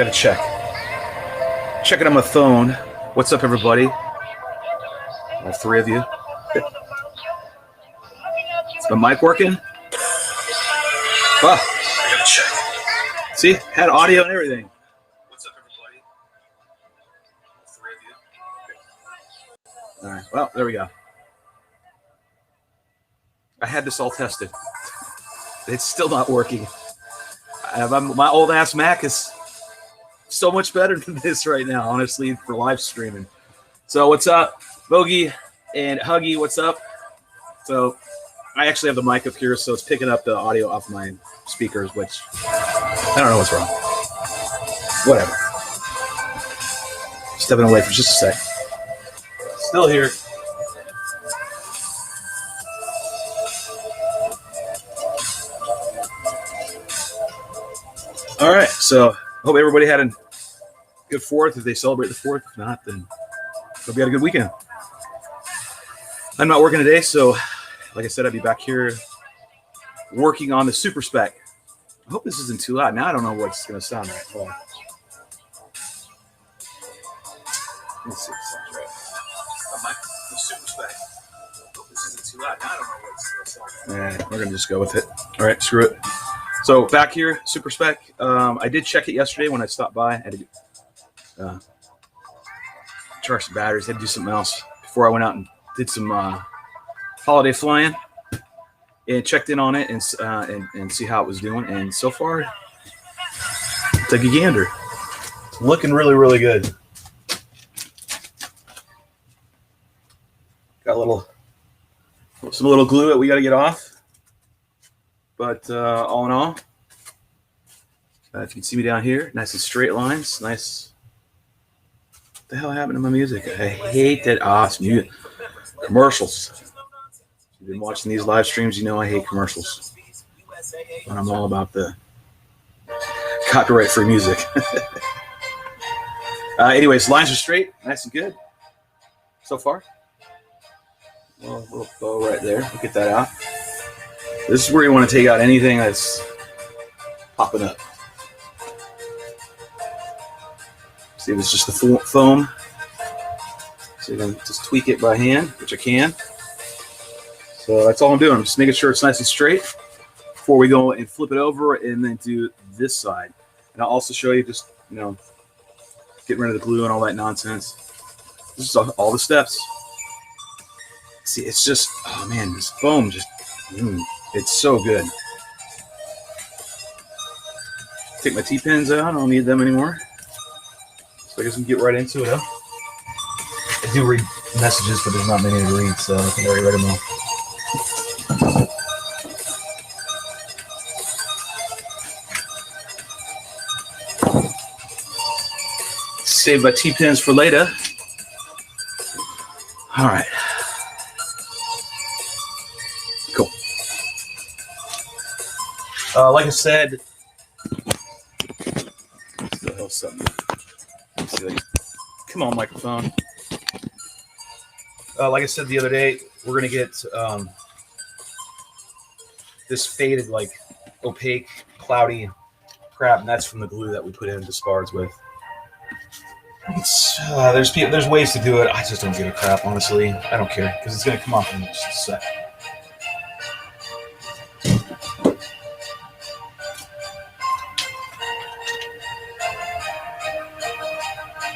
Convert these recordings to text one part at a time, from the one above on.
gotta check. Check it on my phone. What's up, everybody? All three of you. Is my mic working? Ah, I gotta check. See, had audio and everything. What's up, everybody? All three of you. All right. Well, there we go. I had this all tested. It's still not working. My old ass Mac is so much better than this right now, honestly, for live streaming. So what's up, Bogey and Huggy? What's up? So I actually have the mic up here, so it's picking up the audio off my speakers, which I don't know what's wrong. Whatever. Stepping away for just a sec. Still here. All right, so hope everybody had a good 4th. If they celebrate the 4th, if not, then hope you had a good weekend. I'm not working today, so like I said, I'll be back here working on the Super Spec. I hope this isn't too loud. Now I don't know what it's going to sound like. Well, let's see if it sounds right. The Super Spec. I hope this isn't too loud. Now I don't know what it's going to sound like. Yeah, we're going to just go with it. All right, screw it. So back here, Super Spec. I did check it yesterday when I stopped by. I had to charge some batteries. I had to do something else before I went out and did some holiday flying, and checked in on it and see how it was doing. And so far, take a gander. It's looking really, really good. Got some little glue that we got to get off. But all in all, if you can see me down here, nice and straight lines, nice. What the hell happened to my music? I hate that awesome music. Commercials. If you've been watching these live streams, you know I hate commercials. But I'm all about the copyright-free music. Anyways, lines are straight, nice and good so far. Well, a little bow right there. We'll get that out. This is where you want to take out anything that's popping up. See if it's just the foam. So you can just tweak it by hand, which I can. So that's all I'm doing. I'm just making sure it's nice and straight before we go and flip it over and then do this side. And I'll also show you just, getting rid of the glue and all that nonsense. This is all the steps. See, it's just, oh man, this foam just, it's so good. Take my T-pins out. I don't need them anymore. So I guess we can get right into it, huh? I do read messages, but there's not many to read, so I think I already read them all. Save my T-pins for later. All right. Cool. Like I said, the hell something. Let's see, come on, microphone. Like I said the other day, we're gonna get this faded, like opaque, cloudy crap, and that's from the glue that we put into spars with. There's ways to do it. I just don't give a crap, honestly. I don't care because it's gonna come off in just a sec.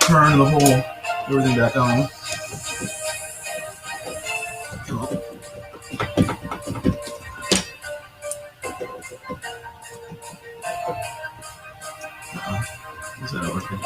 Turn the whole everything back on. Is that working?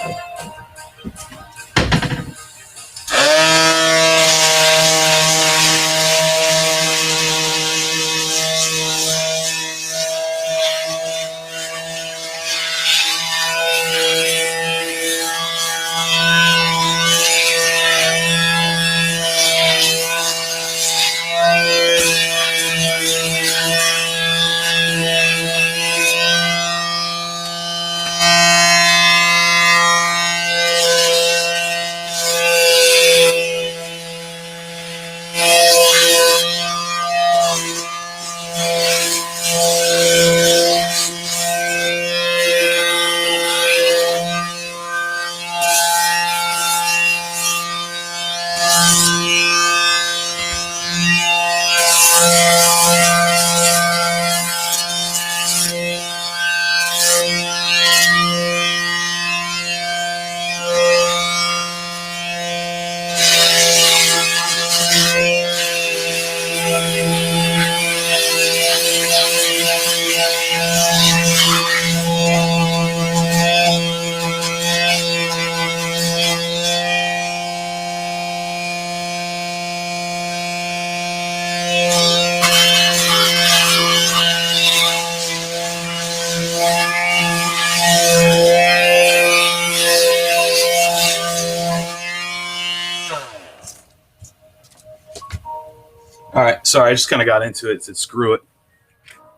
All right, sorry, I just kind of got into it. Said screw it.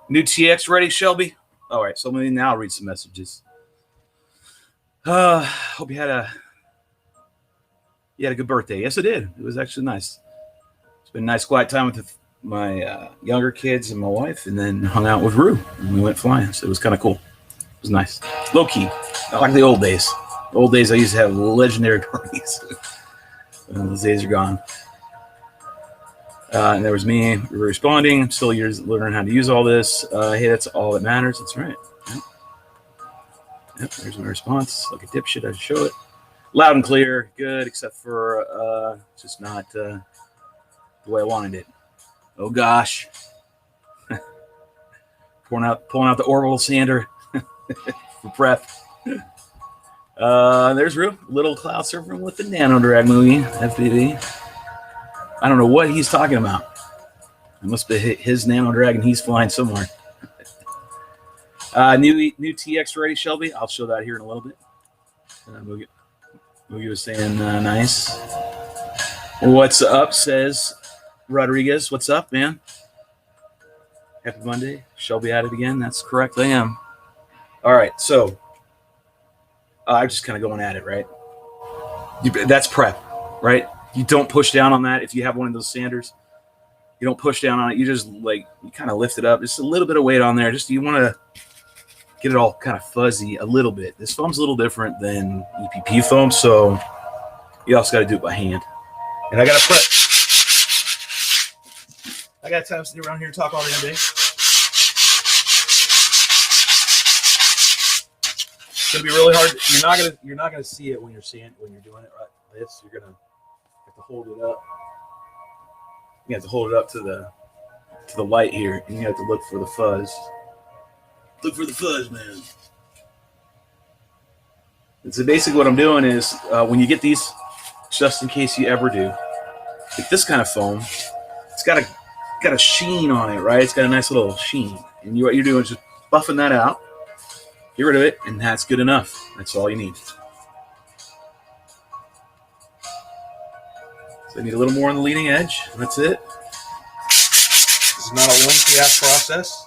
New TX ready, Shelby? All right, so let me now read some messages. Hope you had a good birthday. Yes, I did. It was actually nice. It's been a nice quiet time with my younger kids and my wife, and then hung out with Rue, and we went flying. So it was kind of cool. It was nice, low key. Not like the old days. The old days I used to have legendary parties. Those days are gone. And there was me responding. I'm still learning how to use all this. Hey, that's all that matters. That's right. Yep, there's my response. Like a dipshit, I show it. Loud and clear. Good, except for just not the way I wanted it. Oh, gosh. pulling out the orbital sander for prep. There's Rue. Little cloud surfing with the NanoDrag movie. FPV. I don't know what he's talking about. It must be his NanoDrag and he's flying somewhere. New TX ready, Shelby. I'll show that here in a little bit. Moogie was saying nice. What's up, says Rodriguez. What's up, man? Happy Monday. Shelby at it again. That's correct. I am. All right, so I'm just kind of going at it, right? That's prep, right? You don't push down on that if you have one of those sanders. You don't push down on it. You just you kind of lift it up. Just a little bit of weight on there. Just you want to get it all kind of fuzzy a little bit. This foam's a little different than EPP foam, so you also got to do it by hand. And I got to prep. I got time to sit around here and talk all damn day. It's gonna be really hard. You're not gonna see it when you're doing it right. This you're gonna have to hold it up. You have to hold it up to the light here, and you have to look for the fuzz. Look for the fuzz, man. And so basically what I'm doing is when you get these, just in case you ever do, get this kind of foam, it's got a sheen on it, right? It's got a nice little sheen. And what you're doing is just buffing that out, get rid of it, and that's good enough. That's all you need. So I need a little more on the leading edge. That's it. This is not a lengthy ass process.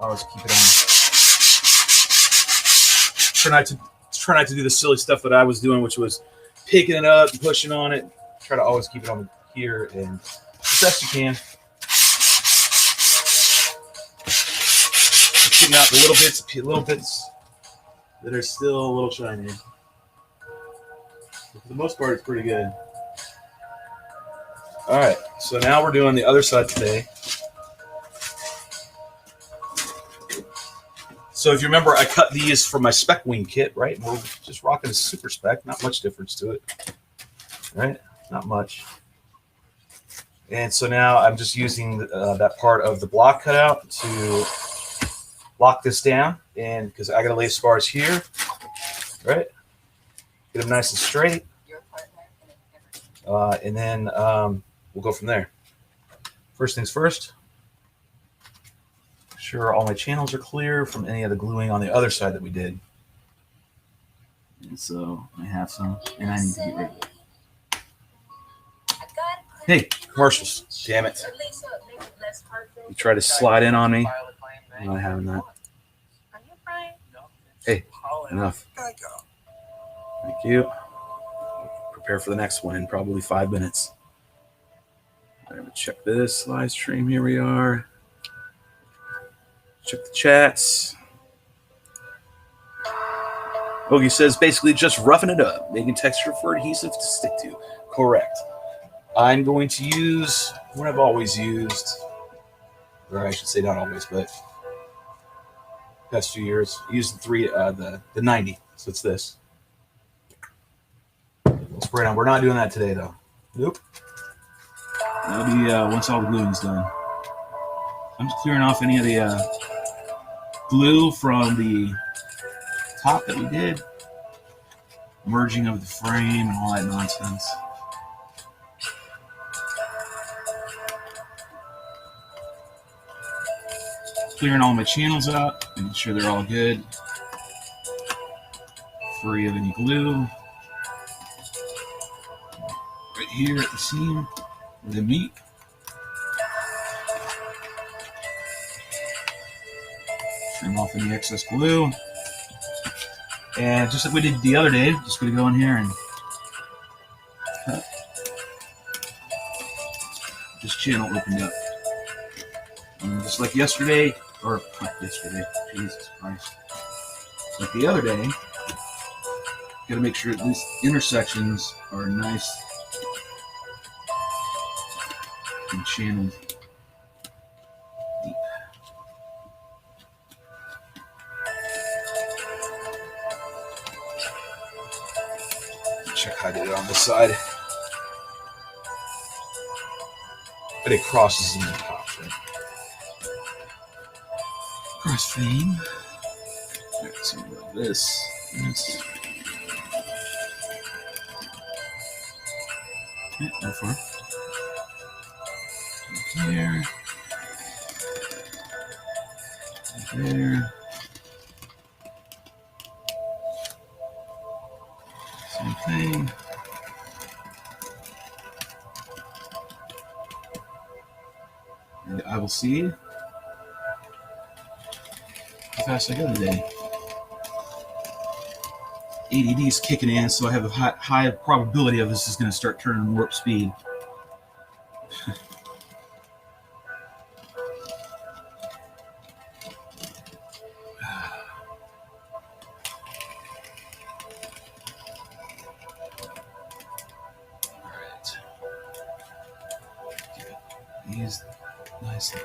Always keep it on. Try not to do the silly stuff that I was doing, which was picking it up and pushing on it. Try to always keep it on here and as best you can. Picking out the little bits that are still a little shiny. For the most part, it's pretty good. All right, so now we're doing the other side today. So if you remember, I cut these from my Spec wing kit, right? And we're just rocking a super Spec. Not much difference to it, right? Not much. And so now I'm just using that part of the block cutout to lock this down. And because I got to lay spars here, right? Get them nice and straight. And then we'll go from there. First things first. Sure all my channels are clear from any of the gluing on the other side that we did. And so I have some, and I need to get rid of it. Hey, commercials. Damn it. You try to slide in on me. I'm not having that. Hey, enough. Thank you. Prepare for the next one in probably 5 minutes. I'm going to check this live stream. Here we are. Check the chats. Bogey says basically just roughing it up, making texture for adhesive to stick to. Correct. I'm going to use what I've always used, or I should say not always, but past few years. I used the 90. So it's this. We'll spray it on. We're not doing that today though. Nope. That'll be once all the gluing's done. I'm just clearing off any of the glue from the top that we did, merging of the frame and all that nonsense. clearing all my channels out, making sure they're all good, free of any glue. Right here at the seam where they meet. Trim off any excess glue. And just like we did the other day, just going to go in here and cut. This channel opened up. And just like yesterday, or not yesterday, Jesus Christ. Like the other day, got to make sure at least intersections are nice and channeled deep. Check how I did it on this side. But it crosses in the top, right? Crossfade. Alright, something like this. Okay, not far. Here. There. Same thing. And I will see how fast I go today. ADD is kicking in, so I have a high probability of this is going to start turning warp speed. Alright. These nice where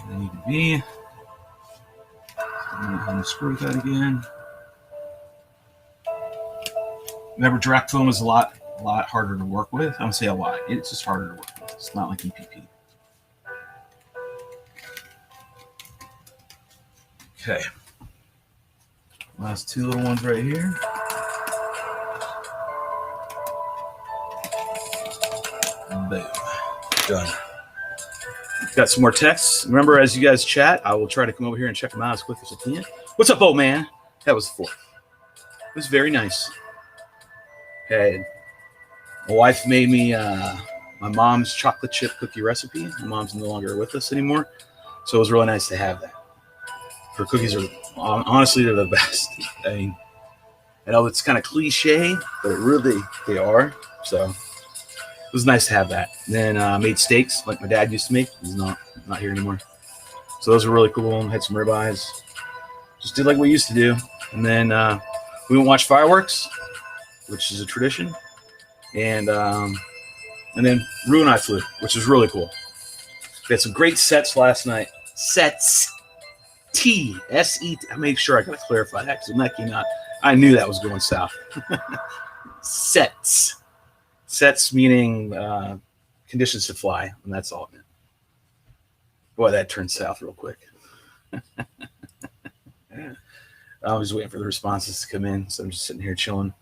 they need to be. I'm going to screw with that again. Remember, Drak foam is a lot harder to work with. I don't say a lot. It's just harder to work with. It's not like EPP. Okay. Last two little ones right here. Boom. Done. Got some more texts. Remember, as you guys chat, I will try to come over here and check them out as quick as I can. What's up, old man? That was the fourth. It was very nice. Okay. My wife made me my mom's chocolate chip cookie recipe. My mom's no longer with us anymore, so it was really nice to have that. Her cookies are, honestly, they're the best. I mean, I know it's kind of cliche, but really, they are. So it was nice to have that. And then made steaks like my dad used to make. He's not here anymore. So those were really cool. Had some ribeyes. Just did like we used to do. And then we went and watched fireworks, which is a tradition. And then Rue and I flew, which was really cool. We had some great sets last night. Sets. T-S-E-T. I made sure I got to clarify that because when that came out, I knew that was going south. Sets. Sets meaning conditions to fly, and that's all it meant. Boy, that turned south real quick. I was waiting for the responses to come in, so I'm just sitting here chilling.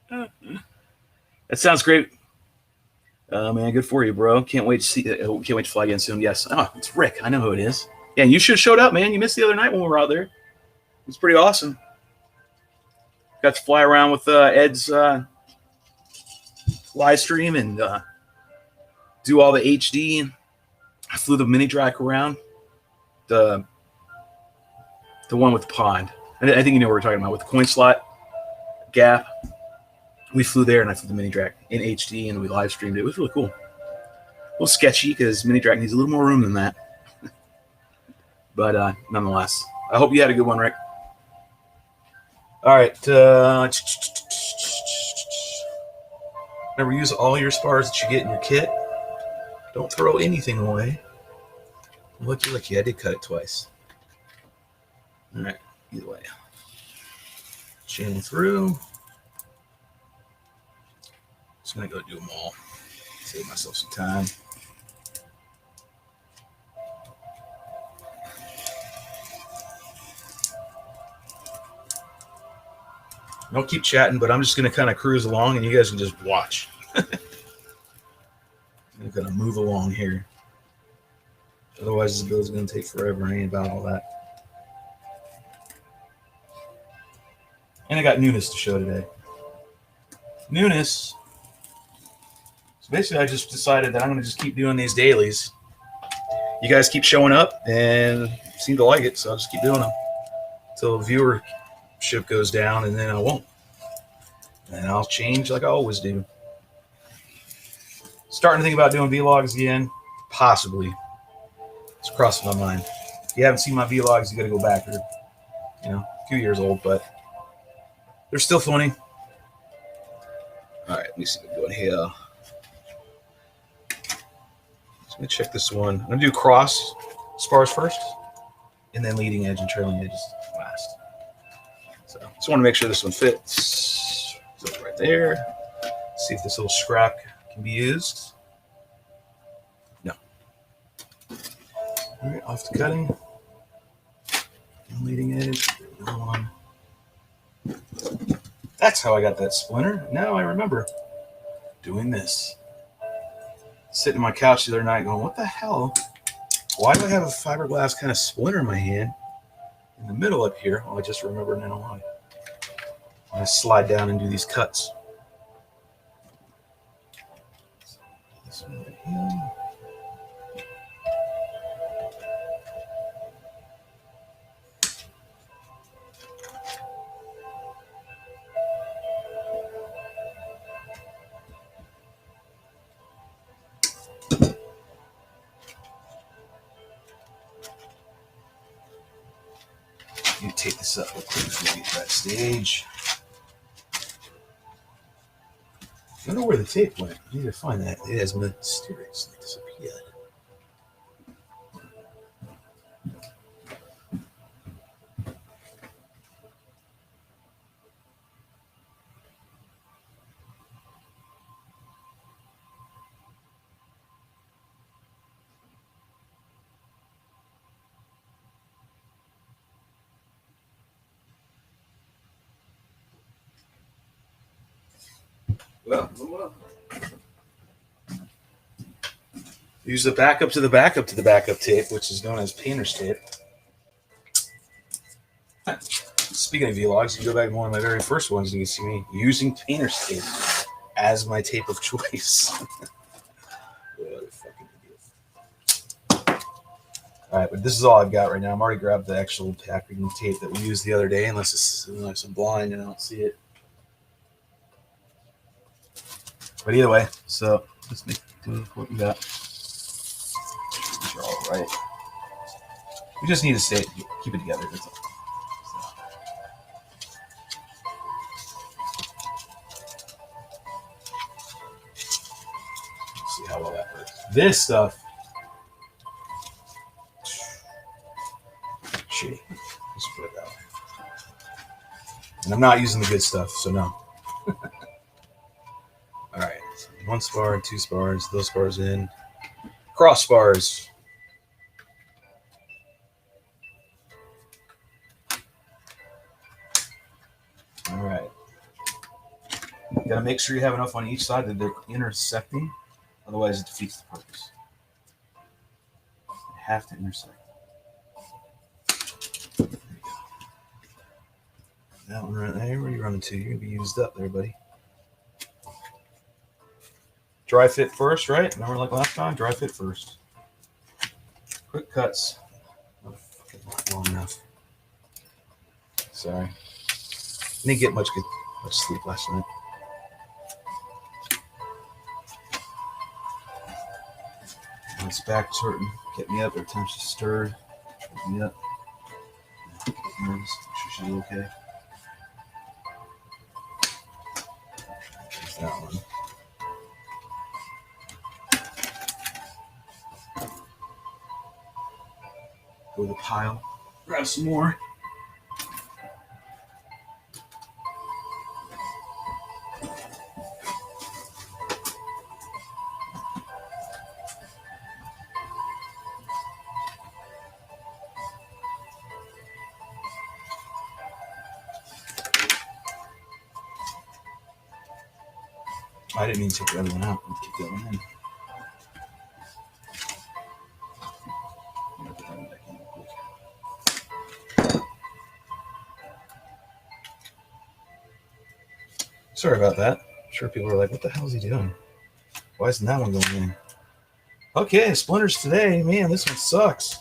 That sounds great. Man, good for you, bro. Can't wait to see. Can't wait to fly again soon. Yes. Oh, it's Rick. I know who it is. Yeah, you should have showed up, man. You missed the other night when we were out there. It was pretty awesome. Got to fly around with Ed's live stream and do all the HD. I flew the mini Drak around. The one with the pond. I think you know what we're talking about with the coin slot gap. We flew there and I flew the mini Drak in HD and we live streamed it. It was really cool. A little sketchy because mini Drak needs a little more room than that. But nonetheless, I hope you had a good one, Rick. All right. Remember, use all your spars that you get in your kit. Don't throw anything away. Looky, I did cut it twice. All right. Either way. Channel through. Just going to go do them all. Save myself some time. Don't keep chatting, but I'm just going to kind of cruise along and you guys can just watch. I'm going to move along here. Otherwise, this build is going to take forever. I ain't about all that. And I got NEWNESS to show today. NEWNESS. So basically, I just decided that I'm going to just keep doing these dailies. You guys keep showing up and seem to like it, so I'll just keep doing them until the viewership goes down, and then I won't. And I'll change like I always do. Starting to think about doing vlogs again, possibly. It's crossing my mind. If you haven't seen my vlogs, you got to go back. They're, a few years old, but they're still funny. All right, let me see what I'm doing here. So let me check this one. I'm gonna do cross spars first, and then leading edge and trailing edges last. So just want to make sure this one fits. So right there. See if this little scrap can be used. No. All right, off to cutting. And leading edge. Another one. That's how I got that splinter. Now I remember doing this. Sitting on my couch the other night going, what the hell? Why do I have a fiberglass kind of splinter in my hand in the middle up here? Oh, I just remember now why. I slide down and do these cuts. This one right here. Let me take this up real quick before we get to that stage. I don't know where the tape went. I need to find that. It has mysteriously disappeared. Well, use the backup to the backup to the backup tape, which is known as painter's tape. Speaking of vlogs, you can go back to one of my very first ones and you can see me using painter's tape as my tape of choice. All right, but this is all I've got right now. I'm already grabbed the actual packing tape that we used the other day, unless I'm blind and I don't see it. But either way, so let's make do what we got. You're all right. We just need to keep it together. That's all. Let's see how well that works. This stuff. Shitty. Let's put it that way. And I'm not using the good stuff, so no. All right. So 1 spar, 2 spars, those spars in. Cross spars. All right. You got to make sure you have enough on each side that they're intersecting. Otherwise, it defeats the purpose. You have to intersect. There you go. That one right there, where are you running to? You're going to be used up there, buddy. Dry fit first, right? Remember like last time? Dry fit first. Quick cuts. Not long enough. Sorry. I didn't get much sleep last night. It's back hurting. Kept me up every time she stirred. Kept me up. Nervous. Make sure she's okay. There's that one. Go to the pile. Grab some more. I didn't mean to take the other one out. Keep that one in. Sorry about that. I'm sure people are like, what the hell is he doing? Why isn't that one going in? Okay, splinters today. Man, this one sucks.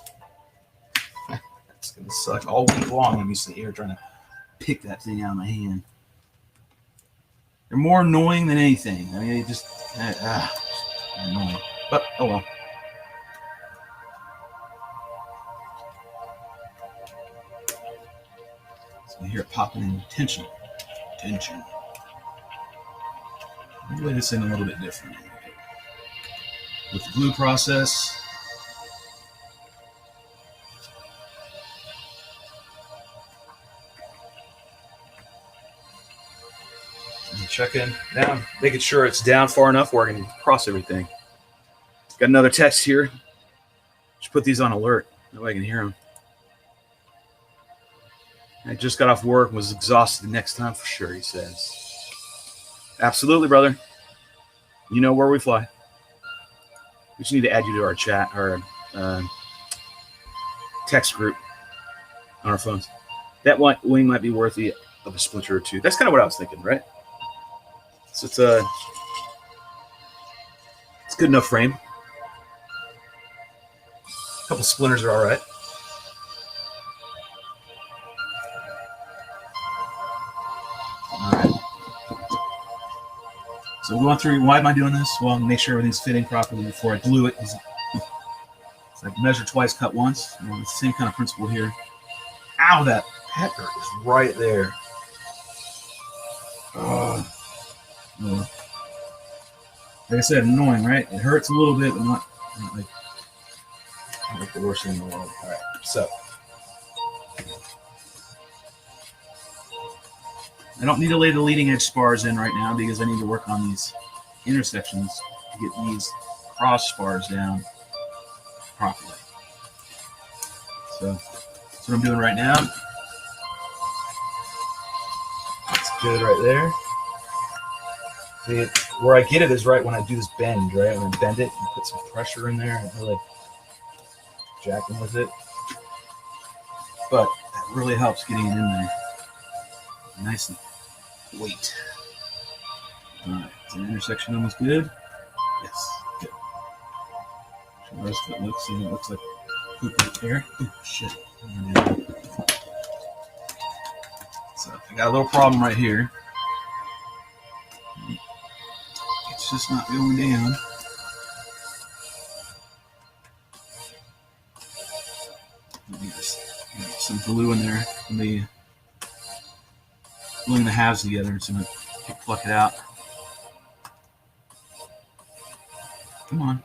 It's going to suck all week long. I'm used to here trying to pick that thing out of my hand. They're more annoying than anything. I mean, they just annoying. But, oh well. So I hear it popping in. Tension. Tension. I'll lay this in a little bit different. With the glue process. Checking down, making sure it's down far enough where I can cross everything. Got another text here. Just put these on alert. That way I can hear them. I just got off work and was exhausted the next time for sure, he says. Absolutely, brother. You know where we fly. We just need to add you to our chat or text group on our phones. That wing might be worthy of a splinter or two. That's kind of what I was thinking, right? So it's a good enough frame. A couple splinters are all right. All right. So going through, why am I doing this? Well, make sure everything's fitting properly before I glue it. It's like measure twice, cut once. You know, it's the same kind of principle here. Ow, that pepper is right there. Oh. Like I said, annoying, right? It hurts a little bit, but not like the worst thing in the world. All right, so I don't need to lay the leading edge spars in right now because I need to work on these intersections to get these cross spars down properly. So that's what I'm doing right now. That's good right there. See, where I get it is right when I do this bend, right? When I bend it and put some pressure in there and really jacking with it. But that really helps getting it in there. Nice and weight. All right, is the intersection almost good? Yes, good. The rest of it looks like poop right there. Oh, shit. So I got a little problem right here. It's just not going down. Some glue in there. Gluing the halves together. It's going to pluck it out. Come on.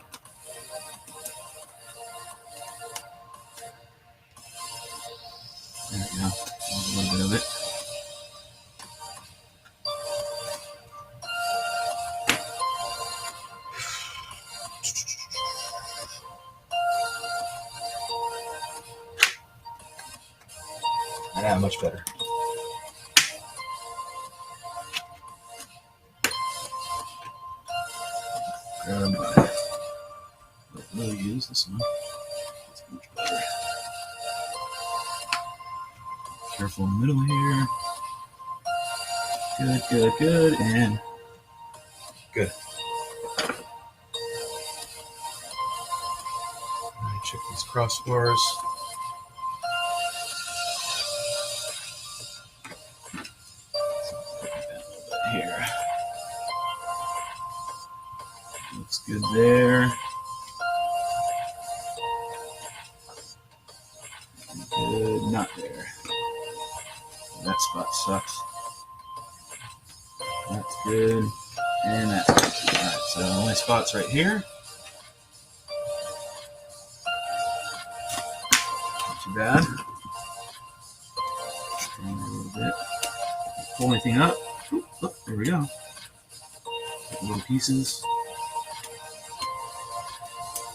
There we go. A little bit of it. Yeah, much better. Really use this one. It's much better. Careful in the middle here. Good, good, good, and good. Check these crossbars. Here. Looks good there. Good, not there. That spot sucks. That's good. And that's good. Alright, so only spots right here. Not too bad. And a little bit. Pull anything up. Oop, look, there we go. Little pieces.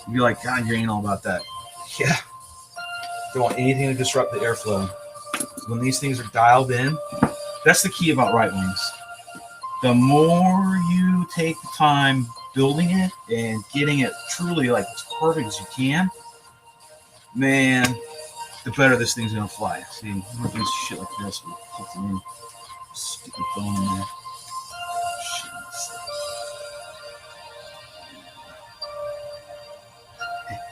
You'd be like, God, you're anal about that. Yeah. Don't want anything to disrupt the airflow. When these things are dialed in, that's the key about RiteWings. The more you take the time building it and getting it truly like as perfect as you can, man, the better this thing's gonna fly. See, I'm gonna do shit like this. We'll put the new stupid phone in there.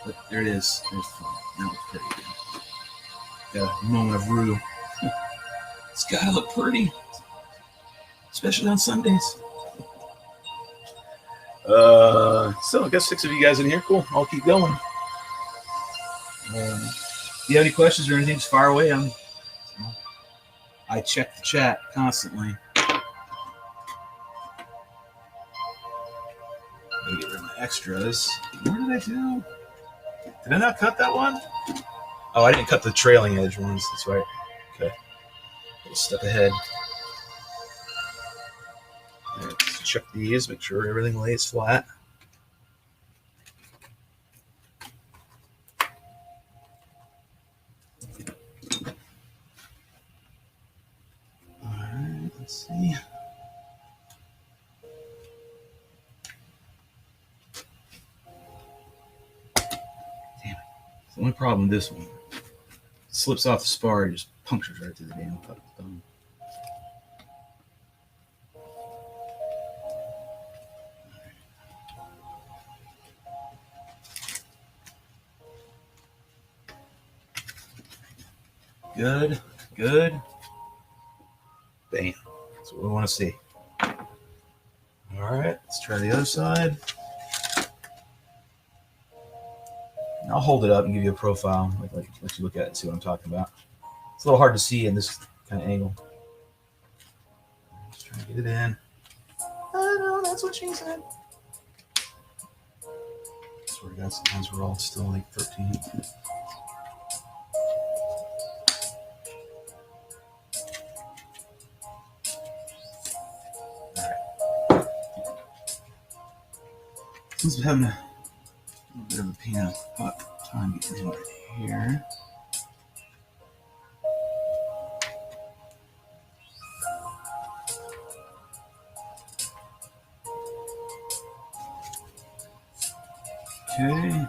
But there it is. There's fun. That looks pretty good. Got a moment of rue. It's gotta look pretty, especially on Sundays. So I got 6 of you guys in here. Cool. I'll keep going. If you have any questions or anything, just fire away. I check the chat constantly. Let me get rid of my extras. What did I do? Did I not cut that one? Oh, I didn't cut the trailing edge ones. That's right. Okay. A little step ahead. Right, let's check these. Make sure everything lays flat. Alright, let's see. The only problem with this one, it slips off the spar, it just punctures right through the damn thumb. Good, good. Bam. That's what we want to see. All right, let's try the other side. I'll hold it up and give you a profile, let you look at it and see what I'm talking about. It's a little hard to see in this kind of angle. Just trying to get it in. I know, that's what she said. I swear to God, sometimes we're all still like 13. All right. Since I'm having a little bit of a pain in the time getting in right here. Okay.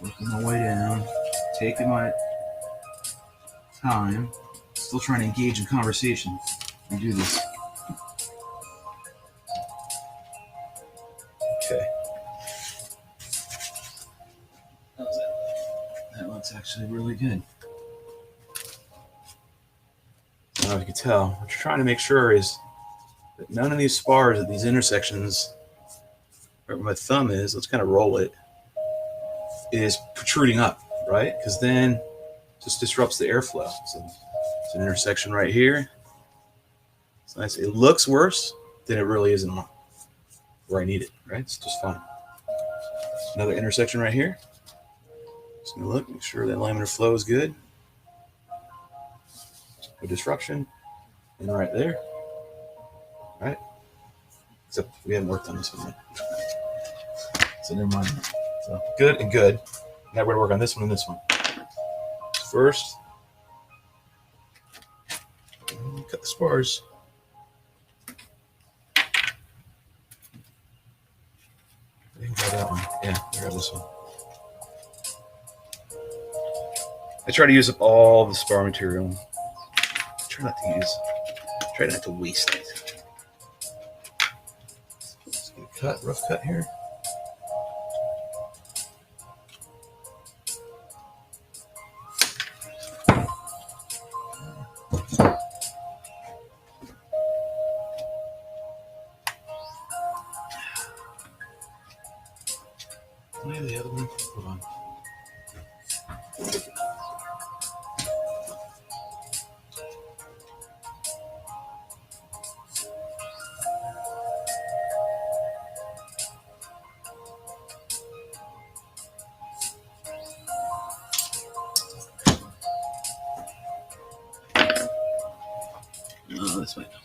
Working my way down, taking my time, still trying to engage in conversation and do this. Okay. That looks actually really good. I don't know if you can tell. What you're trying to make sure is that none of these spars at these intersections, where my thumb is, let's kind of roll it, is protruding up, right? Because then it just disrupts the airflow. So it's an intersection right here. It's nice. It looks worse than it really is in where I need it, right? It's just fine. Another intersection right here. Just gonna look, make sure that laminar flow is good. No disruption. And right there. Right? Except we haven't worked on this one yet. So never mind. So good and good. Now we're gonna work on this one and this one. First, cut the spars. I think that one. Yeah, I got this one. I try to use up all the spar material. Try not to waste it. Let's get a cut, rough cut here. The other one. Hold on. No, this might not work.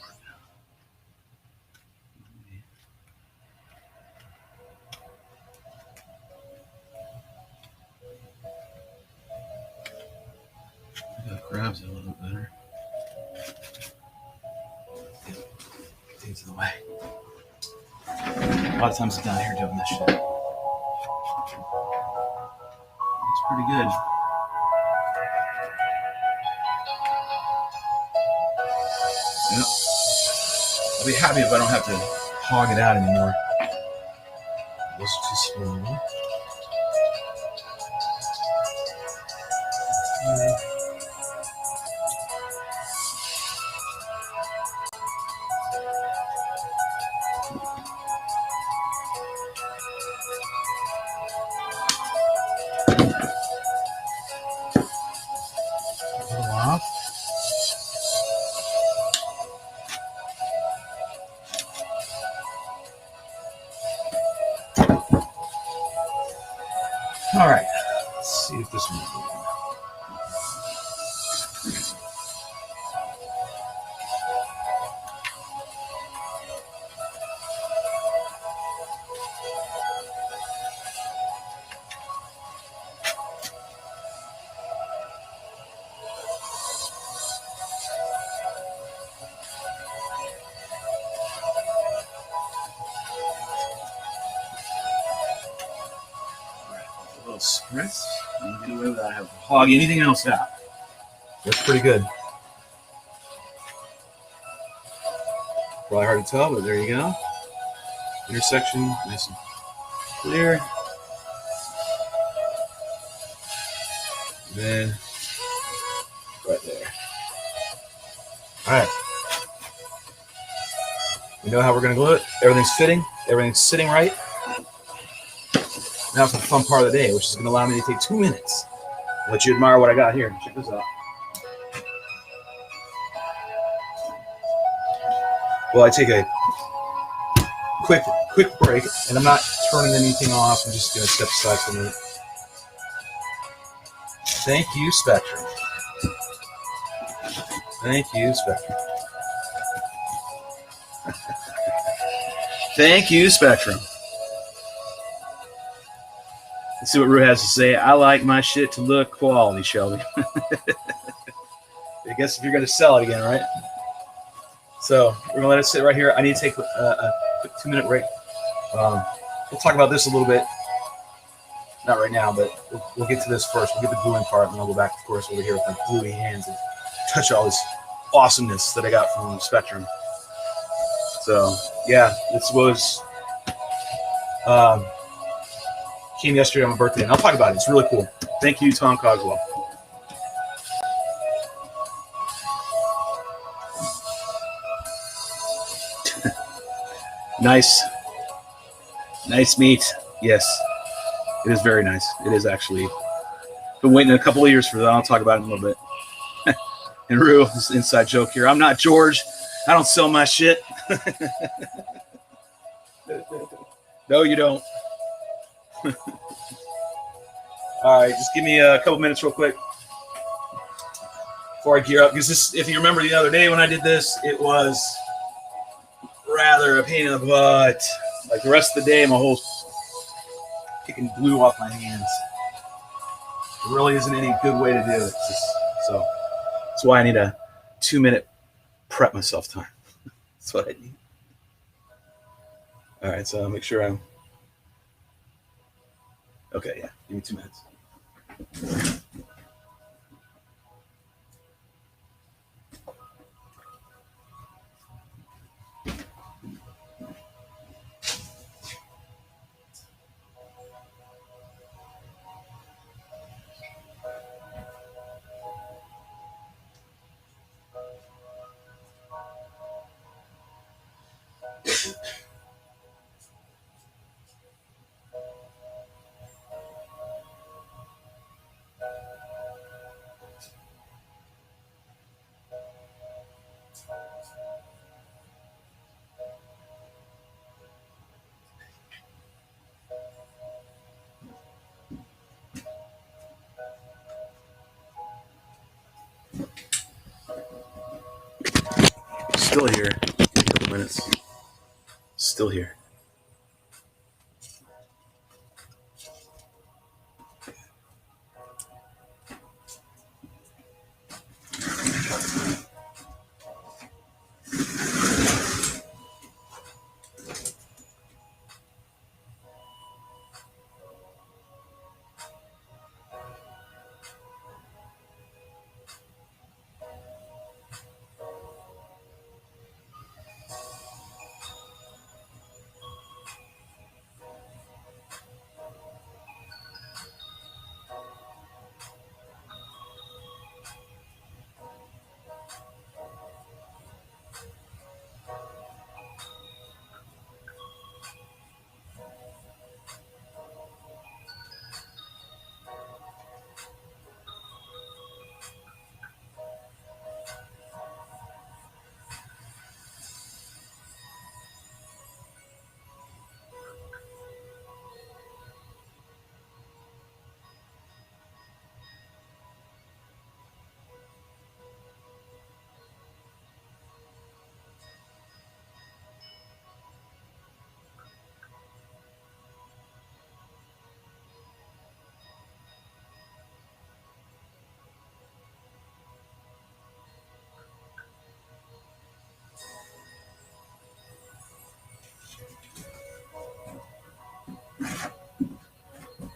Grabs it a little bit better. Things in the way. A lot of times I'm down here doing this shit. It's pretty good. Yep. I'll be happy if I don't have to hog it out anymore. This is too small. All right, let's see if this one's good. Spritz. You can get away without having to hog anything else out. That's pretty good. Probably hard to tell, but there you go. Intersection, nice and clear. And then right there. All right. We know how we're going to glue it. Everything's fitting. Everything's sitting right. Now for the fun part of the day, which is going to allow me to take 2 minutes. I'll let you admire what I got here. Check this out. Well, I take a quick break, and I'm not turning anything off. I'm just going to step aside for a minute. Thank you, Spectrum. Thank you, Spectrum. Thank you, Spectrum. Let's see what Rue has to say. I like my shit to look quality, Shelby. I guess if you're going to sell it again, right? So we're going to let it sit right here. I need to take a quick 2-minute break. We'll talk about this a little bit. Not right now, but we'll get to this first. We'll get the gluing part, and then I'll go back, of course, over here with my gluey hands and touch all this awesomeness that I got from Spectrum. So, yeah, this was came yesterday on my birthday, and I'll talk about it. It's really cool. Thank you, Tom Cogswell. Nice meat. Yes, it is very nice. It is actually. Been waiting a couple of years for that. I'll talk about it in a little bit. And Rue, this inside joke here. I'm not George. I don't sell my shit. No, you don't. All right, just give me a couple minutes real quick before I gear up. Because this, if you remember the other day when I did this, it was rather a pain in the butt. Like the rest of the day, my whole kicking glue off my hands. It really isn't any good way to do it. So that's why I need a 2-minute prep myself time. That's what I need. All right, so I'll make sure I'm okay. Yeah, give me 2 minutes. Still here. A couple minutes. Still here.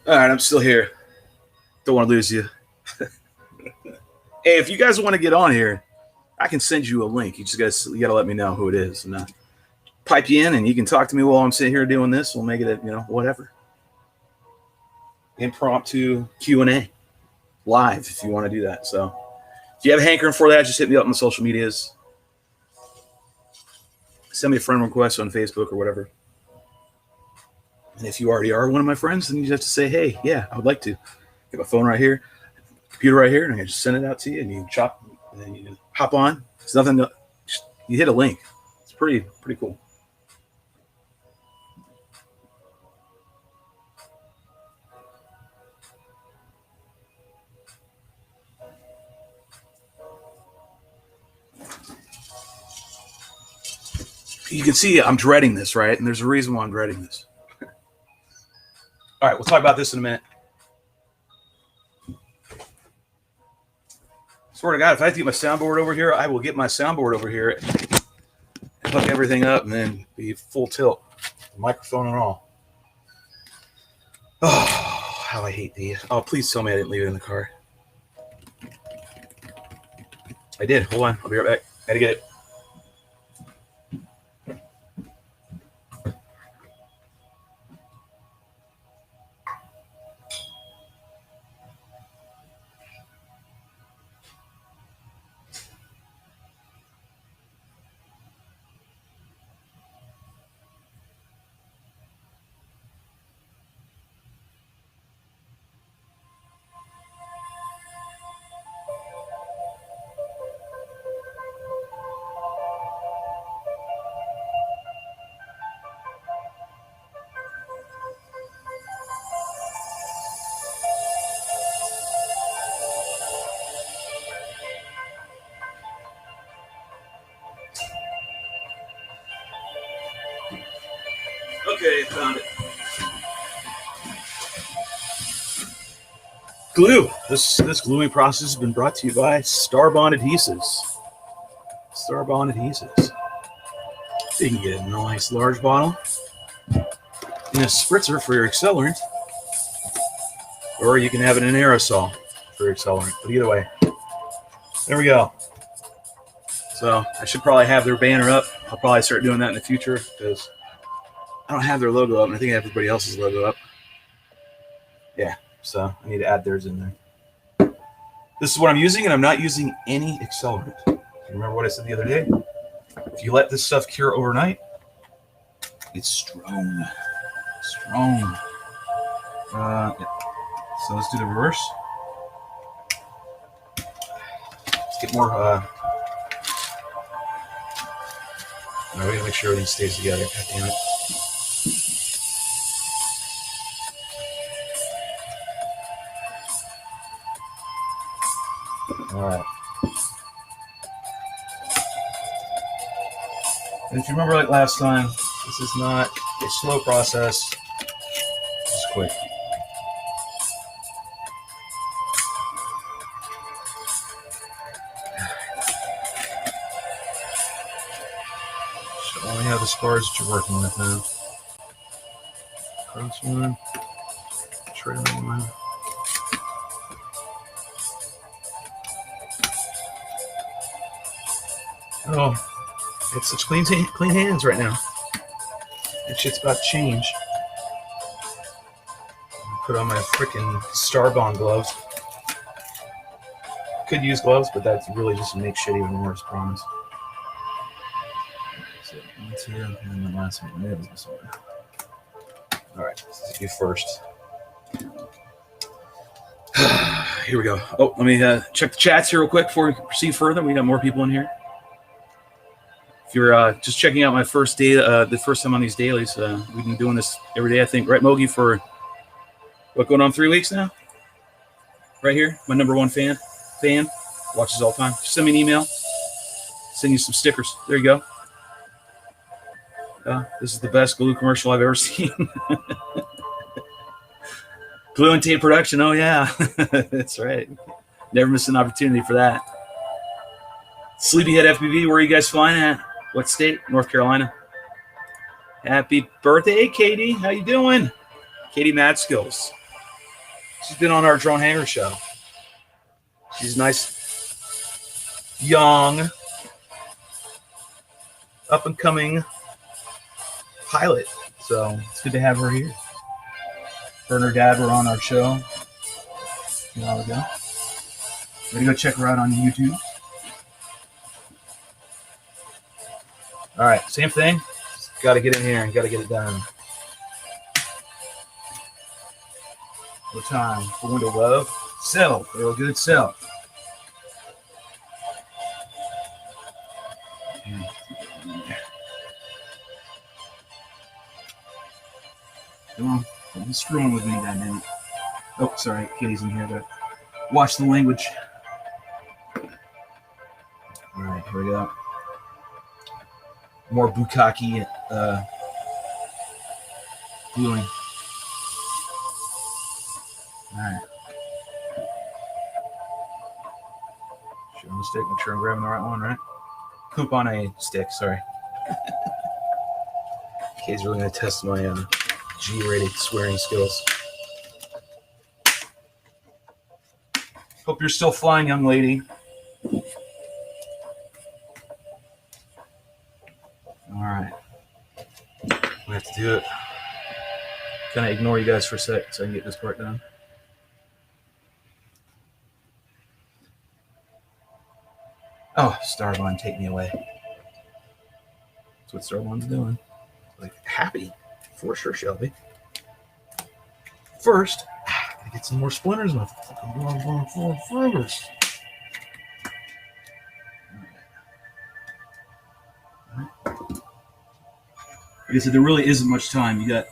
All right, I'm still here. Don't want to lose you. Hey, if you guys want to get on here, I can send you a link. You gotta let me know who it is, and pipe you in, and you can talk to me while I'm sitting here doing this. We'll make it, whatever. Impromptu Q&A live if you want to do that. So if you have a hankering for that, just hit me up on the social medias. Send me a friend request on Facebook or whatever. And if you already are one of my friends, then you just have to say, hey, yeah, I would like to. Get my phone right here, computer right here, and I can just send it out to you, and you chop, and then you hop on. It's nothing. You hit a link. It's pretty cool. You can see I'm dreading this, right? And there's a reason why I'm dreading this. All right, we'll talk about this in a minute. Swear to God, if I have to get my soundboard over here, I will get my soundboard over here and hook everything up and then be full tilt, microphone and all. Oh, how I hate these. Oh, please tell me I didn't leave it in the car. I did. Hold on. I'll be right back. Gotta get it. Okay, found it. Glue. This gluing process has been brought to you by Starbond Adhesives. Starbond Adhesives. So you can get a nice large bottle and a spritzer for your accelerant, or you can have it in an aerosol for your accelerant. But either way, there we go. So I should probably have their banner up. I'll probably start doing that in the future because I don't have their logo up, and I think I have everybody else's logo up. Yeah, so I need to add theirs in there. This is what I'm using, and I'm not using any accelerant. Remember what I said the other day? If you let this stuff cure overnight, it's strong. Strong. Yeah. So let's do the reverse. Let's get more. All right, we gotta make sure everything stays together. God damn it. All right. And if you remember like last time, this is not a slow process. It's quick. Show me how the spars that you're working with now. Cross one, trailing one. Oh, it's such clean hands right now. That shit's about to change. Put on my freaking Starbond gloves. Could use gloves, but that really just makes shit even worse, promise. So, that's here, and the last one is this one. Alright, let's do first. Here we go. Oh, let me check the chats here real quick before we proceed further. We got more people in here. If you're just checking out my first day, the first time on these dailies, we've been doing this every day, I think, right, Mogi, for what, going on 3 weeks now? Right here, my #1 fan, watches all the time. Just send me an email, send you some stickers. There you go. This is the best glue commercial I've ever seen. Glue and tape production, oh yeah, that's right. Never miss an opportunity for that. Sleepyhead FPV, where are you guys flying at? What state? North Carolina. Happy birthday, Katie. How you doing? Katie Mad Skills. She's been on our drone hanger show. She's nice, young, up and coming pilot. So it's good to have her here. Her and her dad were on our show a while ago. We're going to go check her out on YouTube. All right, same thing. Got to get in here and got to get it done. What time? For window love. Sell. Real good sell. Come on. Don't be screwing with me, goddamn. Oh, sorry. Kitty's in here to watch the language. All right, here we go. More bukkake gluing. All right. Sure mistake. Make sure I'm grabbing the right one, right? Poop on a stick. Sorry. Kay's really gonna test my G-rated swearing skills. Hope you're still flying, young lady. All right. We have to do it. Kind of ignore you guys for a sec so I can get this part done. Oh, Starbond, take me away. That's what Starbond's doing. Like, happy. For sure, Shelby. First, gotta get some more splinters with first. Like I said, there really isn't much time. You got,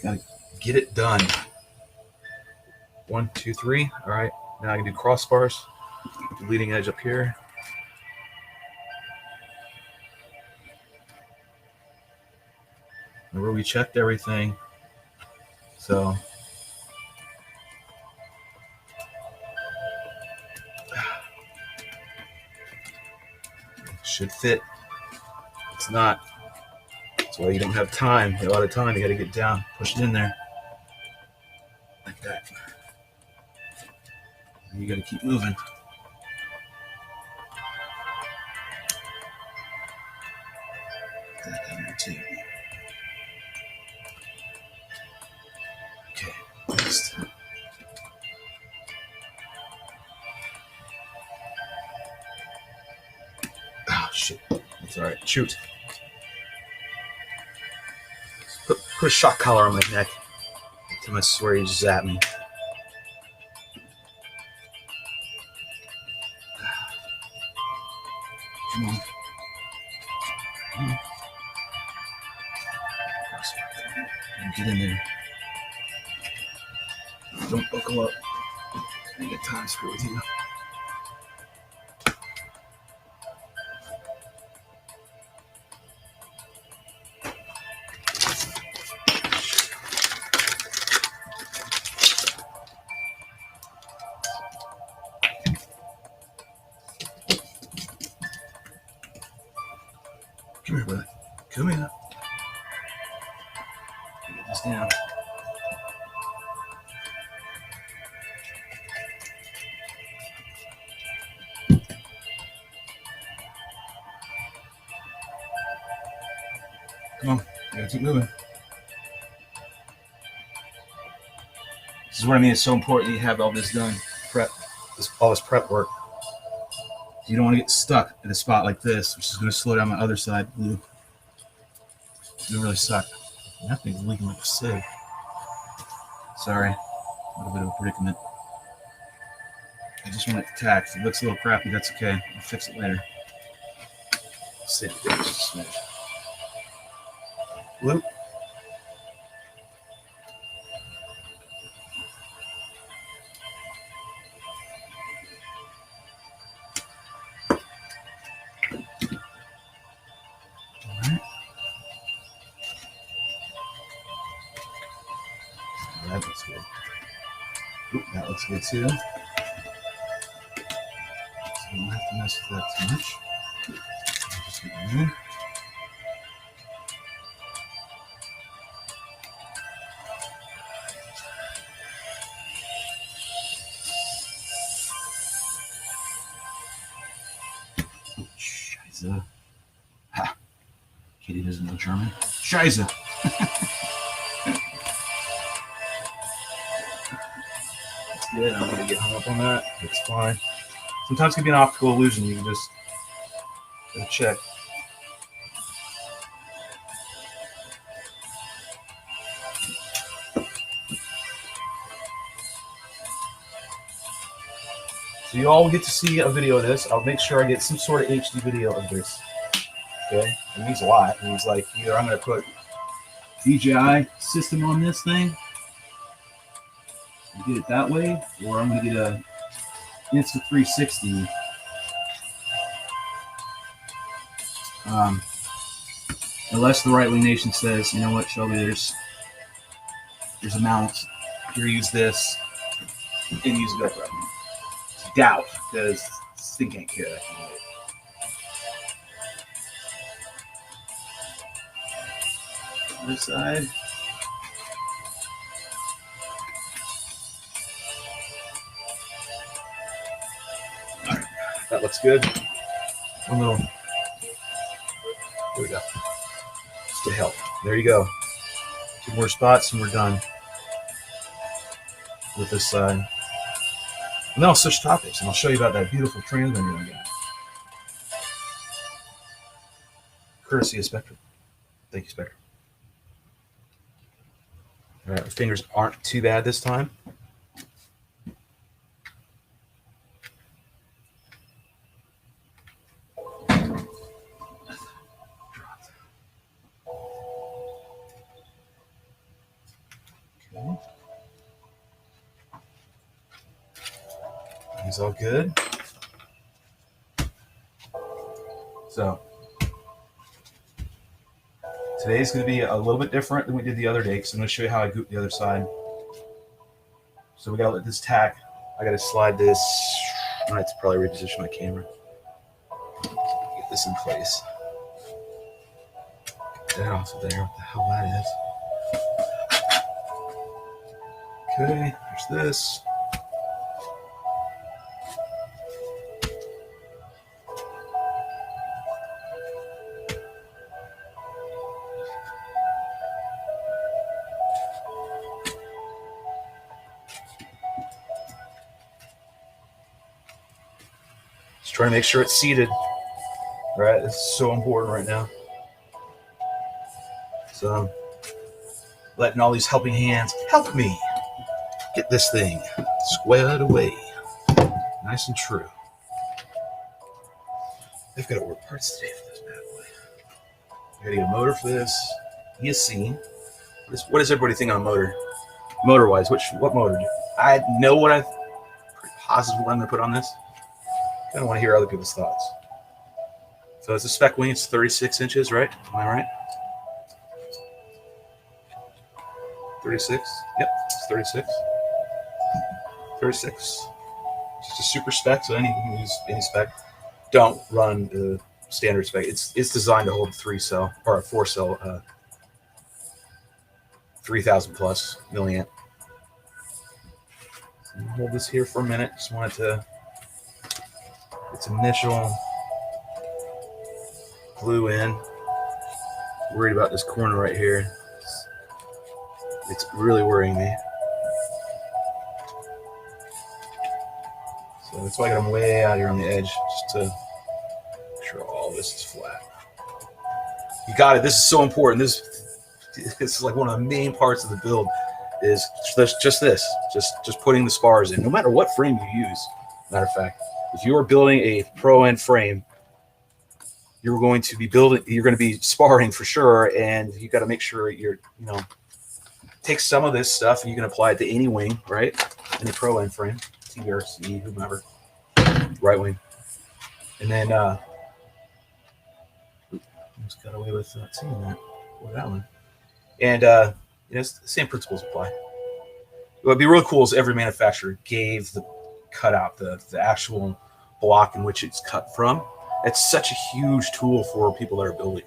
gotta get it done. 1, 2, 3. All right. Now I can do crossbars. The leading edge up here. Remember, we checked everything. So should fit. It's not. That's why you don't have time. A lot of time. You got to get down, push it in there like that. And you got to keep moving. That down there too. Okay, next. Oh shit. That's all right. Shoot. Put a shock collar on my neck. I swear he just zapped me. Come on. Get in there. Don't buckle up. I ain't got time to screw with you. Come here, brother. Come here. Get this down. Come on, I gotta keep moving. This is what I mean. It's so important that you have all this done. Prep, all this prep work. You don't want to get stuck in a spot like this, which is going to slow down my other side glue. It's going to really suck. That thing's leaking like a sieve. Sorry, a little bit of a predicament. I just want it tacked. If it looks a little crappy, that's okay. I'll fix it later. Save it down just a smidge. Loop. That looks good. Oop, that looks good too. So we don't have to mess with that too much. Just get it in. is Kitty doesn't know German. Scheiße. That's good. I'm gonna get hung up on that. It's fine. Sometimes it can be an optical illusion. You can just check. So you all get to see a video of this. I'll make sure I get some sort of HD video of this. Okay, it means a lot. It means like either I'm going to put DJI system on this thing and get it that way, or I'm going to get a Insta360. Unless the RiteWing Nation says, you know what, Shelby, there's a mount. Here, use this and use GoPro. Doubt, because this thing can't carry that. This side. All right, that looks good. One little. Here we go. Just to help. There you go. 2 more spots and we're done with this side. And then I'll switch topics and I'll show you about that beautiful transmitter I got. Courtesy of Spectrum. Thank you, Spectrum. All right, my fingers aren't too bad this time. Okay. It's all good. So today's going to be a little bit different than we did the other day because I'm going to show you how I goop the other side. So we got to let this tack. I got to slide this. I have to probably reposition my camera. Get this in place. Get that off of there. What the hell that is. Okay, there's this. Trying to make sure it's seated. Right, this is so important right now. So I'm letting all these helping hands help me get this thing squared away, nice and true. They've got to order parts today for this bad boy. I gotta get a motor for this. ESC. What does everybody think on a motor? Motor-wise, what motor? I know what I'm pretty positive what I'm gonna put on this. I don't want to hear other people's thoughts. So it's a Spec wing. It's 36 inches, right? Am I right? 36. Yep, it's 36. 36. Just a super spec, so you can use any spec. Don't run the standard spec. It's designed to hold a 3-cell or a 4-cell, 3,000 plus milliamp. So I'm gonna hold this here for a minute. Just wanted to. Its initial glue in. Worried about this corner right here. It's really worrying me. So that's why I got them way out here on the edge, just to make sure all this is flat. You got it. This is so important. This is like one of the main parts of the build. Is just this. Just putting the spars in, no matter what frame you use. Matter of fact. If you're building a pro-end frame, you're going to be sparring for sure, and you got to make sure take some of this stuff and you can apply it to any wing, right? Any pro-end frame, TRC, whomever, RiteWing. And then, just got away with not seeing that, or that one. And, it's the same principles apply. What would be really cool is every manufacturer gave the cutout, the actual block in which it's cut from. It's such a huge tool for people that are building.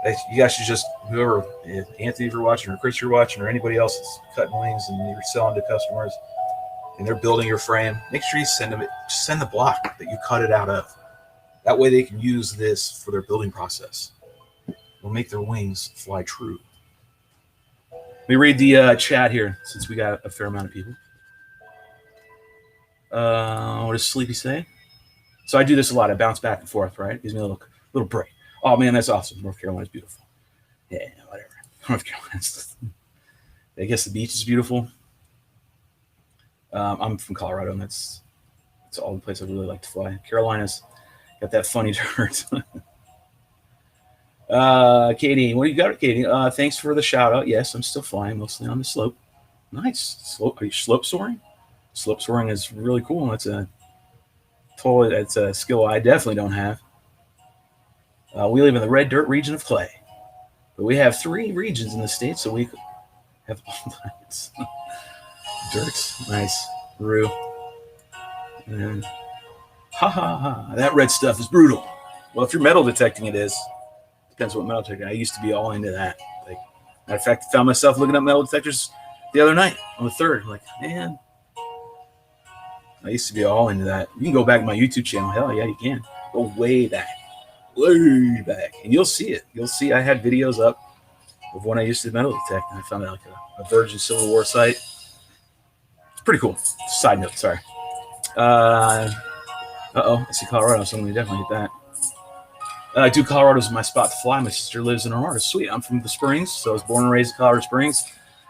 Like you guys should just, whoever, Anthony, if you're watching, or Chris, you're watching, or anybody else that's cutting wings and you're selling to customers and they're building your frame, make sure you send them, just send the block that you cut it out of. That way they can use this for their building process. Will make their wings fly true. Let me read the chat here, since we got a fair amount of people. What does Sleepy say? So I do this a lot. I bounce back and forth, right? Gives me a little break. Oh, man, that's awesome. North Carolina's beautiful. Yeah, whatever. North Carolina's... I guess the beach is beautiful. I'm from Colorado, and that's all the place I really like to fly. Carolina's got that funny dirt. Katie, what do you got, Katie? Thanks for the shout out. Yes, I'm still flying, mostly on the slope. Nice. Slope. Are you slope soaring? Slope soaring is really cool. It's a skill I definitely don't have. We live in the red dirt region of clay, but we have 3 regions in the state, so we have all types. Dirt's nice. Rue. And that red stuff is brutal. Well, if you're metal detecting, it is. Depends what metal detector. I used to be all into that. Like, matter of fact, I found myself looking up metal detectors the other night on the 3rd. I'm like, man, I used to be all into that. You can go back to my YouTube channel. Hell yeah, you can. Go way back. Way back. And you'll see it. You'll see I had videos up of when I used to metal detect, and I found out like a Virgin Civil War site. It's pretty cool. Side note, sorry. I see Colorado, so I'm going to definitely hit that. Dude, Colorado's my spot to fly. My sister lives in Aurora. Sweet. I'm from the Springs, so I was born and raised in Colorado Springs.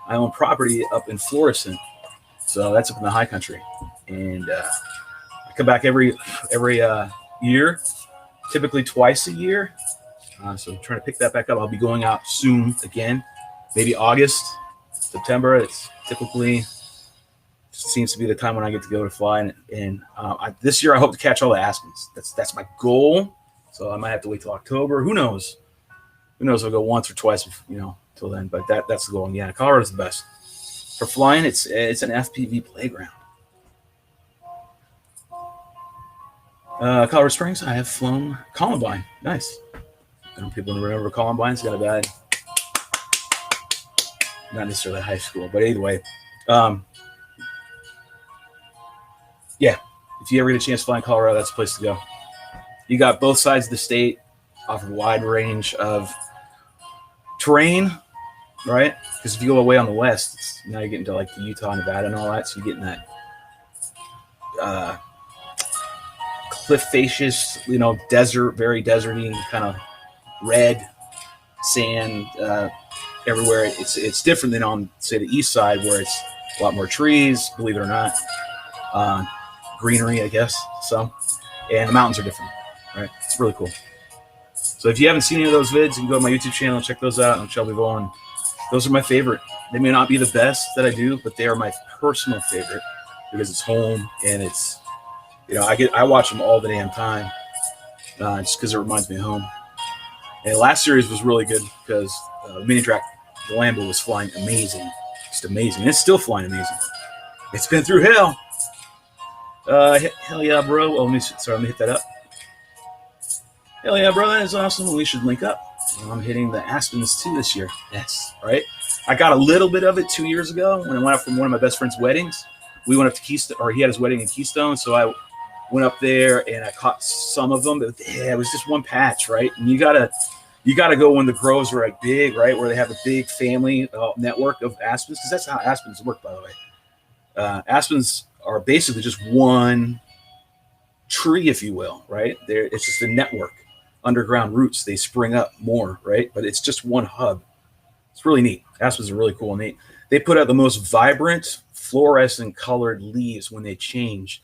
I own property up in Florissant, so that's up in the high country. And I come back every year, typically twice a year. So I'm trying to pick that back up. I'll be going out soon again, maybe August, September. It's typically seems to be the time when I get to go to fly. And this year I hope to catch all the aspens. That's my goal. So I might have to wait till October. Who knows? Who knows? I'll go once or twice, till then. But that's the goal. And yeah, Colorado's the best for flying. It's an FPV playground. Colorado Springs, I have flown Columbine. Nice. I don't know if people remember Columbine's got a bad, not necessarily high school, but either way. Yeah, if you ever get a chance to fly in Colorado, that's the place to go. You got both sides of the state, offer a wide range of terrain, right? Because if you go away on the west, now you're getting to like the Utah, Nevada, and all that, so you're getting that cliff-facious, desert, very deserty, kind of red sand everywhere. It's different than on, say, the east side, where it's a lot more trees, believe it or not, greenery, I guess, some, and the mountains are different, right? It's really cool. So if you haven't seen any of those vids, you can go to my YouTube channel and check those out. I'm Shelby Vaughn. Those are my favorite. They may not be the best that I do, but they are my personal favorite because it's home and it's, I watch them all the damn time, just because it reminds me of home. And the last series was really good because Mini Drak, the Lambo, was flying amazing, just amazing. And it's still flying amazing. It's been through hell. Hell yeah, bro. Oh, let me hit that up. Hell yeah, bro. That is awesome. We should link up. I'm hitting the Aspens too this year. Yes, right. I got a little bit of it 2 years ago when I went up from one of my best friend's weddings. We went up to Keystone, or he had his wedding in Keystone, so I went up there and I caught some of them. But yeah, it was just one patch, right? And you gotta go when the groves are like big, right, where they have a big family network of aspens, because that's how aspens work, by the way. Aspens are basically just one tree, if you will, right? It's just a network, underground roots. They spring up more, right? But it's just one hub. It's really neat. Aspens are really cool and neat. They put out the most vibrant, fluorescent colored leaves when they change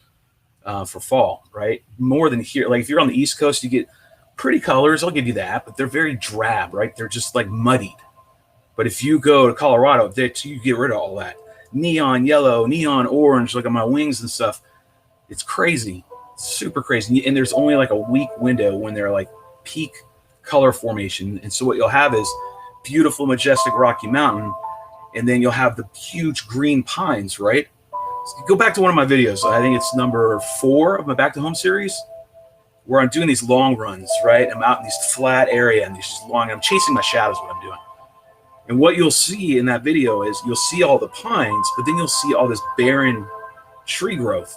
for fall, right? More than here. Like if you're on the East Coast, you get pretty colors. I'll give you that, but they're very drab, right? They're just like muddied. But if you go to Colorado, you get rid of all that. Neon yellow, neon orange, like on my wings and stuff. It's crazy. Super crazy. And there's only like a week window when they're like peak color formation. And so what you'll have is beautiful, majestic Rocky Mountain, and then you'll have the huge green pines, right? So go back to one of my videos. I think it's number 4 of my Back to Home series, where I'm doing these long runs, right? I'm out in this flat area and I'm chasing my shadows, what I'm doing. And what you'll see in that video is you'll see all the pines, but then you'll see all this barren tree growth,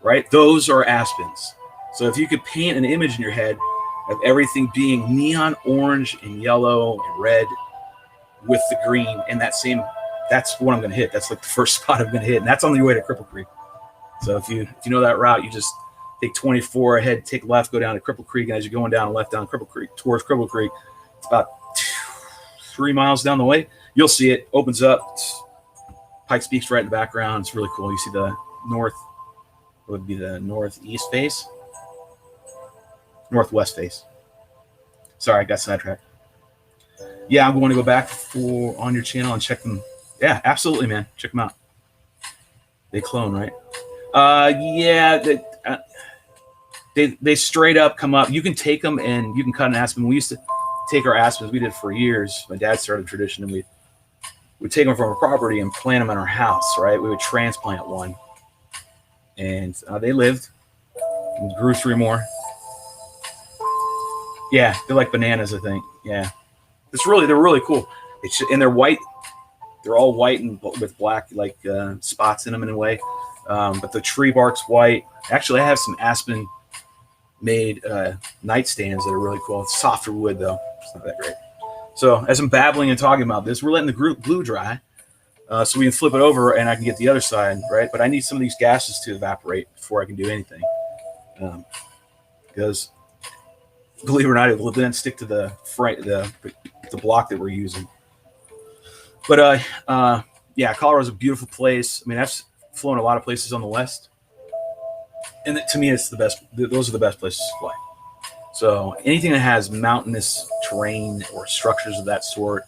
right? Those are aspens. So if you could paint an image in your head of everything being neon orange and yellow and red with the green and that same, that's what I'm going to hit. That's like the first spot I'm going to hit. And that's on your way to Cripple Creek. So if you know that route, you just take 24 ahead, take left, go down to Cripple Creek. And as you're going down left down Cripple Creek, towards Cripple Creek, it's about 3 miles down the way. You'll see it opens up. Pikes Peak's right in the background. It's really cool. You see the north, what would be the northeast face? Northwest face. Sorry, I got sidetracked. Yeah, I'm going to go back on your channel and check them. Yeah, absolutely, man. Check them out. They clone, right? Yeah, they straight up come up. You can take them and you can cut an aspen. We used to take our aspens. We did for years. My dad started a tradition, and we'd take them from our property and plant them in our house, right? We would transplant one. And they lived and grew 3 more. Yeah, they're like bananas, I think. Yeah. They're really cool. And they're white. They're all white and with black like spots in them in a way. But the tree bark's white. Actually, I have some aspen made nightstands that are really cool. It's softer wood though. It's not that great. So as I'm babbling and talking about this, we're letting the glue dry so we can flip it over and I can get the other side, right? But I need some of these gases to evaporate before I can do anything. Because believe it or not, it will then stick to the block that we're using. But yeah, Colorado's a beautiful place. I mean, I've flown a lot of places on the west, and to me, it's the best. Those are the best places to fly. So anything that has mountainous terrain or structures of that sort,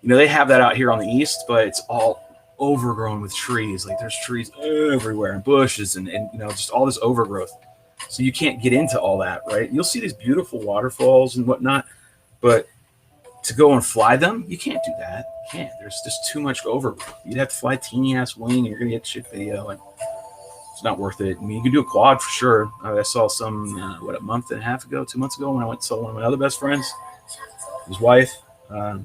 you know, they have that out here on the east, but it's all overgrown with trees. Like there's trees everywhere and bushes and you know, just all this overgrowth. So you can't get into all that, right? You'll see these beautiful waterfalls and whatnot, but to go and fly them, you can't do that. You can't. There's just too much overgrowth. You'd have to fly a teeny ass wing, and you're gonna get shit video, and it's not worth it. I mean, you can do a quad for sure. I saw some a month and a half ago, 2 months ago, when I went and saw one of my other best friends, his wife, out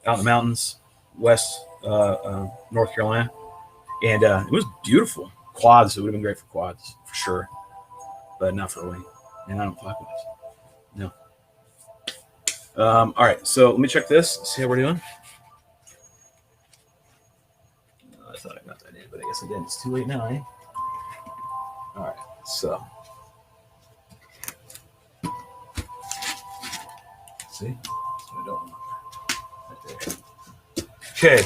in the mountains, west North Carolina, and it was beautiful. Quads, it would have been great for quads for sure, but not for a wing. And I don't fly quads. No. All right, so let me check this, see how we're doing. I thought I got that in, but I guess I didn't. It's too late now, eh? All right, so. See? That's what I don't want. Right there. Okay.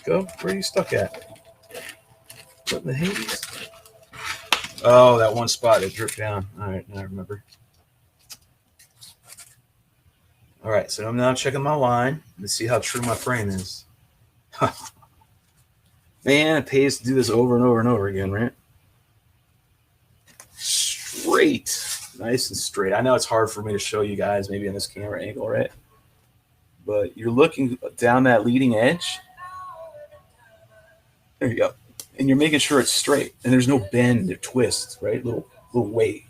Go. Where are you stuck at? What in the Hades? Oh, that one spot that dripped down. All right, now I remember. All right, so I'm now checking my line to see how true my frame is. Man, it pays to do this over and over and over again, right? Straight. Nice and straight. I know it's hard for me to show you guys maybe in this camera angle, right? But you're looking down that leading edge. There you go. And you're making sure it's straight. And there's no bend or twist, right? Little wave.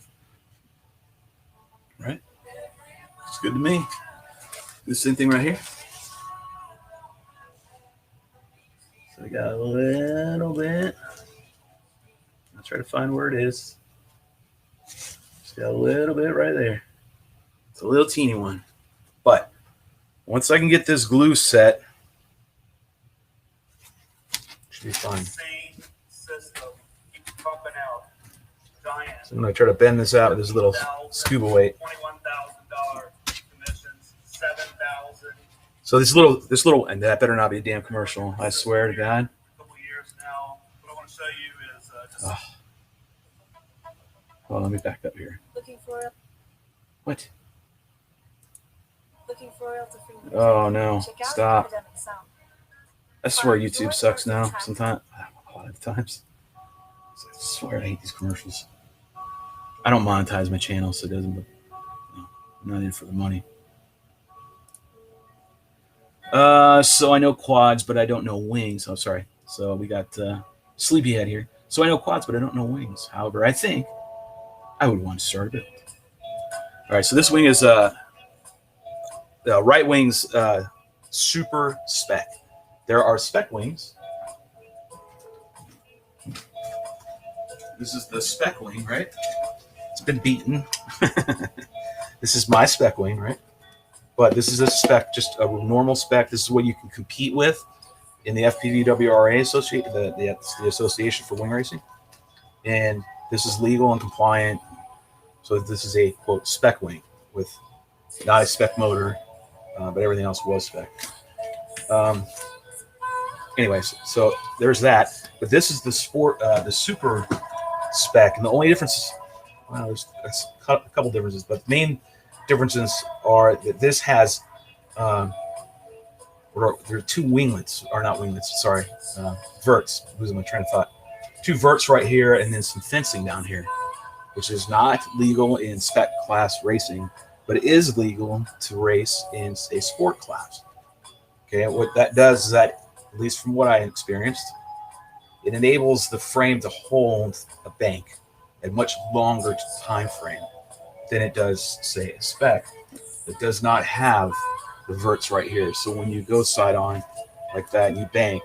Right? It's good to me. The same thing right here. So I got a little bit. I'll try to find where it is. Just got a little bit right there. It's a little teeny one. But once I can get this glue set, should be fine. So I'm going to try to bend this out with this little scuba weight. So this little, and that better not be a damn commercial. I swear to God. What I want to show you is Well, let me back up here. looking for What? looking for a Oh no! Stop. I swear YouTube sucks now. Sometimes, a lot of times. I swear I hate these commercials. I don't monetize my channel, so it doesn't. But no, I'm not in for the money. So I know quads, but I don't know wings. Oh, sorry. So we got Sleepyhead here. So I know quads, but I don't know wings. However, I think I would want to start a build. All right, so this wing is RiteWing's Super Spec. There are Spec wings. This is the Spec wing, right? It's been beaten. This is my Spec wing, right? But this is a spec, just a normal spec. This is what you can compete with in the FPVWRA association, the Association for Wing Racing. And this is legal and compliant. So this is a, quote, spec wing with not a spec motor, but everything else was spec. Anyways, so there's that. But this is the super spec. And the only difference is, well, there's a couple differences, but the main differences are that this has there are two winglets, or not winglets, sorry, verts. Losing my train of thought. Two verts right here, and then some fencing down here, which is not legal in spec class racing, but it is legal to race in a sport class. Okay, what that does is that, at least from what I experienced, it enables the frame to hold a bank at a much longer time frame than it does, say, a spec. It does not have the verts right here. So when you go side on like that and you bank,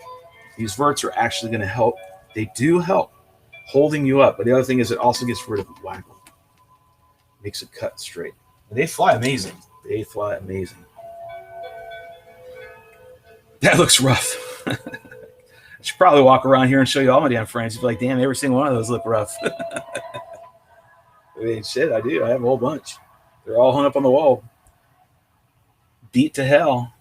these verts are actually going to help. They do help holding you up. But the other thing is it also gets rid of the waggle. Makes it cut straight. And they fly amazing. They fly amazing. That looks rough. I should probably walk around here and show you all my damn frames. You'd be like, damn, every single one of those look rough. I mean, shit, I do. I have a whole bunch. They're all hung up on the wall. Beat to hell.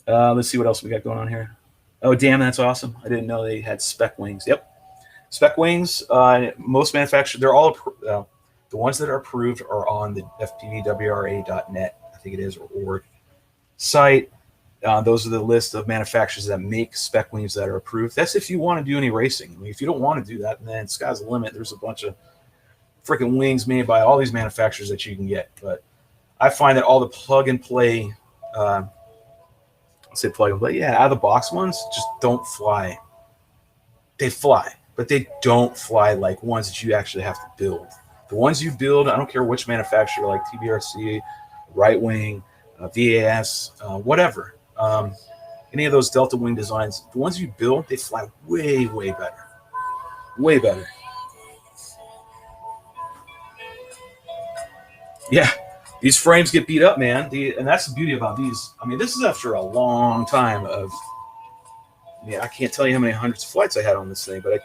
Let's see what else we got going on here. Oh, damn, that's awesome. I didn't know they had spec wings. Yep. Spec wings, most manufacturers, they're all, the ones that are approved are on the fpvwra.net, I think it is, or org site. Those are the list of manufacturers that make spec wings that are approved. That's if you want to do any racing. I mean, if you don't want to do that, then sky's the limit. There's a bunch of freaking wings made by all these manufacturers that you can get. But I find that all the plug and play, I'll say plug and play, yeah, out of the box ones just don't fly. They fly, but they don't fly like ones that you actually have to build. The ones you build, I don't care which manufacturer, like TBRC, RiteWing, VAS, whatever. Any of those Delta Wing designs, the ones you build, they fly way, way better. Way better. Yeah, these frames get beat up, man. And that's the beauty about these. I mean, this is after a long time of, I can't tell you how many hundreds of flights I had on this thing, but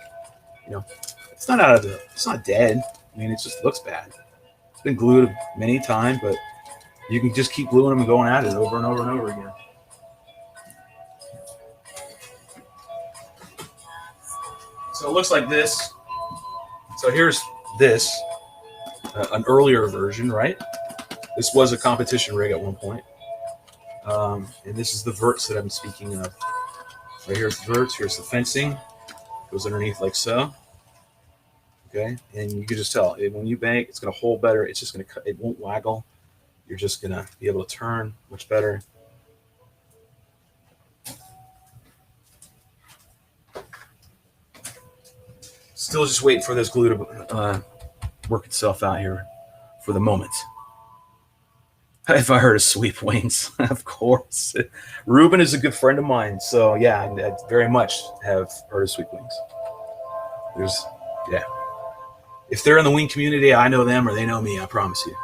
it's not it's not dead. I mean, it just looks bad. It's been glued many times, but you can just keep gluing them and going at it over and over and over again. So it looks like this. So here's this. An earlier version, right? This was a competition rig at one point. And this is the verts that I'm speaking of. Right here's the verts, here's the fencing. Goes underneath like so. Okay, and you can just tell when you bank, it's going to hold better. It's just going to cut, it won't waggle. You're just going to be able to turn much better. Still just waiting for this glue to work itself out here for the moment. If I heard of sweep wings, of course. Ruben is a good friend of mine, so yeah, I very much have heard of sweep wings. Yeah. If they're in the wing community, I know them or they know me, I promise you.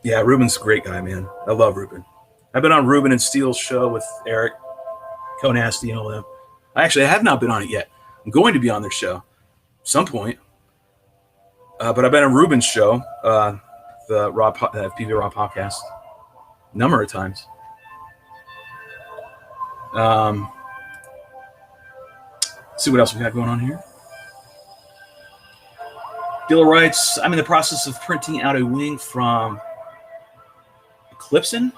Yeah, Ruben's a great guy, man. I love Ruben. I've been on Ruben and Steele's show with Eric, Conasty, and all them. I have not been on it yet. I'm going to be on their show at some point. But I've been on Ruben's show, the PV Raw podcast, a number of times. Let's see what else we got going on here. Dealer writes, I'm in the process of printing out a wing from Eclipson.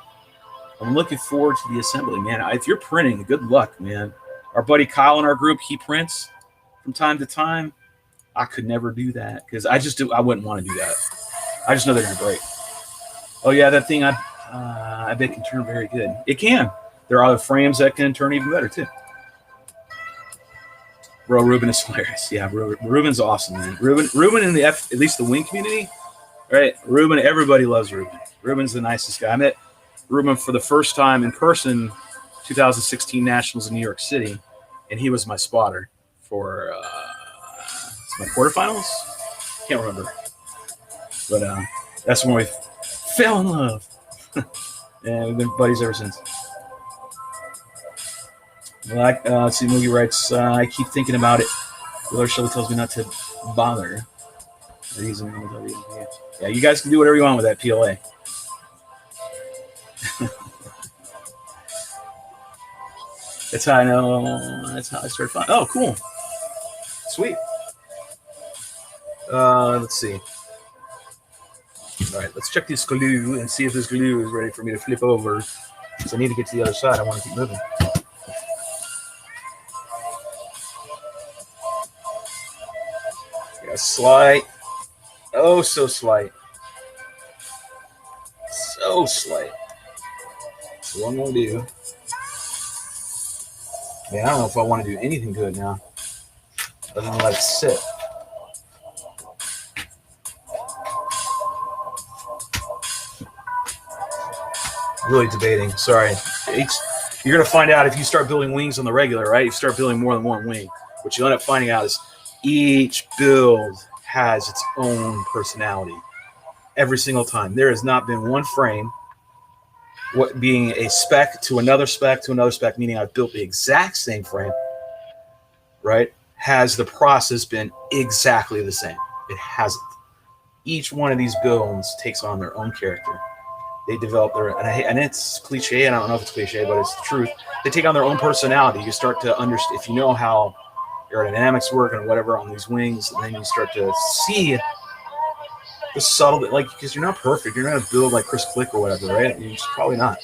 I'm looking forward to the assembly, man. If you're printing, good luck, man. Our buddy Kyle in our group, he prints from time to time. I could never do that because I wouldn't want to do that. I just know they're going to break. Oh, yeah, that thing I bet can turn very good. It can. There are other frames that can turn even better, too. Bro, Ruben is hilarious. Yeah, Ruben's awesome, man. Ruben in at least the wing community, right? Ruben, everybody loves Ruben. Ruben's the nicest guy. I met Ruben for the first time in person 2016 Nationals in New York City, and he was my spotter for my quarterfinals. Can't remember, but that's when we fell in love, and we've been buddies ever since. Like, let's see, Moogie writes, I keep thinking about it. Wheeler Shelley tells me not to bother. Yeah, you guys can do whatever you want with that PLA. That's how I know. That's how I started finding. Oh, cool. Sweet. Let's see. All right, let's check this glue and see if this glue is ready for me to flip over. Because I need to get to the other side. I want to keep moving. Yeah, slight. Oh, so slight. So slight. So what I'm going to do. Man, I don't know if I want to do anything to it now. Other than let it sit. Really debating. Sorry. You're going to find out if you start building wings on the regular, right? You start building more than one wing. What you end up finding out is each build has its own personality. Every single time. There has not been one frame being a spec to another spec to another spec, meaning I've built the exact same frame, right? Has the process been exactly the same? It hasn't. Each one of these builds takes on their own character. They develop their, and it's cliche, and I don't know if it's cliche, but it's the truth. They take on their own personality. You start to understand, if you know how aerodynamics work and whatever on these wings, and then you start to see the subtle, like, because you're not perfect. You're not going to build like Chris Click or whatever, right? You're probably not.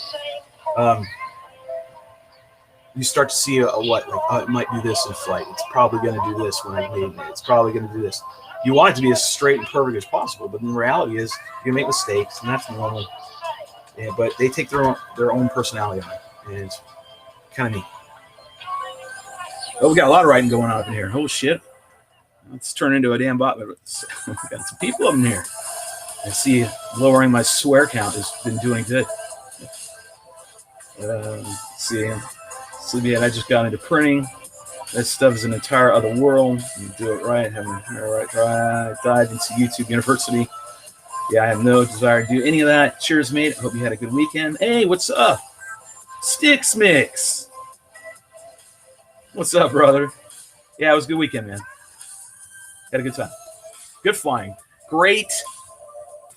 You start to see what, like, oh, it might do this in flight. It's probably going to do this when I made it. It's probably going to do this. You want it to be as straight and perfect as possible, but the reality is you make mistakes, and that's normal. Yeah, but they take their own personality on it, and it's kind of neat. Oh, we got a lot of writing going on up in here. Holy shit. Let's turn into a damn bot. We got some people up in here. I see lowering my swear count has been doing good. See, I just got into printing. That stuff is an entire other world. You do it right. Dive into YouTube University. Yeah, I have no desire to do any of that. Cheers, mate. I hope you had a good weekend. Hey, what's up? Sticks Mix. What's up, brother? Yeah, it was a good weekend, man. Had a good time. Good flying. Great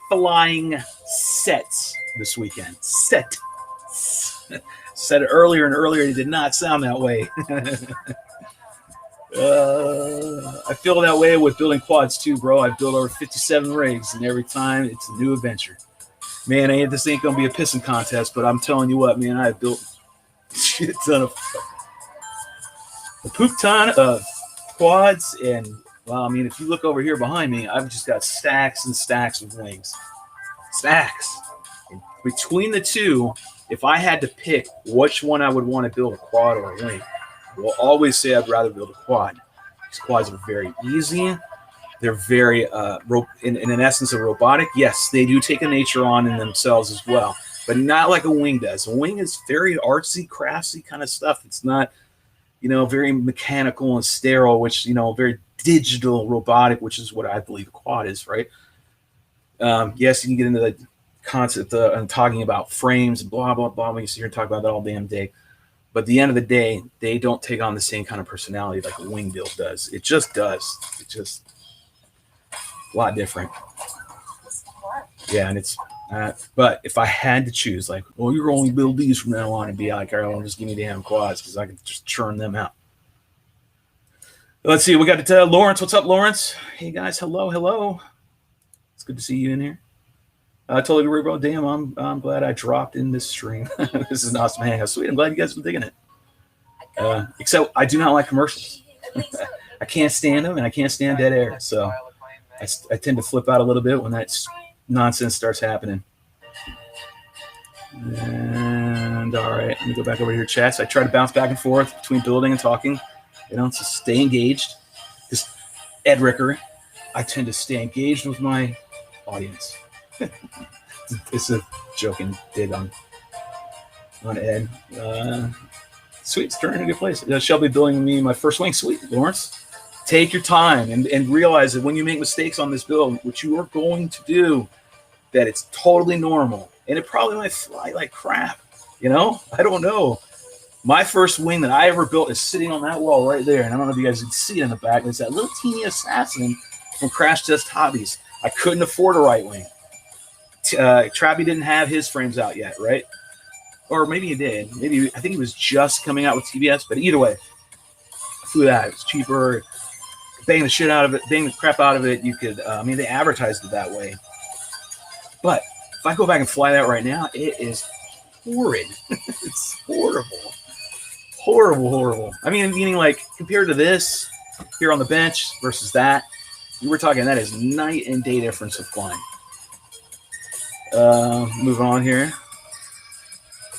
flying sets this weekend. Said it earlier and earlier. It did not sound that way. I feel that way with building quads too, bro. I've built over 57 rigs, and every time it's a new adventure. Man, this ain't gonna be a pissing contest, but I'm telling you what, man, I've built a poop ton of quads, and well, I mean, if you look over here behind me, I've just got stacks and stacks of wings. Stacks. And between the two, if I had to pick which one I would want to build, a quad or a wing, I will always say I'd rather build a quad. These quads are very easy. They're very, in an essence, of robotic. Yes, they do take a nature on in themselves as well, but not like a wing does. A wing is very artsy, craftsy kind of stuff. It's not, very mechanical and sterile, which, very digital, robotic, which is what I believe a quad is, right? Yes, you can get into the concept and talking about frames and blah, blah, blah. We can sit here and talk about that all damn day. But at the end of the day, they don't take on the same kind of personality like a wing build does. It just does. It's just a lot different. Yeah, and it's but if I had to choose, like, well, you're only build these from now on, and be like, all right, well, just give me damn quads because I can just churn them out. Let's see. We got Lawrence. What's up, Lawrence? Hey, guys. Hello. It's good to see you in here. Totally agree, bro. Damn, I'm glad I dropped in this stream. This is an awesome hangout. Sweet. I'm glad you guys have been digging it. Except I do not like commercials. I can't stand them, and I can't stand dead air. So I tend to flip out a little bit when that nonsense starts happening. And all right, let me go back over here, chats. I try to bounce back and forth between building and talking. To stay engaged. Just Ed Ricker, I tend to stay engaged with my audience. It's a joking dig on on Ed. Sweet's turning in a good place. Shelby building me my first wing. Sweet, Lawrence. Take your time and realize that when you make mistakes on this build, which you are going to do, that it's totally normal. And it probably might fly like crap. You know? I don't know. My first wing that I ever built is sitting on that wall right there. And I don't know if you guys can see it in the back. It's that little teeny assassin from Crash Test Hobbies. I couldn't afford a RiteWing. Trappy didn't have his frames out yet, right? Or maybe he did. Maybe I think he was just coming out with TBS. But either way, I flew that. It was cheaper. Bang the shit out of it. Bang the crap out of it. You could. I mean, they advertised it that way. But if I go back and fly that right now, it is horrid. It's horrible. Horrible, horrible. I mean, meaning like compared to this here on the bench versus that, you were talking that is night and day difference of flying. Moving on here.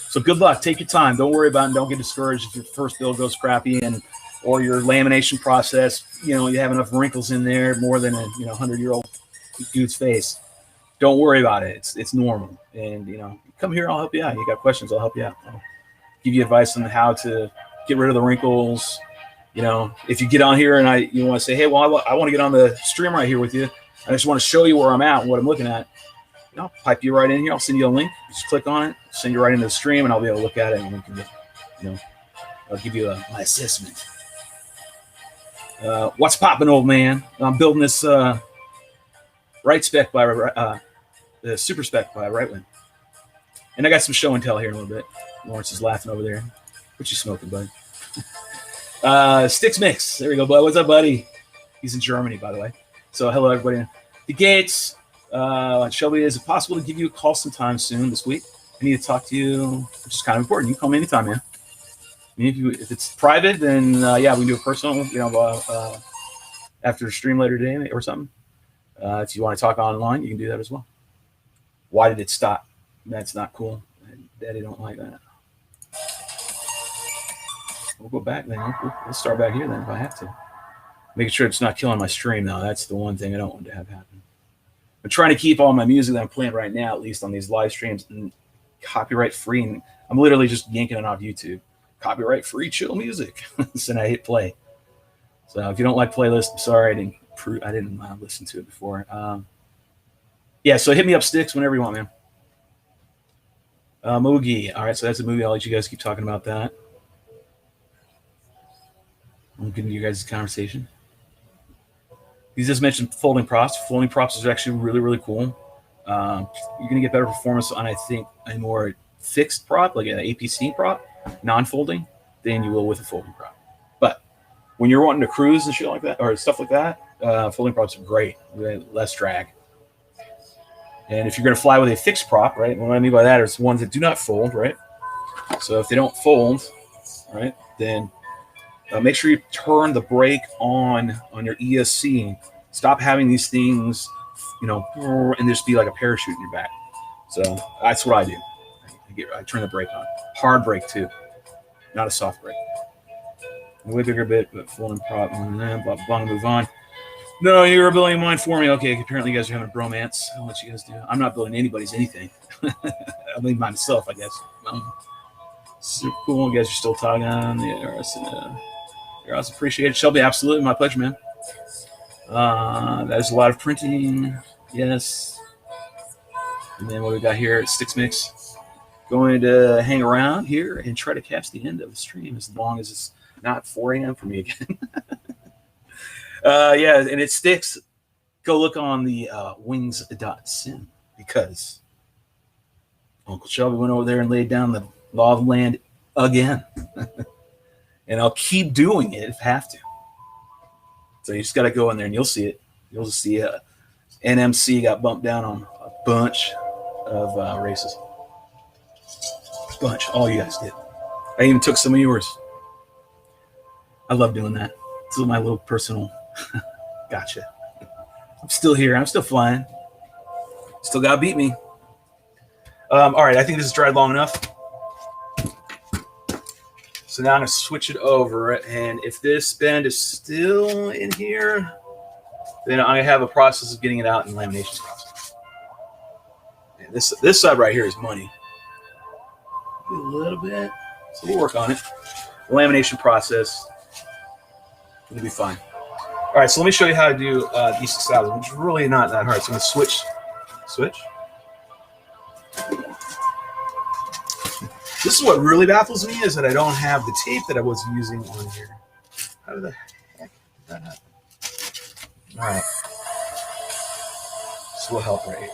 So good luck. Take your time. Don't worry about it. Don't get discouraged if your first build goes crappy or your lamination process, you know, you have enough wrinkles in there more than a 100-year-old dude's face. Don't worry about it. It's normal. And come here, I'll help you out. You got questions, I'll help you out. I'll give you advice on how to get rid of the wrinkles. If you get on here and you want to say, hey, well, I want to get on the stream right here with you. I just want to show you where I'm at and what I'm looking at. I'll pipe you right in here. I'll send you a link. Just click on it, send you right into the stream, and I'll be able to look at it, and we can I'll give you my assessment. What's popping, old man? I'm building this Spec by the Super Spec by RiteWing. And I got some show and tell here in a little bit. Lawrence is laughing over there. What you smoking, bud? Sticks Mix. There we go, bud. What's up, buddy? He's in Germany, by the way. So hello, everybody. The Gates. Shelby, is it possible to give you a call sometime soon this week? I need to talk to you, which is kind of important. You can call me anytime, man. I mean, if it's private, then yeah, we can do a personal, after the stream later today or something. If you want to talk online, you can do that as well. Why did it stop? That's not cool. Daddy don't like that. We'll go back then. We'll start back here then if I have to. Making sure it's not killing my stream, though. That's the one thing I don't want to have happen. I'm trying to keep all my music that I'm playing right now, at least on these live streams, and copyright free. And I'm literally just yanking it off YouTube. Copyright free, chill music. So I hit play. So if you don't like playlist, I'm sorry, I didn't listen to it before. Yeah, so hit me up, Sticks, whenever you want, man. Moogie. All right, so that's a movie. I'll let you guys keep talking about that. I'm getting you guys' conversation. He just mentioned folding props. Folding props is actually really, really cool. You're going to get better performance on, I think, a more fixed prop, like an APC prop, non-folding, than you will with a folding prop. But when you're wanting to cruise and shit like that, or stuff like that, folding props are great. Less drag. And if you're going to fly with a fixed prop, right, what I mean by that is ones that do not fold, right? So if they don't fold, right, then make sure you turn the brake on your ESC. Stop having these things, and just be like a parachute in your back. So that's what I do. I turn the brake on. Hard brake, too. Not a soft brake. A way bigger bit, but folding prop. Blah, blah, blah, move on. No, you're building mine for me. Okay, apparently you guys are having a bromance. I'll let you guys do. I'm not building anybody's anything. I'll leave myself, I guess. Super cool. You guys are still talking. Yeah, you're also appreciated. Shelby, absolutely. My pleasure, man. That is a lot of printing. Yes. And then what we got here, Sticks Mix. Going to hang around here and try to catch the end of the stream as long as it's not 4 a.m. for me again. Yeah, and it sticks. Go look on the wings.sim because Uncle Shelby went over there and laid down the law of land again. And I'll keep doing it if I have to. So you just got to go in there and you'll see it. You'll just see NMC got bumped down on a bunch of races. Bunch. All you guys did. I even took some of yours. I love doing that. This is my little personal gotcha. I'm still here. I'm still flying. Still got to beat me. All right. I think this is dried long enough. So now I'm going to switch it over. And if this bend is still in here, then I have a process of getting it out in lamination process. And this side right here is money. a little bit. So we'll work on it. The lamination process. It'll be fine. All right, so let me show you how to do E6000, which is really not that hard. So I'm going to switch. This is what really baffles me, is that I don't have the tape that I was using on here. How the heck did that happen? All right. This will help right here.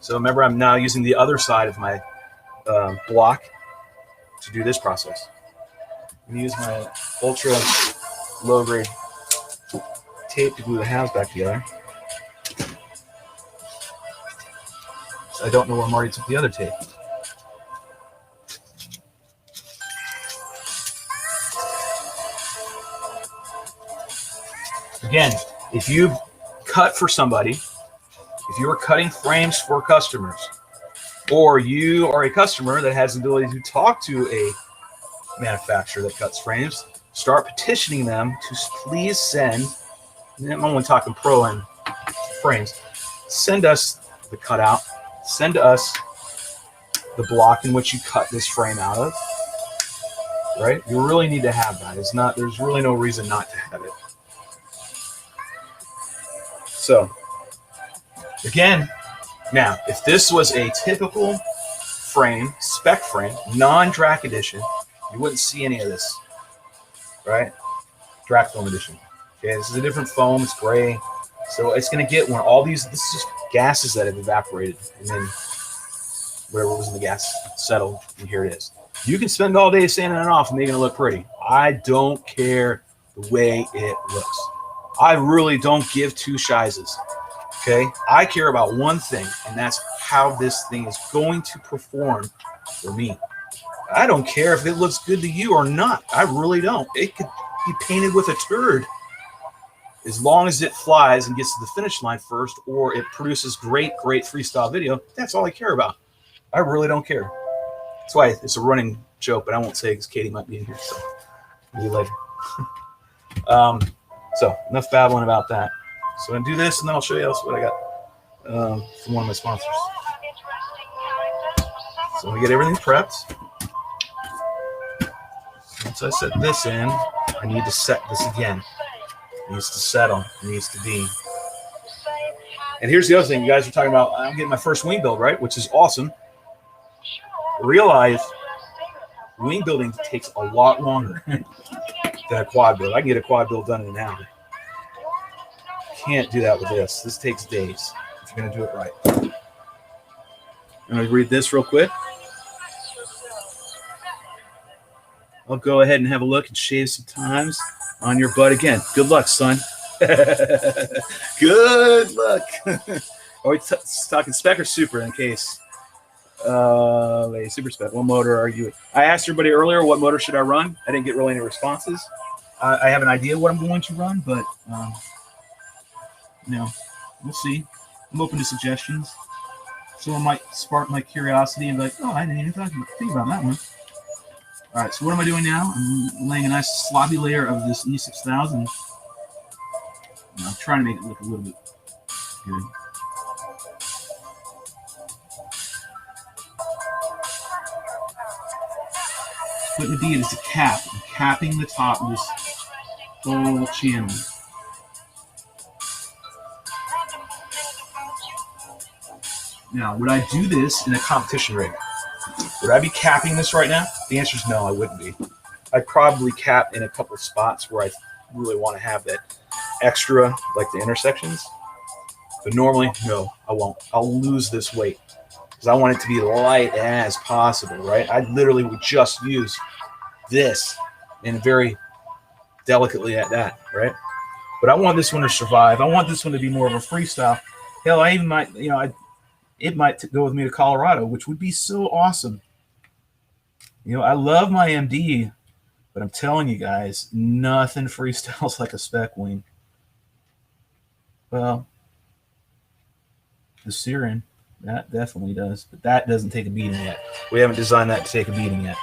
So remember, I'm now using the other side of my block to do this process. I'm going to use my ultra low grade tape to glue the halves back together. I don't know where Marty took the other tape. Again, if you cut for somebody, if you are cutting frames for customers, or you are a customer that has the ability to talk to a manufacturer that cuts frames, start petitioning them to please send, I'm only talking pro and frames, send us the cutout, send us the block in which you cut this frame out of, right? You really need to have that. There's really no reason not to have it. So, again, now, if this was a typical frame, spec frame, non-Drak edition, you wouldn't see any of this, right? Drak foam edition. Okay, this is a different foam. It's gray. So it's going to get when all these, this is just gases that have evaporated, and then whatever was in the gas settled, and here it is. You can spend all day sanding it off and making it look pretty. I don't care the way it looks. I really don't give two shizzes. Okay, I care about one thing, and that's how this thing is going to perform for me. I don't care if it looks good to you or not. I really don't. It could be painted with a turd. As long as it flies and gets to the finish line first, or it produces great freestyle video, that's all I care about. I really don't care. That's why it's a running joke, but I won't say because Katie might be in here. So, see you later. So, enough babbling about that. So I'm going to do this, and then I'll show you else what I got from one of my sponsors. So we get everything prepped. Once I set this in, I need to set this again. It needs to settle. It needs to be. And here's the other thing. You guys were talking about, I'm getting my first wing build, right? Which is awesome. Realize wing building takes a lot longer than a quad build. I can get a quad build done in an hour. Can't do that with this. This takes days if you're going to do it right. I'm going to read this real quick. I'll go ahead and have a look and shave some times on your butt again. Good luck, son. Good luck. Are we talking spec or super in case? Super spec. What motor are you? I asked everybody earlier what motor should I run. I didn't get really any responses. I have an idea what I'm going to run, but you know, we'll see. I'm open to suggestions. Someone might spark my curiosity and be like, oh, I didn't even think about that one. All right, so what am I doing now? I'm laying a nice sloppy layer of this E6000. I'm trying to make it look a little bit good. Putting the bead is a cap. I'm capping the top of this whole channel. Now, would I do this in a competition rig? Would I be capping this right now? The answer is no, I wouldn't be. I'd probably cap in a couple of spots where I really want to have that extra, like the intersections. But normally, no, I won't. I'll lose this weight because I want it to be light as possible, right? I literally would just use this and very delicately at that, right? But I want this one to survive. I want this one to be more of a freestyle. Hell, I even might, you know, it might go with me to Colorado, which would be so awesome. You know, I love my MD, but I'm telling you guys, nothing freestyles like a spec wing. Well, the Siren, that definitely does, but that doesn't take a beating yet. We haven't designed that to take a beating yet.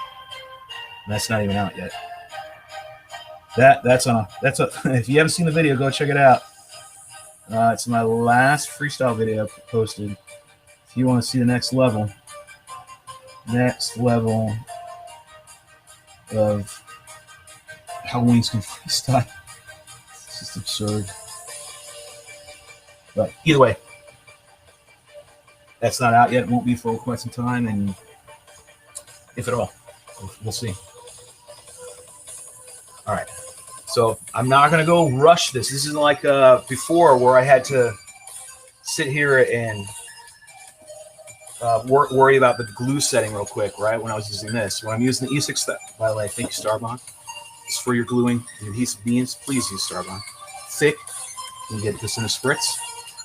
And that's not even out yet. That's a if you haven't seen the video, go check it out. It's my last freestyle video I posted. If you want to see the next level, next level of how wings can freestyle. It's just absurd. But either way, that's not out yet. It won't be for quite some time, and if at all, we'll see. All right. So I'm not going to go rush this. This isn't like before where I had to sit here and worry about the glue setting real quick, right, when I was using this. When I'm using the E6, by the way, thank you, Starbond. It's for your gluing and adhesive beans. Please use Starbond. Thick, you can get this in a spritz,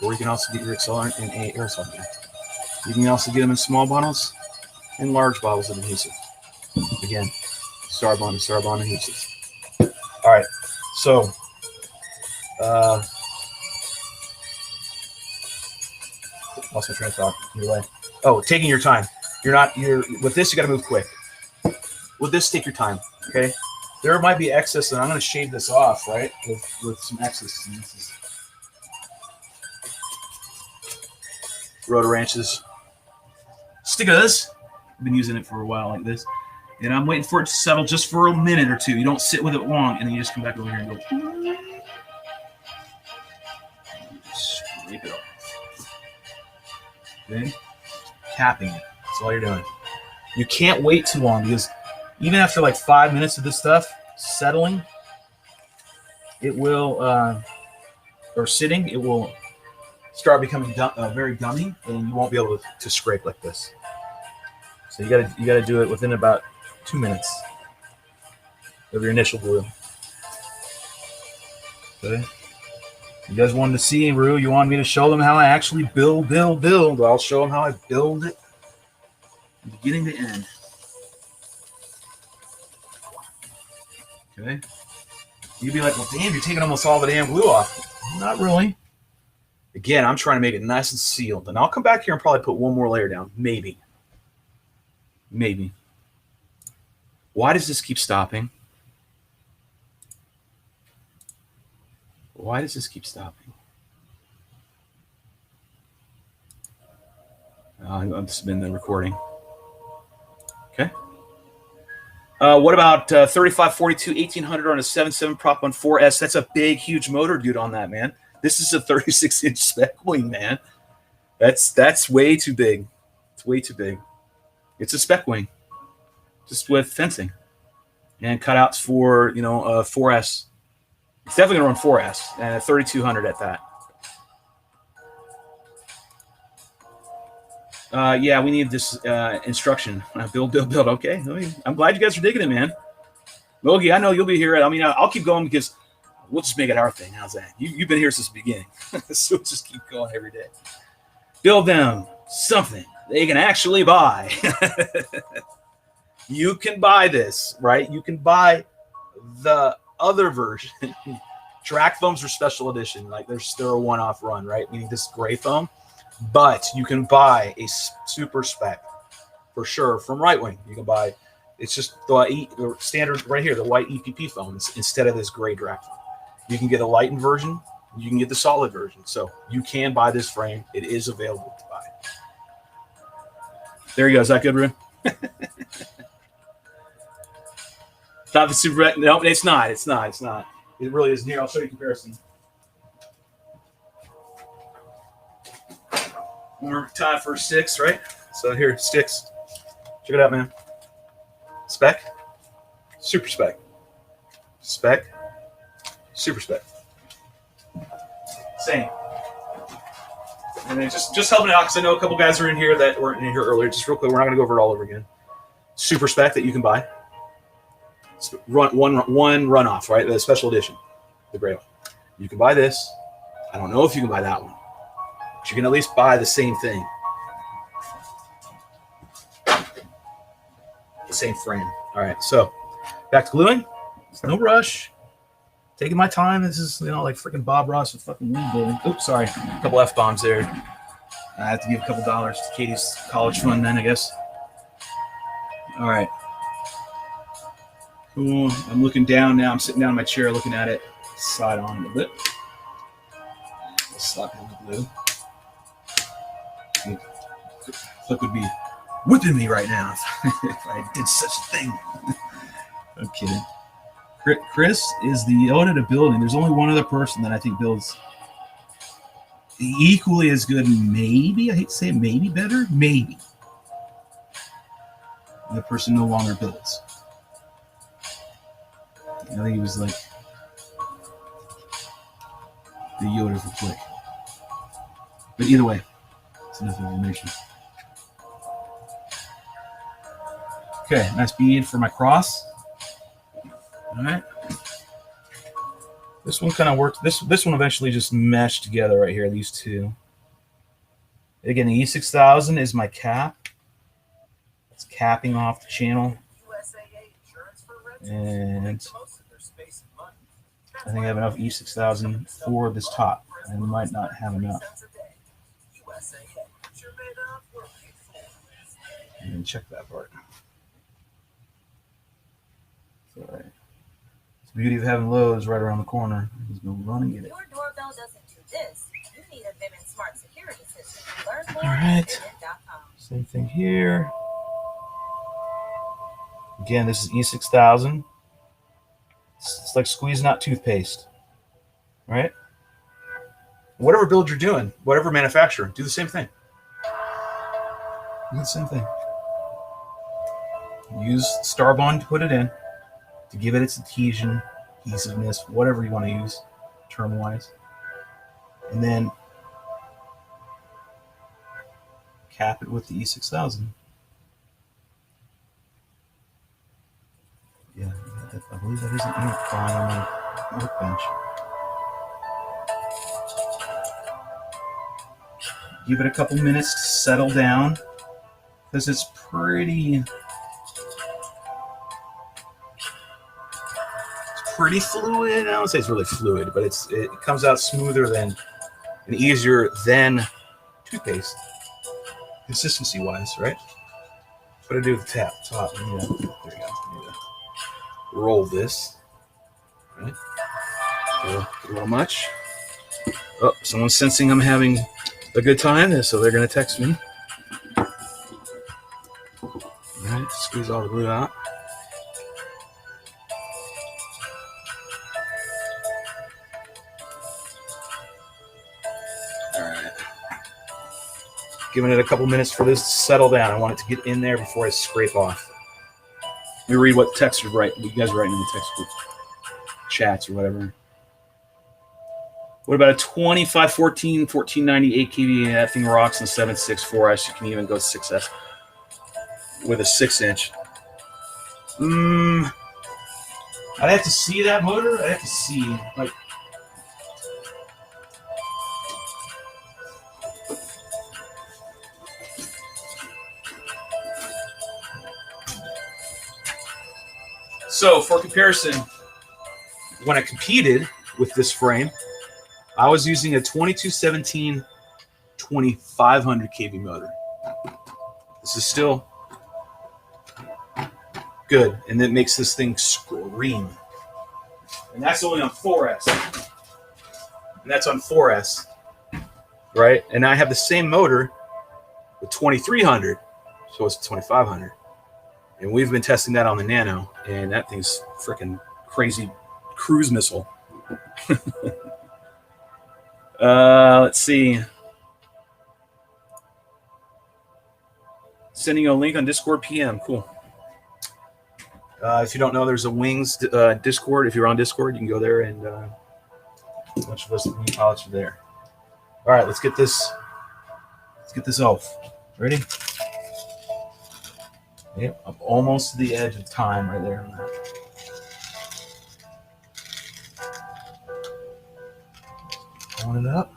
or you can also get your accelerant in a aerosol can. You can also get them in small bottles and large bottles of adhesive. Again, Starbond and Starbond adhesives. All right, so lost my train of thought. Either way. Oh, taking your time. You're with this. You got to move quick. With this, take your time. Okay. There might be excess, and I'm going to shave this off, right, with some excess. And this is rotor wrenches, stickers. I've been using it for a while like this, and I'm waiting for it to settle just for a minute or two. You don't sit with it long, and then you just come back over here and go. Scrape it off. Okay. Tapping it. That's all you're doing. You can't wait too long because even after like 5 minutes of this stuff settling, it will, or sitting, it will start becoming very gummy, and you won't be able to scrape like this. So you gotta do it within about 2 minutes of your initial glue. Okay. You guys wanted to see, Rue, you wanted me to show them how I actually build. I'll show them how I build it from beginning to end. Okay. You'd be like, well, damn, you're taking almost all the damn glue off. Not really. Again, I'm trying to make it nice and sealed. And I'll come back here and probably put one more layer down. Maybe. Why does this keep stopping? Why does this keep stopping? I've just been the recording. Okay. What about 3542 1800 on a 7.7 prop on 4S? That's a big, huge motor, dude, on that, man. This is a 36-inch spec wing, man. That's way too big. It's way too big. It's a spec wing, just with fencing and cutouts for 4S. It's definitely gonna run 4S and 3200 at that. Yeah, we need this instruction. Build. Okay, I'm glad you guys are digging it, man. Logie, I know you'll be here. I mean, I'll keep going because we'll just make it our thing. How's that? You've been here since the beginning, so just keep going every day. Build them something they can actually buy. You can buy this, right? You can buy the other version. Drak foams are special edition. Like they're still a one-off run, right? Meaning this gray foam. But you can buy a super spec for sure from RiteWing. You can buy, it's just the standard right here, the white EPP foam instead of this gray Drak foam. You can get a lightened version. You can get the solid version. So you can buy this frame. It is available to buy. There you go. Is that good, Ruben? Not the super. No, it's not. It's not. It really isn't. Here, I'll show you a comparison. More time for sticks, right? So here, sticks. Check it out, man. Spec, super spec. Spec, super spec. Same. And then just helping out because I know a couple guys are in here that weren't in here earlier. Just real quick, we're not going to go over it all over again. Super spec that you can buy. One runoff, right? The special edition, the gray one. You can buy this. I don't know if you can buy that one, but you can at least buy the same thing, the same frame. All right, so back to gluing. There's no rush. Taking my time. This is like freaking Bob Ross with fucking weed building. Oops, sorry, a couple F-bombs there. I have to give a couple dollars to Katie's college fund then, I guess. All right. Cool. I'm looking down now. I'm sitting down in my chair looking at it side on a little bit. I'll slap it in the glue. Flip would be whipping me right now if I did such a thing. I'm kidding. Chris is the owner to building. There's only one other person that I think builds equally as good, maybe. I hate to say it, maybe better, maybe. The person no longer builds. I think he was like the Yoda for Click. But either way, it's enough information. Okay, nice bead for my cross. All right. This one kind of worked. This one eventually just meshed together right here, these two. Again, the E6000 is my cap. It's capping off the channel. And I think I have enough E6000 for this top. I might not have enough. And check that part. All right. The beauty of having Lowe's right around the corner. He's going to run and get it. Your doorbell doesn't do this. You need a Vivint Smart Security System. Learn more All right. at Vivint.com. Same thing here. Again, this is E6000. It's like squeezing out toothpaste. Right? Whatever build you're doing, whatever manufacturer, do the same thing. Do the same thing. Use Starbond to put it in, to give it its adhesiveness, whatever you want to use, term-wise. And then cap it with the E6000. Yeah, I believe that is an ink fine on my workbench. Give it a couple minutes to settle down, because it's pretty fluid. I don't say it's really fluid, but it comes out smoother than and easier than toothpaste, consistency wise, right? What do I do with the top? There you go. Roll this, right? A little much. Oh, someone's sensing I'm having a good time, so they're going to text me. All right, squeeze all the glue out. All right. Giving it a couple minutes for this to settle down. I want it to get in there before I scrape off. Let me read what text you guys are writing in the text group chats or whatever. What about a 2514 1498 kVA? That thing rocks in 7.6 4S. You can even go 6S with a 6-inch. I'd have to see that motor. I'd have to see like. So for comparison, when I competed with this frame, I was using a 2217 2500 kV motor. This is still good, and that makes this thing scream. And that's only on 4S. And that's on 4S, right? And I have the same motor with 2300, so it's 2500. And we've been testing that on the Nano, and that thing's freaking crazy cruise missile. Let's see. Sending you a link on Discord PM. Cool. If you don't know, there's a Wings Discord. If you're on Discord, you can go there, and a bunch of us new pilots are there. All right, let's get this. Let's get this off. Ready? Yep, I'm almost to the edge of time right there on that. Pulling it up.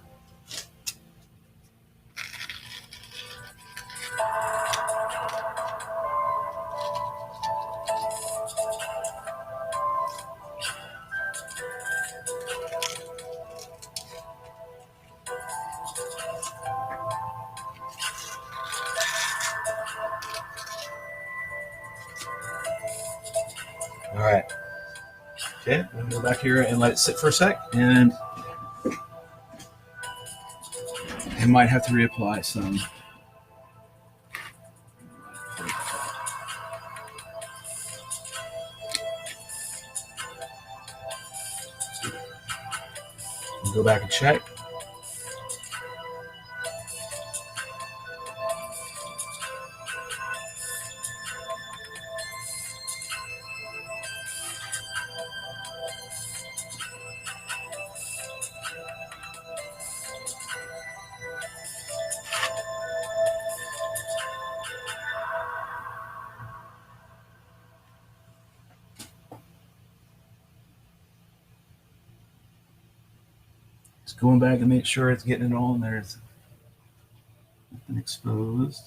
All right. Okay, I'm gonna go back here and let it sit for a sec, and I might have to reapply some We'll go back and check. Just going back and make sure it's getting it all in there. It's nothing exposed.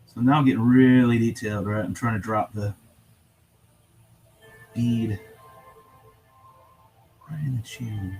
So now I'm getting really detailed, right? I'm trying to drop the bead right in the chin.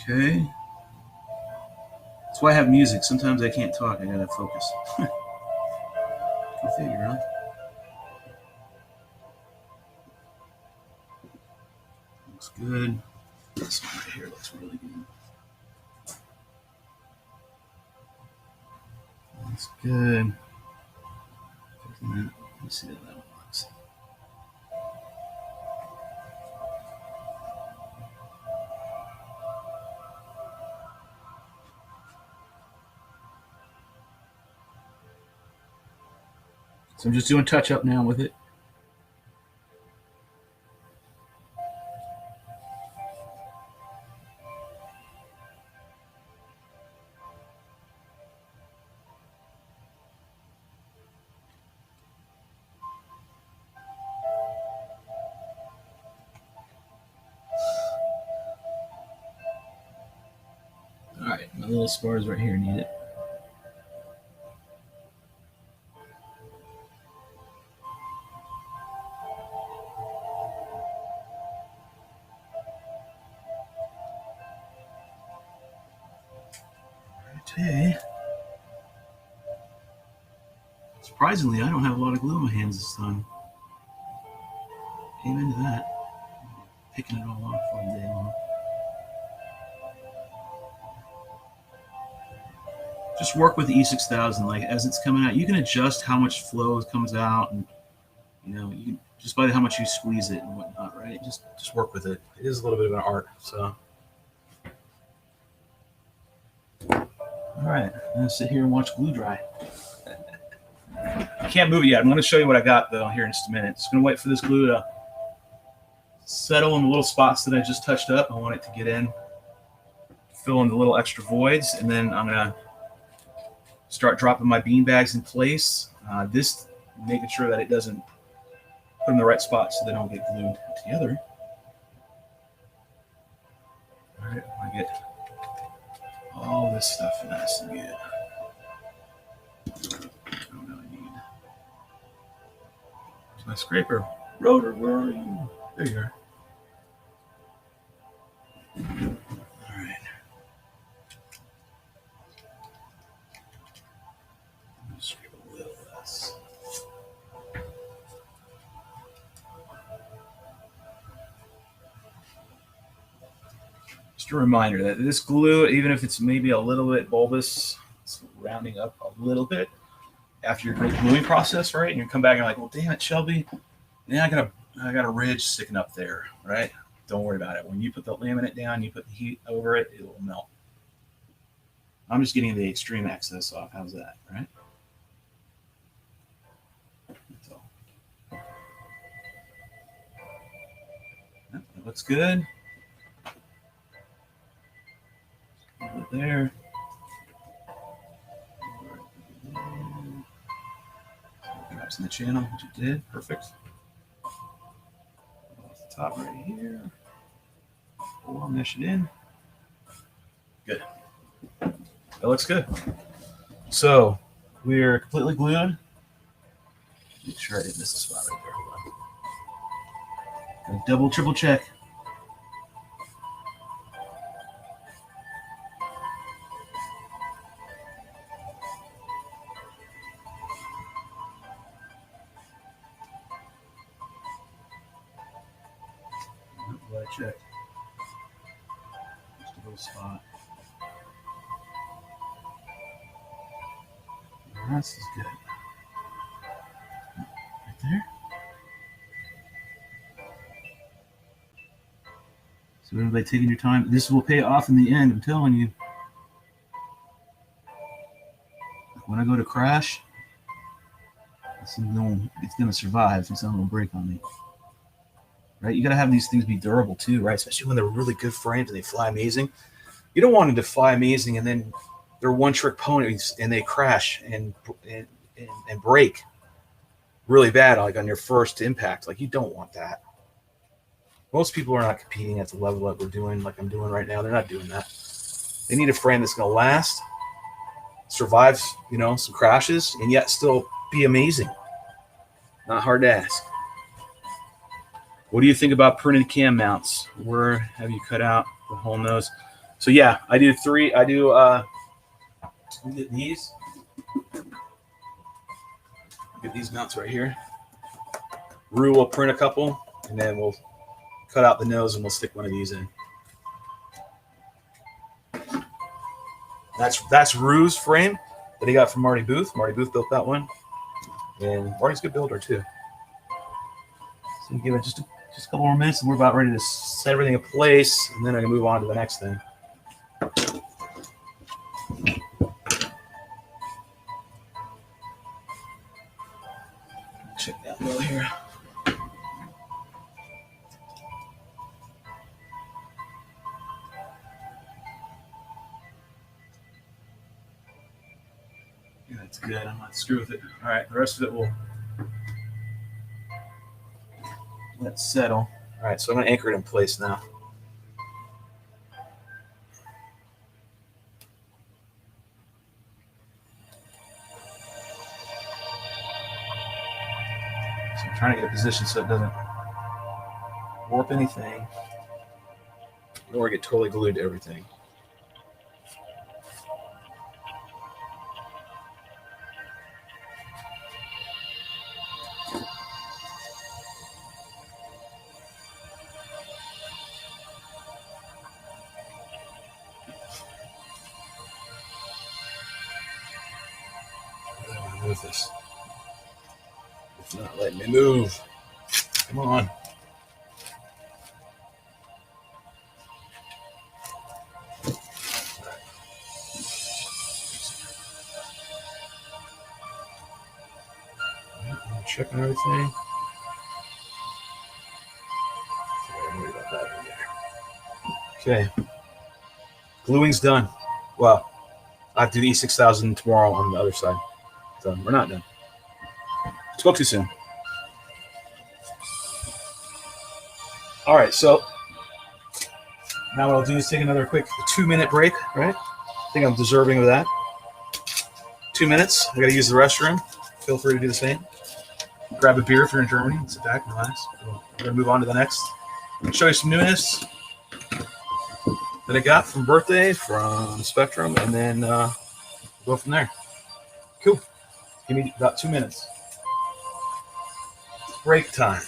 Okay. That's why I have music. Sometimes I can't talk. I gotta focus. Go figure, huh? Looks good. This one right here looks really good. That's good. Let me see how that one looks. So I'm just doing touch up now with it. All right, my little spars right here need it. Okay. Surprisingly, I don't have a lot of glue in my hands this time. Came into that. Picking it all off all day long. Just work with the E6000. Like as it's coming out, you can adjust how much flow comes out, and you know, you can just by how much you squeeze it and whatnot, right? Just work with it. It is a little bit of an art. So, all right, I'm gonna sit here and watch glue dry. I can't move it yet. I'm gonna show you what I got though here in just a minute. Just gonna wait for this glue to settle in the little spots that I just touched up. I want it to get in, fill in the little extra voids, and then I'm gonna start dropping my bean bags in place. This making sure that it doesn't put them in the right spot so they don't get glued together. All right, I get all this stuff nice and good. Oh no, I need my scraper. Rotor, where are you? There you are. All right. Scrape a little less. Just a reminder that this glue, even if it's maybe a little bit bulbous, it's rounding up a little bit after your gluing process, right? And you come back and you're like, well, damn it, Shelby. Yeah, I got a ridge sticking up there, right? Don't worry about it. When you put the laminate down, you put the heat over it, it will melt. I'm just getting the extreme excess off. How's that, right? So, that looks good. Right there. Drops in the channel, which it did. Perfect. Off the top right here. We'll mesh it in. Good. That looks good. So we're completely glued. Make sure I didn't miss a spot right there. Hold Double, triple check. Glad I checked. Just a little spot. This is good. Right there. So everybody taking your time. This will pay off in the end, I'm telling you. When I go to crash, it's going to survive. It's not going to break on me. Right? You got to have these things be durable too, right? Especially when they're really good frames and they fly amazing. You don't want them to fly amazing and then they're one-trick ponies and they crash and break really bad, like on your first impact. Like, you don't want that. Most people are not competing at the level that we're doing, like I'm doing right now. They're not doing that. They need a frame that's going to last, survive, some crashes, and yet still be amazing. Not hard to ask. What do you think about printed cam mounts? Where have you cut out the whole nose? So yeah, I do three. I do these. Get these mounts right here. Rue will print a couple, and then we'll cut out the nose and we'll stick one of these in. That's Rue's frame that he got from Marty Booth. Marty Booth built that one, and Marty's a good builder too. So give it just a couple more minutes, and we're about ready to set everything in place, and then I can move on to the next thing. Check that mill here. Yeah, that's good. I'm not screw with it. All right, the rest of it will let settle. All right, so I'm going to anchor it in place now. So I'm trying to get a position so it doesn't warp anything or get totally glued to everything. Move this. It's not letting me move. Come on. I'm checking everything. Okay. Gluing's done. Well, I have to do the E6000 tomorrow on the other side. So we're not done. Spoke too soon. All right, so now what I'll do is take another quick 2-minute break, right? I think I'm deserving of that. 2 minutes. I got to use the restroom. Feel free to do the same. Grab a beer if you're in Germany and sit back and relax. We're going to move on to the next. Show you some newness that I got from birthday from Spectrum, and then go from there. Cool. Give me about 2 minutes. Break time.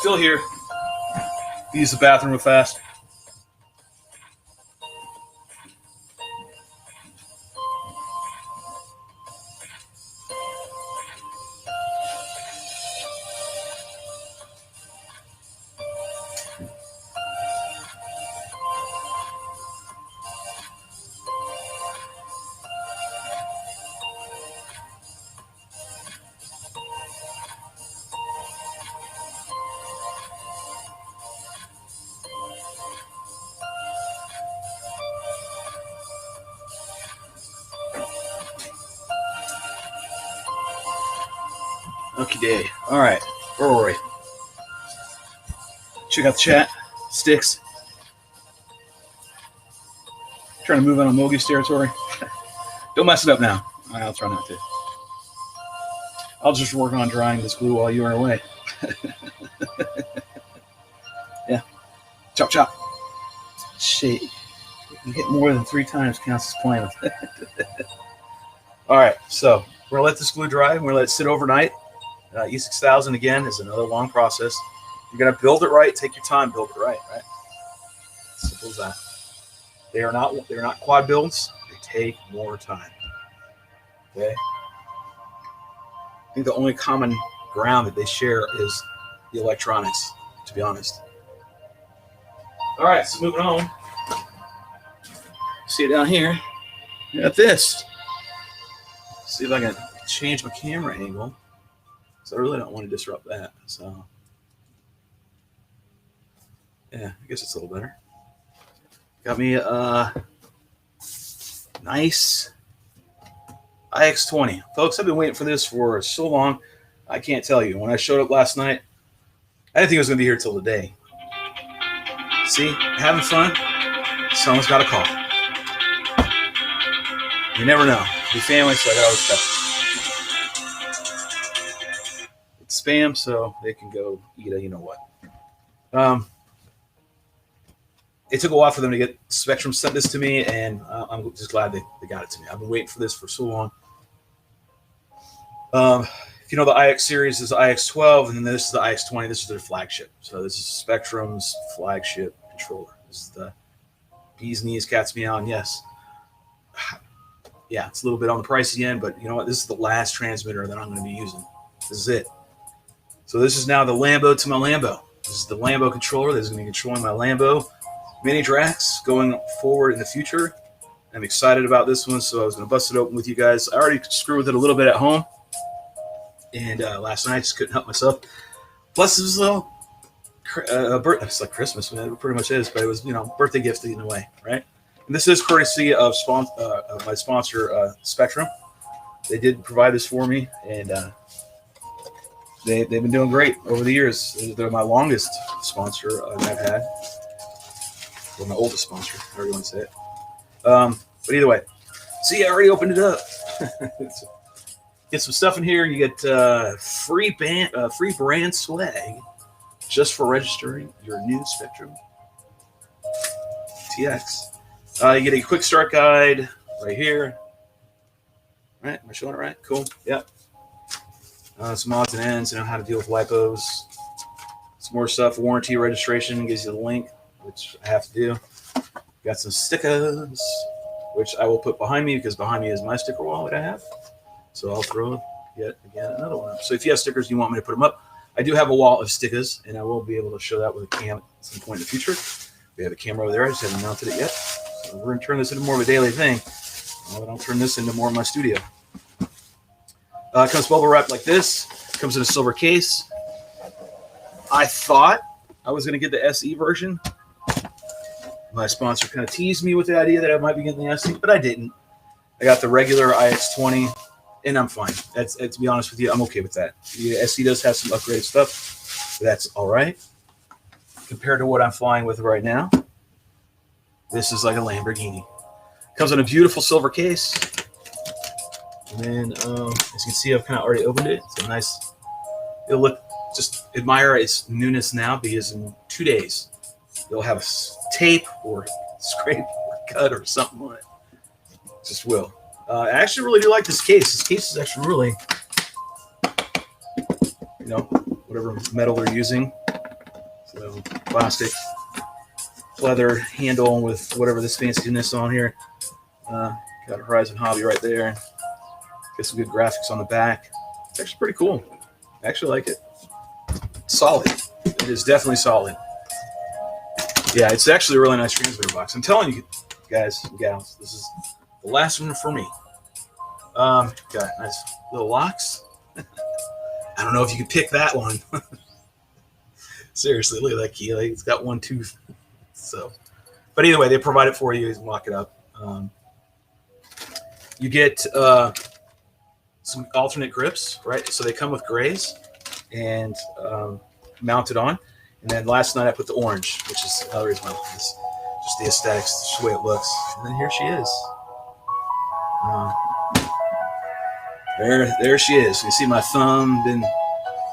Still here. Use the bathroom real fast. Okay, all right. Where were we? Check out the chat. Sticks. Trying to move on a Mogies territory. Don't mess it up now. All right, I'll try not to. I'll just work on drying this glue while you are away. Yeah. Chop, chop. Shit. You hit more than 3 times counts as playing with it. All right, so we're going to let this glue dry. We're going to let it sit overnight. E6000, again, is another long process. You're going to build it right. Take your time, build it right? Simple as that. They're not quad builds. They take more time. Okay? I think the only common ground that they share is the electronics, to be honest. All right, so moving on. See it down here. You got this. See if I can change my camera angle. So I really don't want to disrupt that. So yeah, I guess it's a little better. Got me a nice iX20. Folks, I've been waiting for this for so long. I can't tell you. When I showed up last night, I didn't think it was going to be here till today. See, having fun. Someone's got a call. You never know. Be family, so I got always check. It's spam, so they can go eat a you know what. It took a while for them to get Spectrum sent this to me, and I'm just glad they got it to me. I've been waiting for this for so long. If you know, the iX series is the iX12, and then this is the iX20. This is their flagship. So this is Spectrum's flagship controller. This is the bee's knees, cat's meow, and yes. Yeah, it's a little bit on the pricey end, but you know what? This is the last transmitter that I'm going to be using. This is it. So this is now the Lambo to my Lambo. This is the Lambo controller that is going to be controlling my Lambo mini Draks going forward in the future. I'm excited about this one, so I was going to bust it open with you guys. I already screwed with it a little bit at home, and last night I just couldn't help myself. Plus, it was a little, it's like Christmas, man. It pretty much is, but it was, birthday gift in a way, right? And this is courtesy of my sponsor, Spectrum. They did provide this for me, and they've been doing great over the years. They're my longest sponsor I've had. Or my oldest sponsor, however you want to say it. But either way, see, I already opened it up. Get some stuff in here. You get free brand swag just for registering your new Spectrum TX. You get a quick start guide right here. Right? Am I showing it right? Cool. Yep. Some odds and ends, how to deal with lipos. Some more stuff. Warranty registration gives you the link, which I have to do. Got some stickers, which I will put behind me because behind me is my sticker wall that I have. So I'll throw yet again another one up. So if you have stickers, you want me to put them up, I do have a wall of stickers, and I will be able to show that with a cam at some point in the future. We have a camera over there. I just haven't mounted it yet. So we're going to turn this into more of a daily thing. I'll turn this into more of my studio. Comes bubble wrapped like this. Comes in a silver case. I thought I was going to get the SE version. My sponsor kind of teased me with the idea that I might be getting the SE, but I didn't. I got the regular iX20, and I'm fine. That's to be honest with you, I'm okay with that. The SE does have some upgraded stuff. But that's all right. Compared to what I'm flying with right now, this is like a Lamborghini. Comes in a beautiful silver case. And then, as you can see, I've kind of already opened it. It's a nice, it'll look, just admire its newness now, because in 2 days, you'll have a tape or scrape or cut or something on it. Just will. I actually really do like this case. This case is actually really, whatever metal they're using. plastic leather handle with whatever this fanciness on here. Got a Horizon Hobby right there. Get some good graphics on the back. It's actually pretty cool. I actually like it. It's solid. It is definitely solid. Yeah, it's actually a really nice transmitter box. I'm telling you guys and gals, this is the last one for me. Got nice little locks. I don't know if you could pick that one. Seriously, look at that key. Like, it's got one tooth. So, but either way, they provide it for you. You can lock it up. You get some alternate grips, right? So they come with grays and mounted on. And then last night I put the orange, which is another reason I like this. Just the aesthetics, just the way it looks. And then here she is. There she is. You see my thumb been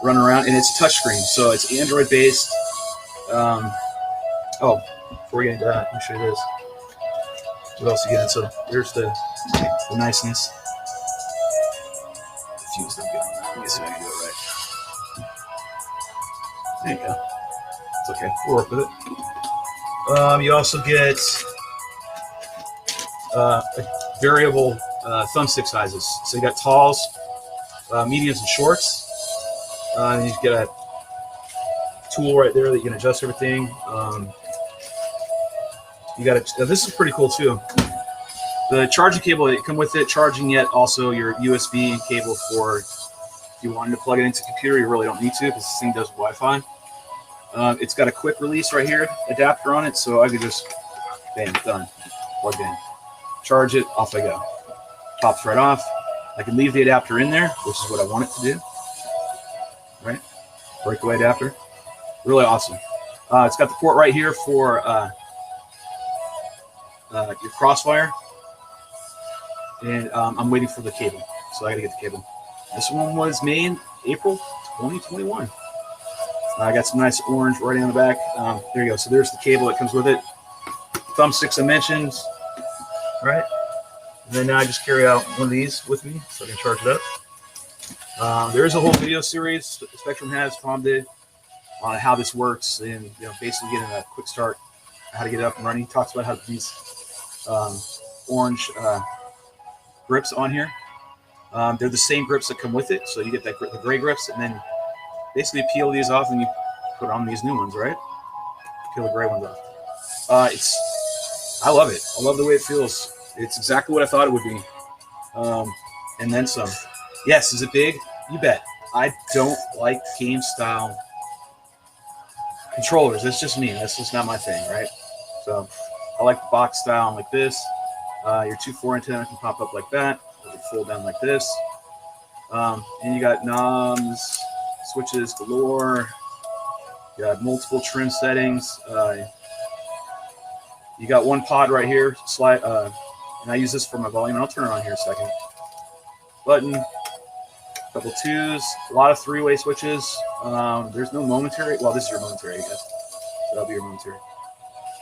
running around, and it's a touchscreen, so it's Android based. Oh, before we get into that, let me show you this. What else you get? So there's the niceness. Fuse them good. Let me see if I can do it right. There you go. It's okay. We'll work with it. You also get variable thumbstick sizes. So you got talls, mediums, and shorts. And you get a tool right there that you can adjust everything. You got this is pretty cool too. The charging cable that come with it, charging yet also your USB cable for if you wanted to plug it into a computer, you really don't need to because this thing does Wi-Fi. It's got a quick release right here, adapter on it, so I could just, bam, done, plugged in. Charge it, off I go. Pops right off. I can leave the adapter in there, which is what I want it to do. Right? Breakaway adapter. Really awesome. It's got the port right here for your crosswire. And I'm waiting for the cable. So I got to get the cable. This one was made April 2021. I got some nice orange writing on the back. There you go. So there's the cable that comes with it. Thumbsticks I mentioned. Right? And then now I just carry out one of these with me so I can charge it up. There is a whole video series Spectrum has, Tom did, on how this works and basically getting a quick start, how to get it up and running. He talks about how these orange grips on here. They're the same grips that come with it, so you get that the gray grips, and then basically peel these off and you put on these new ones, right? Peel the gray ones off. I love it. I love the way it feels. It's exactly what I thought it would be, and then some. Yes, is it big? You bet. I don't like game style controllers. That's just me. That's just not my thing, right? So I like the box style like this. Your 2.4 antenna can pop up like that. It can fold down like this. And you got knobs, switches galore. You got multiple trim settings. You got one pod right here. Slide, and I use this for my volume. I'll turn it on here in a second. Button. Couple twos. A lot of three-way switches. There's no momentary. Well, this is your momentary, I guess. So that'll be your momentary.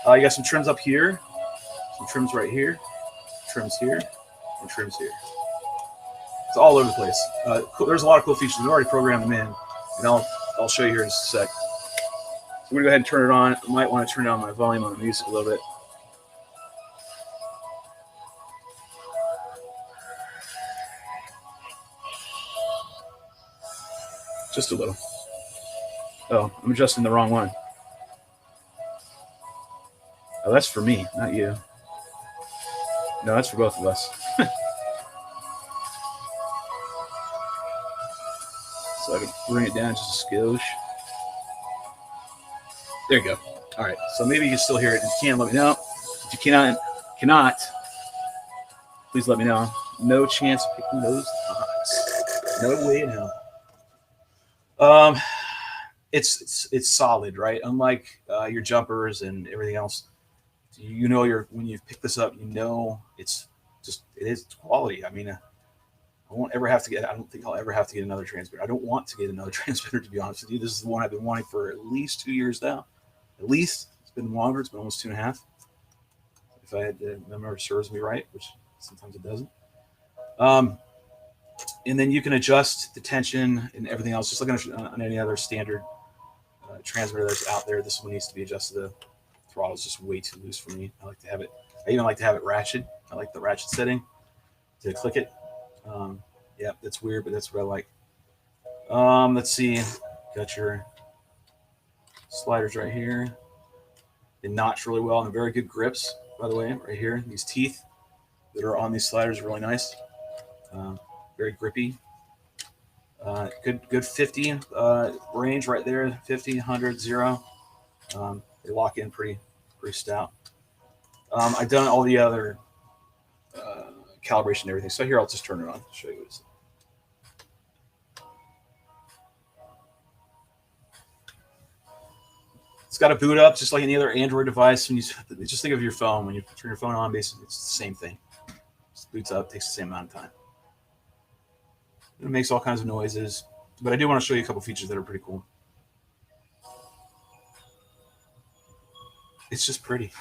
You got some trims up here. Some trims right here. Trims here. And trims here. It's all over the place. There's a lot of cool features. I've already programmed them in, and I'll show you here in just a sec. So I'm going to go ahead and turn it on. I might want to turn down my volume on the music a little bit. Just a little. Oh, I'm adjusting the wrong one. Oh, that's for me, not you. No, that's for both of us. So I can bring it down just a skosh. There you go. All right. So maybe you can still hear it. If you can, let me know. If you cannot, please let me know. No chance of picking those odds. No way in hell. It's solid, right? Unlike your jumpers and everything else, when you pick this up, it is quality. I mean, I don't think I'll ever have to get another transmitter. I don't want to get another transmitter, to be honest with you. This is the one I've been wanting for at least 2 years now. At least. It's been longer. It's been almost 2.5. If I had the memory serves me right, which sometimes it doesn't. And then you can adjust the tension and everything else, just like on any other standard transmitter that's out there. This one needs to be adjusted. The throttle is just way too loose for me. I like to have it. I even like to have it ratchet. I like the ratchet setting to click it. Yeah, that's weird, but that's what I like. Let's see. Got your sliders right here. They notch really well and very good grips, by the way, right here. These teeth that are on these sliders are really nice. Very grippy. Good 50 range right there. 50, 100, 0. They lock in pretty stout. I've done all the other calibration and everything. So here, I'll just turn it on. Show you what it's. It's got to boot up just like any other Android device. When you just think of your phone, when you turn your phone on, basically it's the same thing. It just boots up, takes the same amount of time. It makes all kinds of noises, but I do want to show you a couple features that are pretty cool. It's just pretty.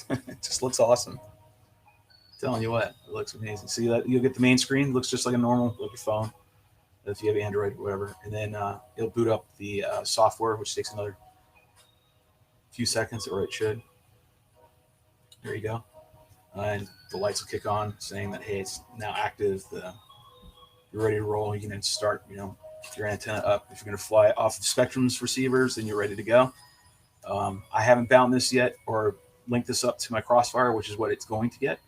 It just looks awesome. I'm telling you what, it looks amazing. See that? You'll get the main screen. It looks just like a normal, like your phone, if you have Android or whatever. And then it'll boot up the software, which takes another few seconds, or it should. There you go. And the lights will kick on, saying that, hey, it's now active. You're ready to roll. You can start, your antenna up. If you're going to fly off of Spectrum's receivers, then you're ready to go. I haven't bound this yet or linked this up to my Crossfire, which is what it's going to get.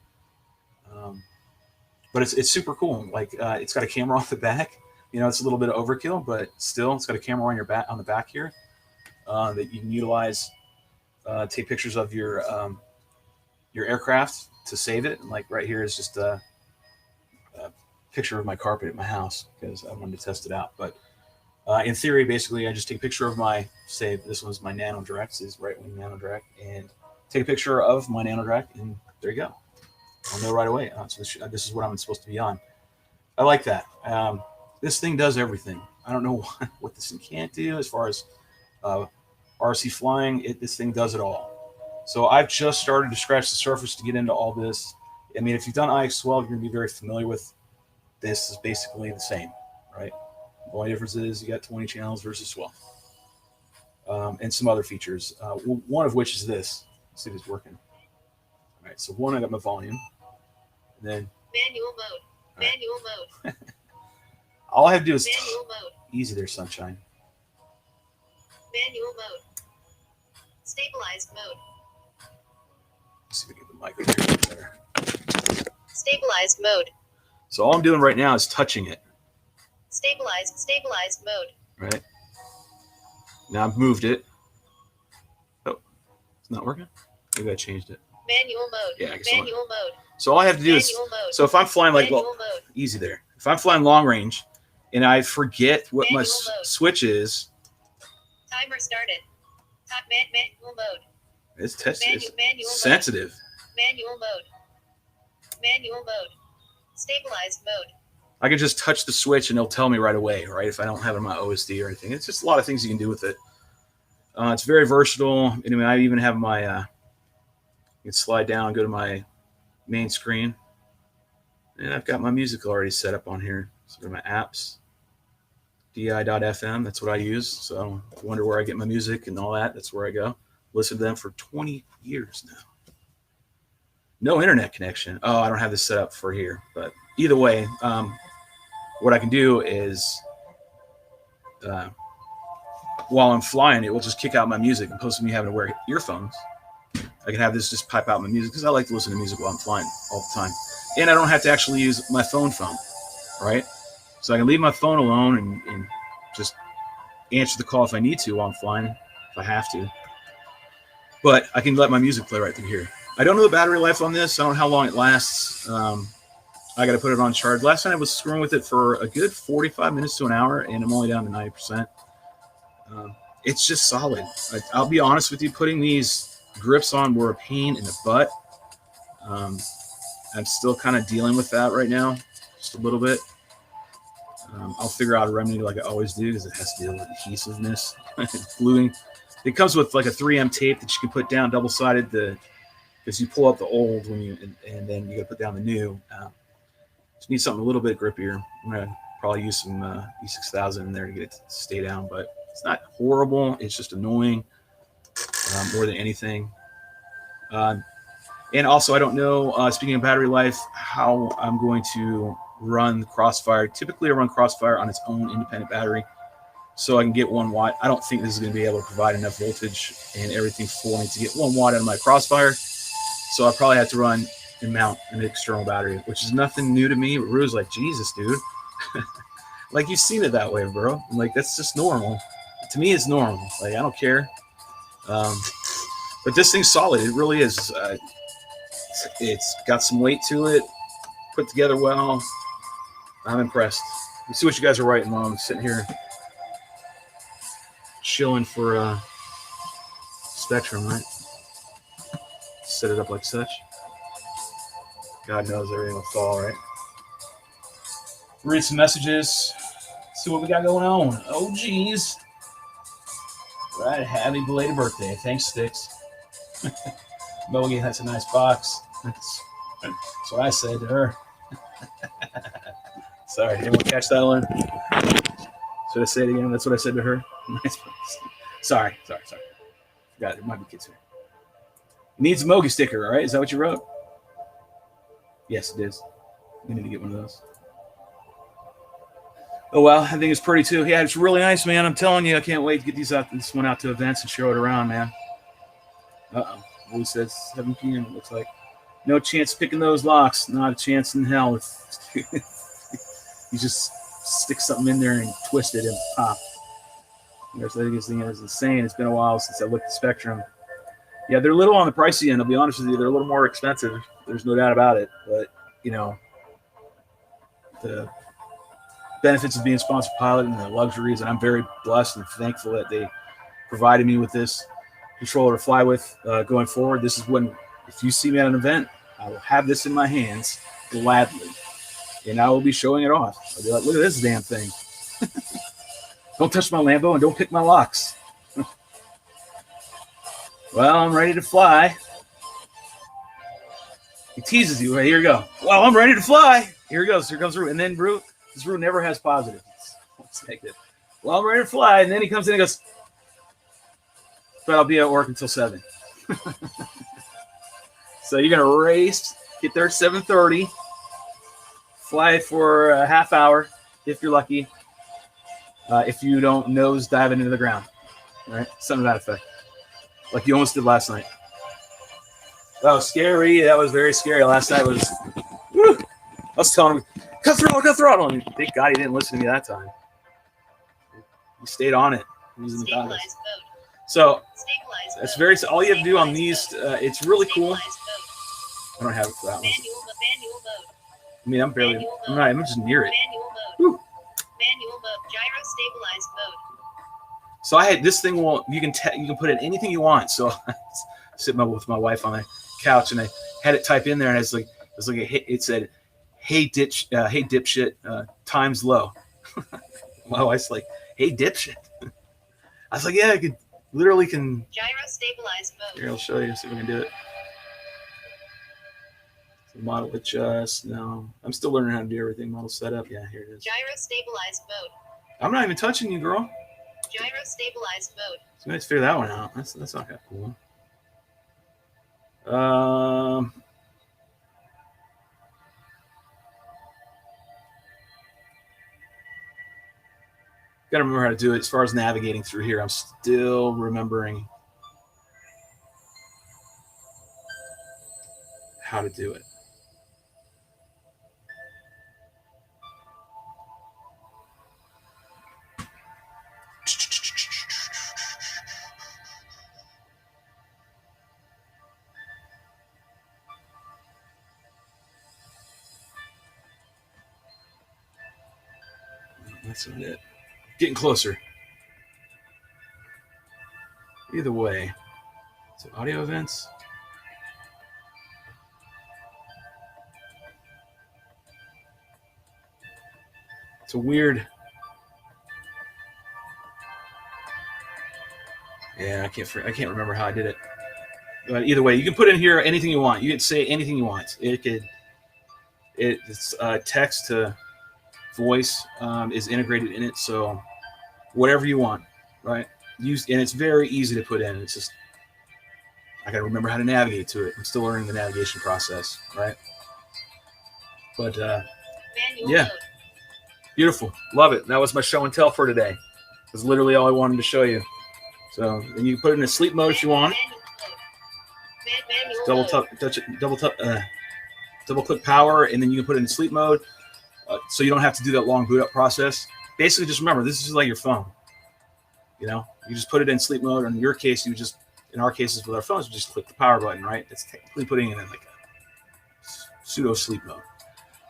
But it's super cool. Like it's got a camera on the back. It's a little bit of overkill, but still, it's got a camera on the back here that you can utilize. Take pictures of your aircraft to save it. And like right here is just a picture of my carpet at my house because I wanted to test it out. But in theory, basically, I just take a picture of this one's my NEWNESS. This is RiteWing NEWNESS, and take a picture of my NEWNESS, and there you go. I'll know right away. So this is what I'm supposed to be on. I like that. This thing does everything. I don't know what this thing can't do as far as RC flying. This thing does it all. So I've just started to scratch the surface to get into all this. I mean, if you've done IX12, you're going to be very familiar with this. Is basically the same, right? The only difference is you got 20 channels versus 12. And some other features, one of which is this. Let's see if it's working. All right, so one, I got my volume. And then Manual mode. Manual mode. all I have to do is Manual mode. Easy there, sunshine. Manual mode. Stabilized mode. Let's see if we get the mic over here better. Stabilized mode. So all I'm doing right now is touching it. Stabilized mode. Right. Now I've moved it. Oh, it's not working? Maybe I changed it. Manual mode. Yeah, I guess Manual mode. So all I have to do is, mode. so if I'm flying like, Manual mode. easy there. If I'm flying long range and I forget what Manual my mode. switch is. Timer started. Manual mode. It's tested. It's Manual sensitive. Mode. Manual mode. Manual mode. Stabilized mode. I can just touch the switch and it'll tell me right away, right? If I don't have it on my OSD or anything. It's just a lot of things you can do with it. It's very versatile. Anyway, I even have my, you can slide down and go to my main screen. And I've got my music already set up on here. So go to my apps, di.fm, that's what I use. So if you wonder where I get my music and all that, that's where I go. Listened to them for 20 years now. No internet connection. Oh, I don't have this set up for here. But either way, what I can do is while I'm flying, it will just kick out my music and opposed to me having to wear earphones. I can have this just pipe out my music because I like to listen to music while I'm flying all the time. And I don't have to actually use my phone, right? So I can leave my phone alone and just answer the call if I need to while I'm flying, if I have to. But I can let my music play right through here. I don't know the battery life on this. I don't know how long it lasts. I got to put it on charge. Last night I was screwing with it for a good 45 minutes to an hour, and I'm only down to 90%. It's just solid. I'll be honest with you, putting these grips on were a pain in the butt. I'm still kind of dealing with that right now, just a little bit. I'll figure out a remedy like I always do because it has to deal with adhesiveness, gluing. It comes with like a 3M tape that you can put down double-sided because you pull up the old when you and then you got to put down the new. Just need something a little bit grippier. I'm gonna probably use some E6000 in there to get it to stay down, but It's not horrible. It's just annoying more than anything. And also, I don't know, speaking of battery life, how I'm going to run Crossfire. Typically, I run Crossfire on its own independent battery, so I can get 1 watt. I don't think this is going to be able to provide enough voltage and everything for me to get 1 watt out of my Crossfire. So I probably have to run and mount an external battery, which is nothing new to me. But Rue's like, Jesus, dude. Like, you've seen it that way, bro. I'm like, that's just normal. To me, it's normal. Like, I don't care. But this thing's solid. It really is. It's got some weight to it, put together well. I'm impressed. Let's see what you guys are writing while I'm sitting here chilling for Spectrum, right? Set it up like such. God knows everything will fall, right? Read some messages. See what we got going on. Oh, geez. Right, happy belated birthday. Thanks, Sticks. Mogi, that's a nice box. That's what I said to her. Sorry, anyone catch that one? Should I say it again? That's what I said to her. Nice box. Sorry. Forgot, there might be kids here. Needs a Mogi sticker, all right? Is that what you wrote? Yes, it is. We need to get one of those. Oh, well, I think it's pretty, too. Yeah, it's really nice, man. I'm telling you, I can't wait to get this one out to events and show it around, man. Uh-oh. Blue says 7 p.m., it looks like. No chance picking those locks. Not a chance in hell. You just stick something in there and twist it and pop. I think this thing is insane. It's been a while since I looked at Spectrum. Yeah, they're a little on the pricey end. I'll be honest with you. They're a little more expensive. There's no doubt about it. But, the benefits of being sponsored pilot and the luxuries, and I'm very blessed and thankful that they provided me with this controller to fly with going forward. This is when, if you see me at an event, I will have this in my hands gladly, and I will be showing it off. I'll be like, look at this damn thing. Don't touch my Lambo and don't pick my locks. Well, I'm ready to fly. He teases you. Right, here you go. Well, I'm ready to fly. Here he goes. Here comes Rue. And then Rue, this Rue never has positives. It's negative. Well, I'm ready to fly. And then he comes in and goes, but I'll be at work until 7. So you're going to race, get there at 7:30, fly for a half hour if you're lucky, if you don't nose diving into the ground. All right? Something to that effect. Like you almost did last night. That was scary. That was very scary. Last night was, whew, I was telling him, cut throttle. And thank God he didn't listen to me that time. He stayed on it. He was in the Stabilize goggles. mode. So Stabilize that's mode. very. All you have to do on Stabilize these, mode. it's really cool. Stabilize mode. I don't have it for that one. Manual mode. I mean, I'm barely. I'm not. I'm just near it. Manual mode. Whew. Manual mode. Gyro stabilize mode. So I had this thing. Will you can put in anything you want. So I sit with my wife on the couch and I had it type in there and it said, hey dipshit, times low. My wife's like, hey dipshit. I was like, yeah, I could literally can. Gyro stabilize mode. Here, I'll show you. See if we can do it. So model adjust. No, I'm still learning how to do everything. Model setup. Yeah, here it is. Gyro stabilize mode. I'm not even touching you, girl. Gyro stabilize mode. So let's figure that one out. That's not that cool. Got to remember how to do it. As far as navigating through here, I'm still remembering how to do it. That's not it. Getting closer. Either way. So audio events. It's a weird. Yeah, I can't remember how I did it. But either way, you can put in here anything you want. You can say anything you want. It's text to voice is integrated in it, so whatever you want. right? And it's very easy to put in. It's just I got to remember how to navigate to it. I'm still learning the navigation process, right? But Manual yeah, mode. beautiful, love it. That was my show and tell for today. That's literally all I wanted to show you. So, and you can put it in a sleep mode if you want. Manual mode. Double click power, and then you can put it in sleep mode, so you don't have to do that long boot up process. Basically, just remember this is just like your phone. You know, you just put it in sleep mode. Or in your case, in our cases with our phones, you just click the power button, right? It's technically putting it in like a pseudo sleep mode.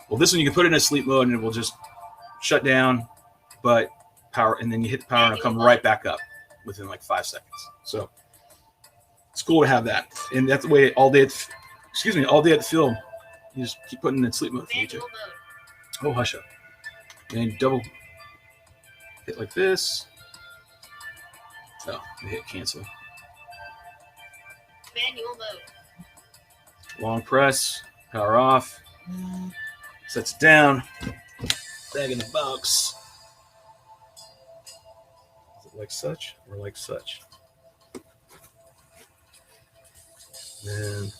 Well, this one you can put it in a sleep mode, and it will just shut down, but power, and then you hit the power, and it'll come right back up within like 5 seconds. So it's cool to have that, and that's the way all day at the field. You just keep putting it in sleep mode for you too. Oh, hush up. And double hit like this. Oh, I hit cancel. Manual mode. Long press, power off. Sets it down. Bag in the box. Is it like such or like such? And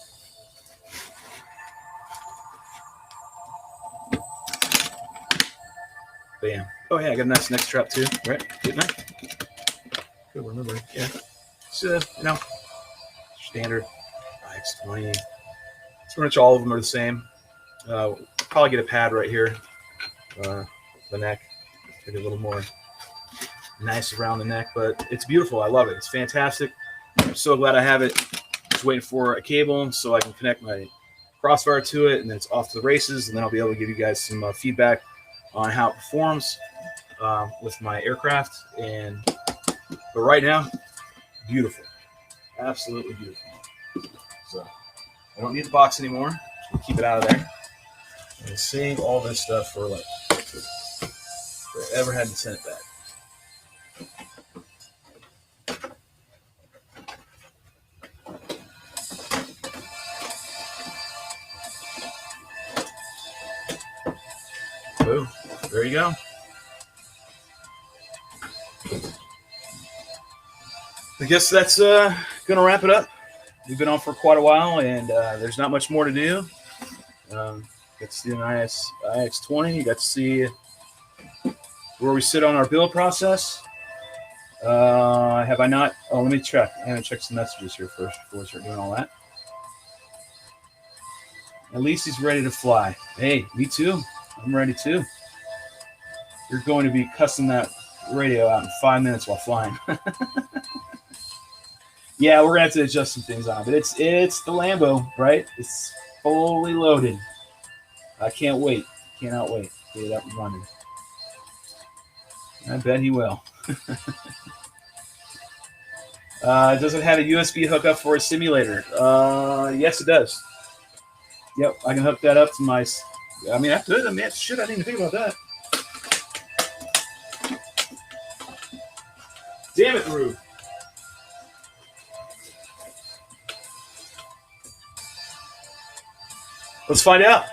bam. Oh yeah, I got a nice neck strap too, right? Didn't I? Good, remember. Yeah. So, standard X20. Pretty much all of them are the same. Probably get a pad right here. The neck. Get a little more nice around the neck, but it's beautiful. I love it. It's fantastic. I'm so glad I have it. Just waiting for a cable so I can connect my crossfire to it, and then it's off to the races, and then I'll be able to give you guys some feedback on how it performs with my aircraft. But right now, beautiful, absolutely beautiful. So I don't need the box anymore. Just keep it out of there and save all this stuff for like if I ever had to send it back. Boom. There you go. I guess that's gonna wrap it up. We've been on for quite a while, and there's not much more to do. Got to see an IX20. You got to see where we sit on our build process. Have I not? Oh, let me check. I'm gonna check some messages here first before we start doing all that. At least he's ready to fly. Hey, me too. I'm ready too. You're going to be cussing that radio out in 5 minutes while flying. Yeah, we're gonna have to adjust some things on it, but it's the Lambo, right? It's fully loaded. I can't wait. Cannot wait to get it up and running. I bet he will. Does it have a USB hookup for a simulator? Yes, it does. Yep, I can hook that up to my. I mean, I could. I mean, shit, I didn't even think about that. Damn it, Rube. Let's find out.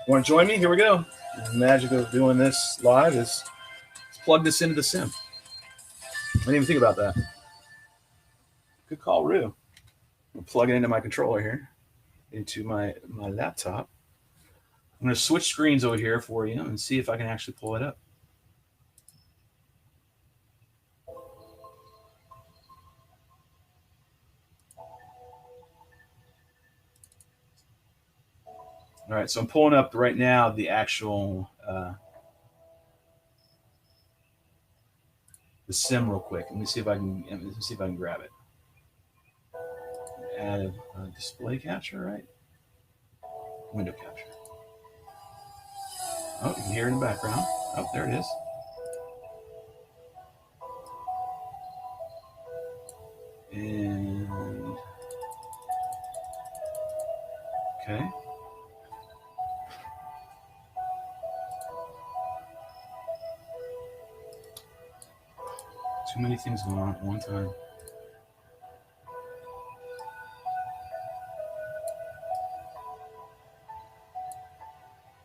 Want to join me? Here we go. The magic of doing this live is let's plug this into the sim. I didn't even think about that. Good call, Rue. I'll plug it into my controller here, into my laptop. I'm going to switch screens over here for you and see if I can actually pull it up. All right, so I'm pulling up right now the actual the sim real quick. Let me see if I can grab it. Add a display capture, right? Window capture. Oh, you can hear it in the background. Oh, there it is. And okay. Too many things going on at one time.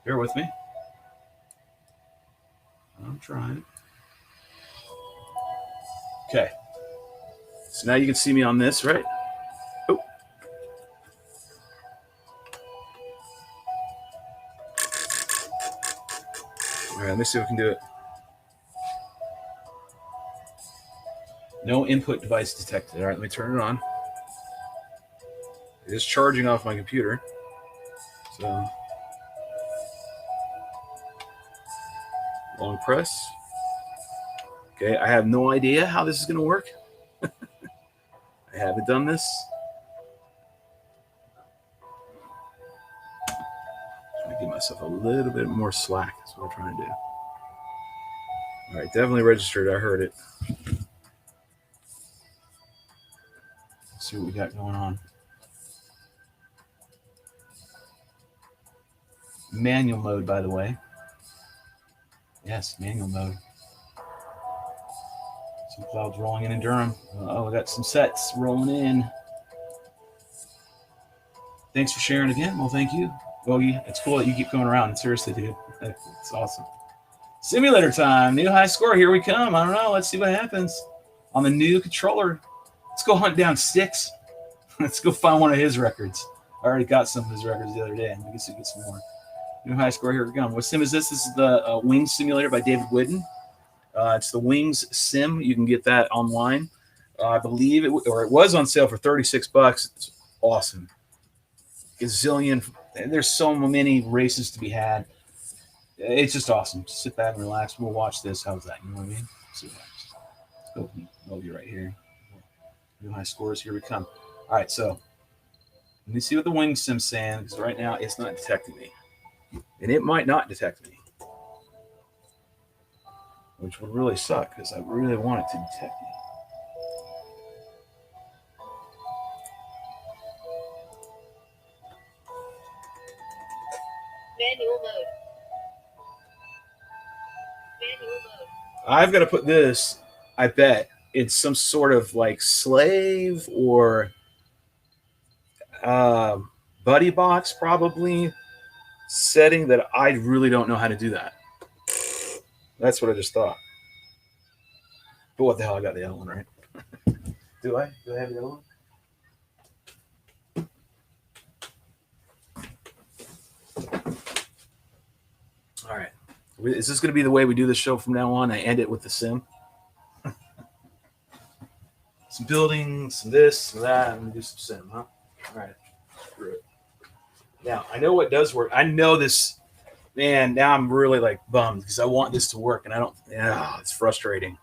Bear with me. I'm trying. Okay. So now you can see me on this, right? Oh. All right, let me see if we can do it. No input device detected. All right, let me turn it on. It is charging off my computer. So, long press. Okay, I have no idea how this is going to work. I haven't done this. Trying to give myself a little bit more slack. That's what I'm trying to do. All right, definitely registered. I heard it. Let's see what we got going on. Manual mode, by the way. Yes, manual mode. Some clouds rolling in Durham. Oh, I got some sets rolling in. Thanks for sharing again. Well, thank you. Well, it's cool that you keep going around. Seriously, dude. It's awesome. Simulator time. New high score. Here we come. I don't know. Let's see what happens on the new controller. Let's go hunt down Sticks. Let's go find one of his records. I already got some of his records the other day. I guess we get some more. New high score. Here we go. What sim is this? This is the Wings Simulator by David Whidden. It's the Wings Sim. You can get that online. I believe it was on sale for $36. It's awesome. Gazillion. There's so many races to be had. It's just awesome. Just sit back and relax. We'll watch this. How's that? You know what I mean? Let's go. Movie right here. New high scores. Here we come. All right. So let me see what the Wing Sim's saying, because right now it's not detecting me, and it might not detect me, which would really suck because I really want it to detect me. Manual mode. Manual mode. I've got to put this, I bet, in some sort of like slave or buddy box, probably, setting that I really don't know how to do that. That's what I just thought. But what the hell? I got the other one, right? Do I? Do I have the other one? All right. Is this going to be the way we do the show from now on? I end it with the sim. Some building, some this, some that, and do some sim, huh? All right. Screw it. Now, I know what does work. I know this. Man, now I'm really like bummed because I want this to work, and I don't. Yeah, it's frustrating.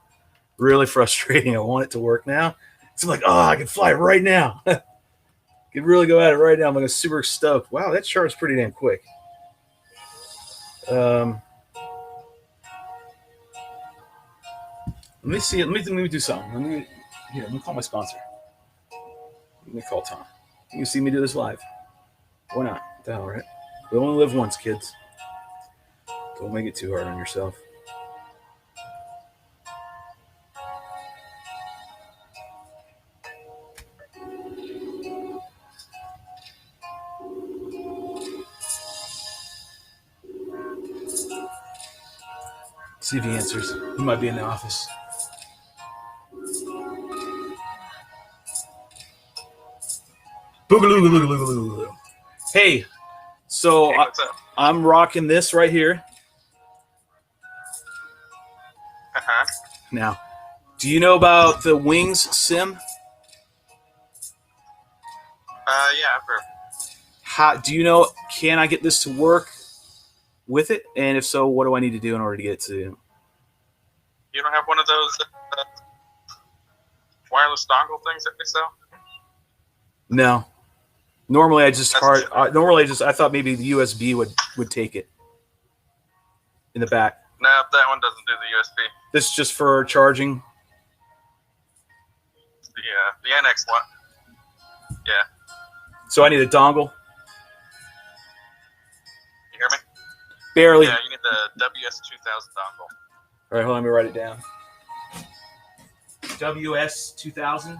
Really frustrating. I want it to work now. It's like, oh, I can fly right now. I can really go at it right now. I'm like super stoked. Wow, that chart's pretty damn quick. Let me see. Let me do something. Let me call my sponsor. Let me call Tom. You can see me do this live. Why not? What the hell, right? We only live once, kids. Don't make it too hard on yourself. See if he answers. He might be in the office. Boogaloo. Hey, so what's up? I'm rocking this right here. Uh-huh. Now, do you know about the Wings Sim? Yeah, I've heard. How do you know? Can I get this to work with it? And if so, what do I need to do in order to get it to? You don't have one of those wireless dongle things that they sell? No. Normally, I thought maybe the USB would take it in the back. No, that one doesn't do the USB. This is just for charging. The NX one. Yeah. So I need a dongle. You hear me? Barely. Yeah, you need the WS2000 dongle. All right, hold on. Let me write it down. WS2000.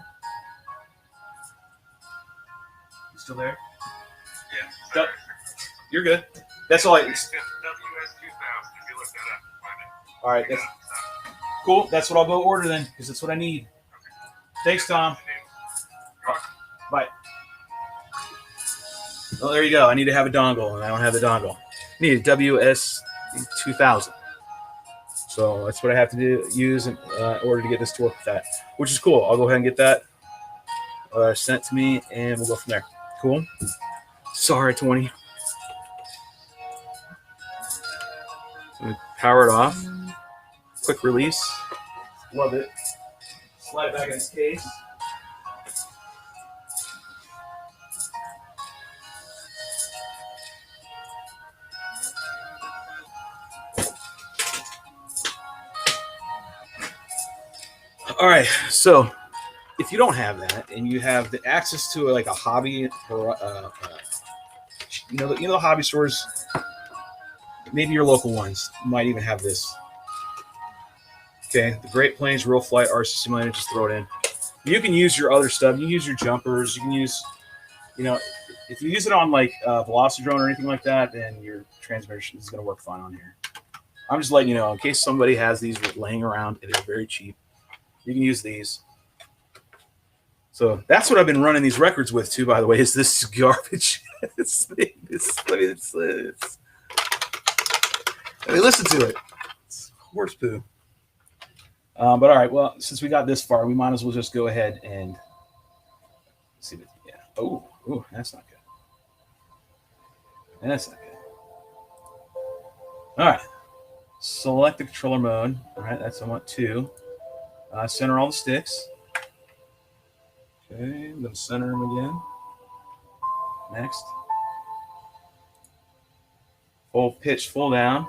You still there? Yeah. You're good. That's all I. WS2000. If you look that up, find it. All right. That's cool. That's what I'll go order then, because that's what I need. Thanks, Tom. Bye. Well, there you go. I need to have a dongle, and I don't have the dongle. I need a WS2000. So that's what I have to use in order to get this to work with that, which is cool. I'll go ahead and get that sent to me, and we'll go from there. Cool. Sorry, 20. So power it off. Quick release. Love it. Slide it back in its case. All right, so if you don't have that and you have the access to like a hobby, or you know the hobby stores, maybe your local ones might even have this. Okay, the Great Plains Real Flight RC Simulator, just throw it in. You can use your other stuff. You can use your jumpers. You can use, if you use it on like Velocidrone or anything like that, then your transmission is going to work fine on here. I'm just letting you know in case somebody has these laying around and they're very cheap. You can use these. So that's what I've been running these records with too, by the way, is this garbage. Let me listen to it. It's horse poo. But all right, well, since we got this far, we might as well just go ahead and see. Yeah. Oh, that's not good. That's not good. All right. Select the controller mode. All right, that's I want 2. Center all the sticks. Okay, I'm going to center them again. Next. Full pitch, full down.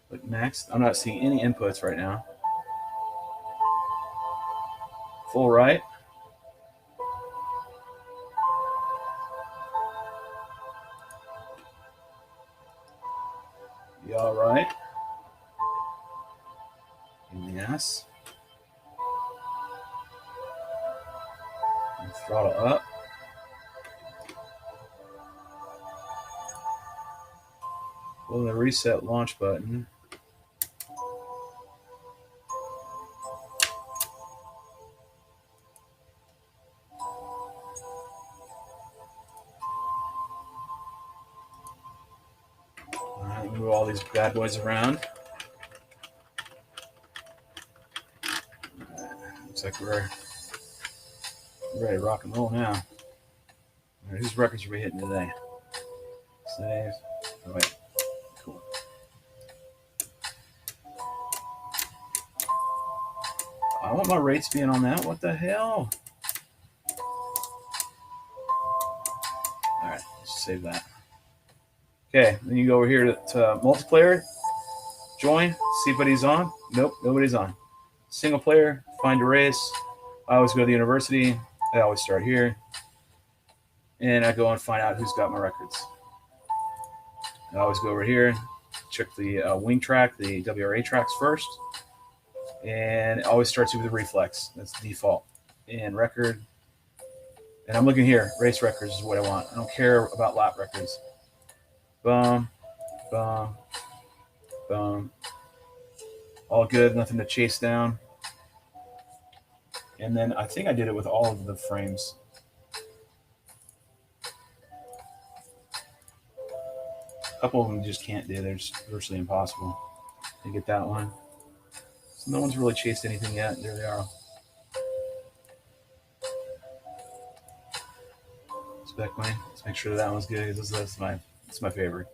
Click next. I'm not seeing any inputs right now. Full right. Be all right. Yes. And throttle up. Pull the reset launch button. All right, move all these bad boys around. Looks like we're ready to rock and roll now. All right, whose records are we hitting today? Save. Oh, wait. Cool. I don't want my rates being on that. What the hell? All right, let's save that. Okay, then you go over here to multiplayer. Join. See if anybody's on. Nope, nobody's on. Single player. Find a race. I always go to the university. I always start here. And I go and find out who's got my records. I always go over here, check the wing track, the WRA tracks first. And it always starts with the reflex. That's the default. And record. And I'm looking here. Race records is what I want. I don't care about lap records. Boom. Boom. Boom. All good. Nothing to chase down. And then I think I did it with all of the frames. A couple of them just can't do. They're just virtually impossible to get that one. So no one's really chased anything yet. There they are. Spec wing. Let's make sure that one's good. That's my favorite.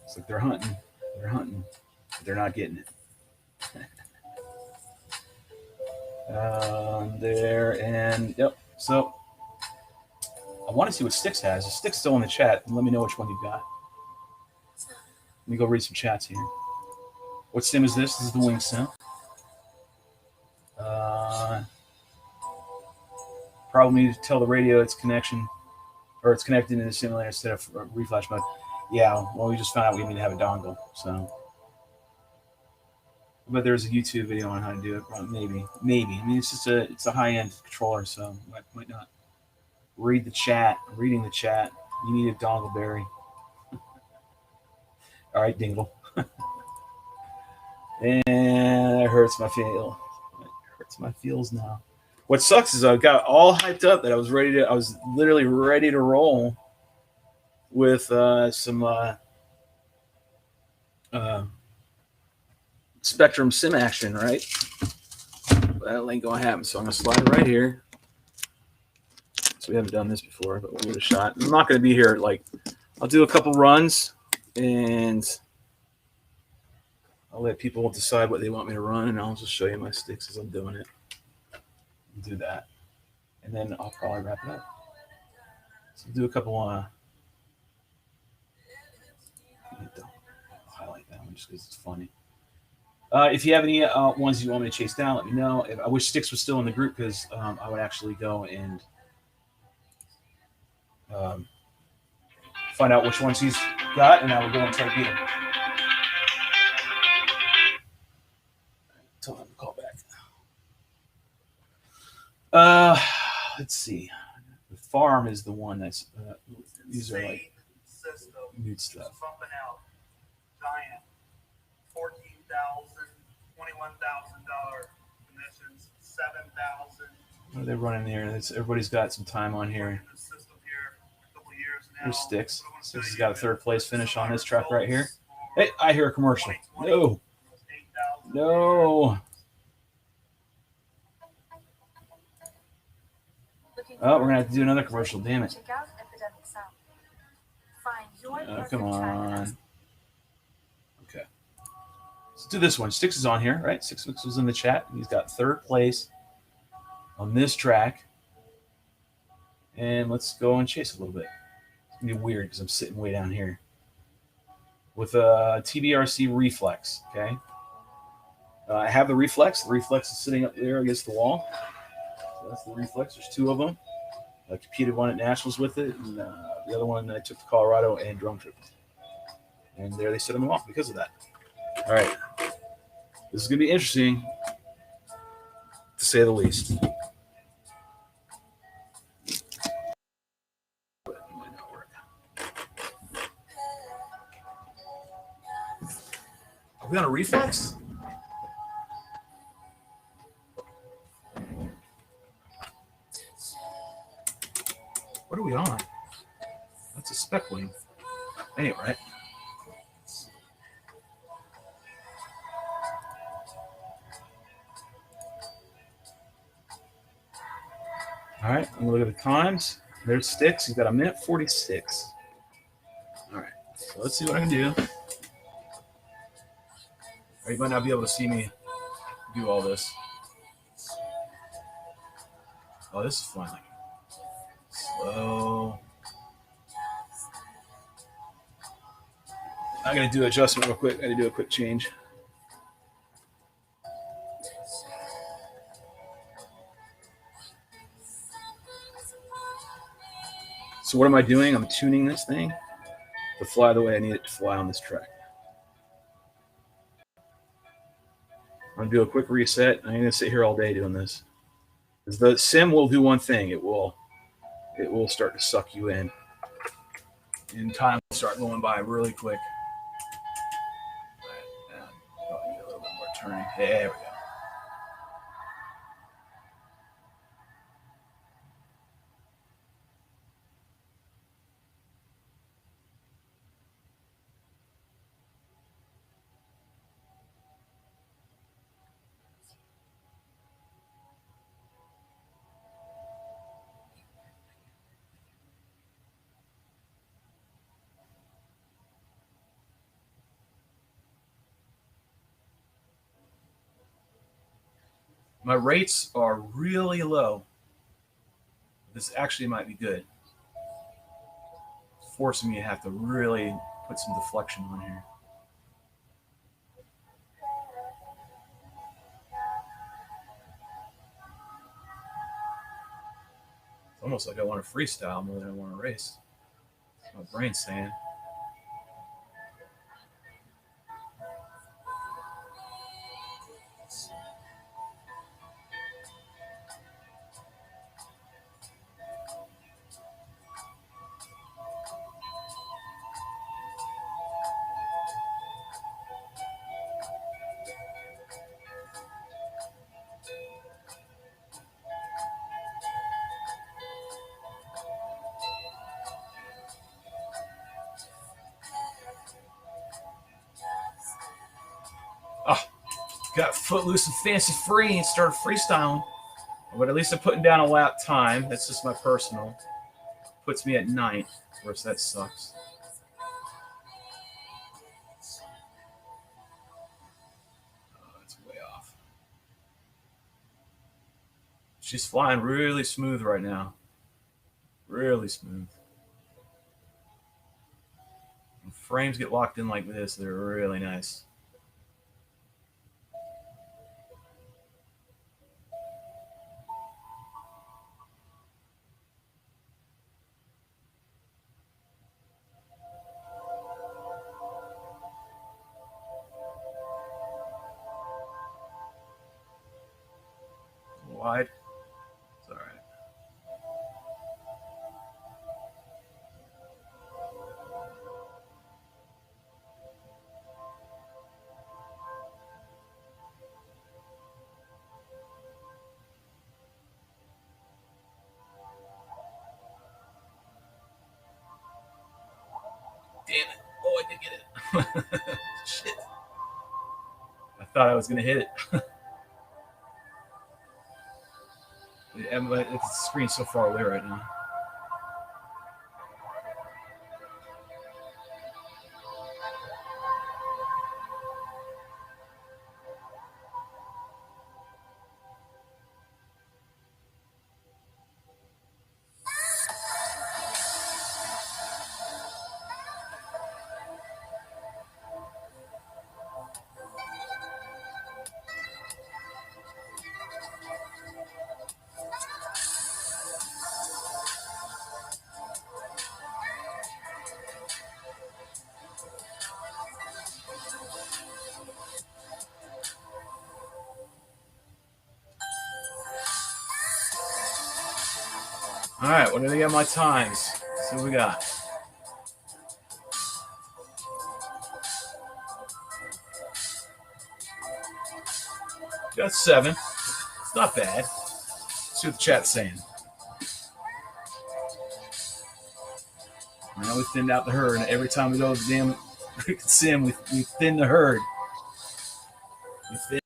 It's like they're hunting. They're hunting. But they're not getting it. There and yep. So I want to see what Sticks has. Is Sticks still in the chat? And let me know which one you've got. Let me go read some chats here. What sim is this? This is the wing sim. Probably need to tell the radio its connection, or it's connected to the simulator instead of reflash mode. Yeah, well, we just found out we need to have a dongle. So, but there's a YouTube video on how to do it. Maybe. I mean, it's a high-end controller, so might not read the chat. Reading the chat. You need a dongleberry. All right, Dingle. And it hurts my feel. It hurts my feels now. What sucks is I got all hyped up that I was ready to. I was literally ready to roll with some uh, Spectrum sim action, right? But that ain't gonna happen. So I'm gonna slide right here. So we haven't done this before, but we'll give it a shot. I'm not gonna be here. Like, I'll do a couple runs and I'll let people decide what they want me to run, and I'll just show you my sticks as I'm doing it. Do that, and then I'll probably wrap it up. So do a couple. I'll highlight that one just because it's funny. If you have any ones you want me to chase down, let me know. I wish Sticks was still in the group because I would actually go and find out which ones he's got, and I would go and try to beat him. Tell him to call back. Let's see. The farm is the one that's these are like nude stuff. Pumping out giant $14,000, $21,000 commissions, 7,000. What are they running here? Everybody's got some time on here. Here's Sticks. Sticks has got a third place finish on this track right here. Hey, I hear a commercial. No. No. Oh, we're going to have to do another commercial. Damn it. Oh, come on. Okay. Let's do this one. Sticks is on here, right? Six was in the chat. He's got third place on this track. And let's go and chase a little bit. It's going to be weird because I'm sitting way down here. With a TBRC reflex, okay? I have the reflex. The reflex is sitting up there against the wall. So that's the reflex. There's two of them. I competed one at Nationals with it, and the other one I took to Colorado and drone trip. And there they sit on the wall because of that. All right. This is going to be interesting, to say the least. Are we on a reflex? What are we on? That's a Spec wing. Ain't right. All right, I'm gonna look at the times. There's Sticks. He's got 1:46. All right, so let's see what I can do. Or you might not be able to see me do all this. Oh, this is fun. Like, slow. I'm gonna do an adjustment real quick. I gotta do a quick change. So what am I doing? I'm tuning this thing to fly the way I need it to fly on this track. I'm gonna do a quick reset. I'm gonna sit here all day doing this. The sim will do one thing. It will start to suck you in. And time will start going by really quick. I need a little bit more turning. There we go. My rates are really low. This actually might be good. It's forcing me to have to really put some deflection on here. It's almost like I want to freestyle more than I want to race. That's what my brain's saying. Oh, got footloose and fancy free and started freestyling. But at least I'm putting down a lap time. That's just my personal. Puts me at 9th. Of course, that sucks. Oh, that's way off. She's flying really smooth right now. Really smooth. When frames get locked in like this, they're really nice. Wide. It's all right. Damn it. Oh, I did get it. Shit. I thought I was going to hit it. But the screen's so far away right now. All right, what do they got my times? Let's see what we got. Got 7. It's not bad. Let's see what the chat's saying. Now we thinned out the herd. Every time we go to the damn sim, we thin the herd. We thin.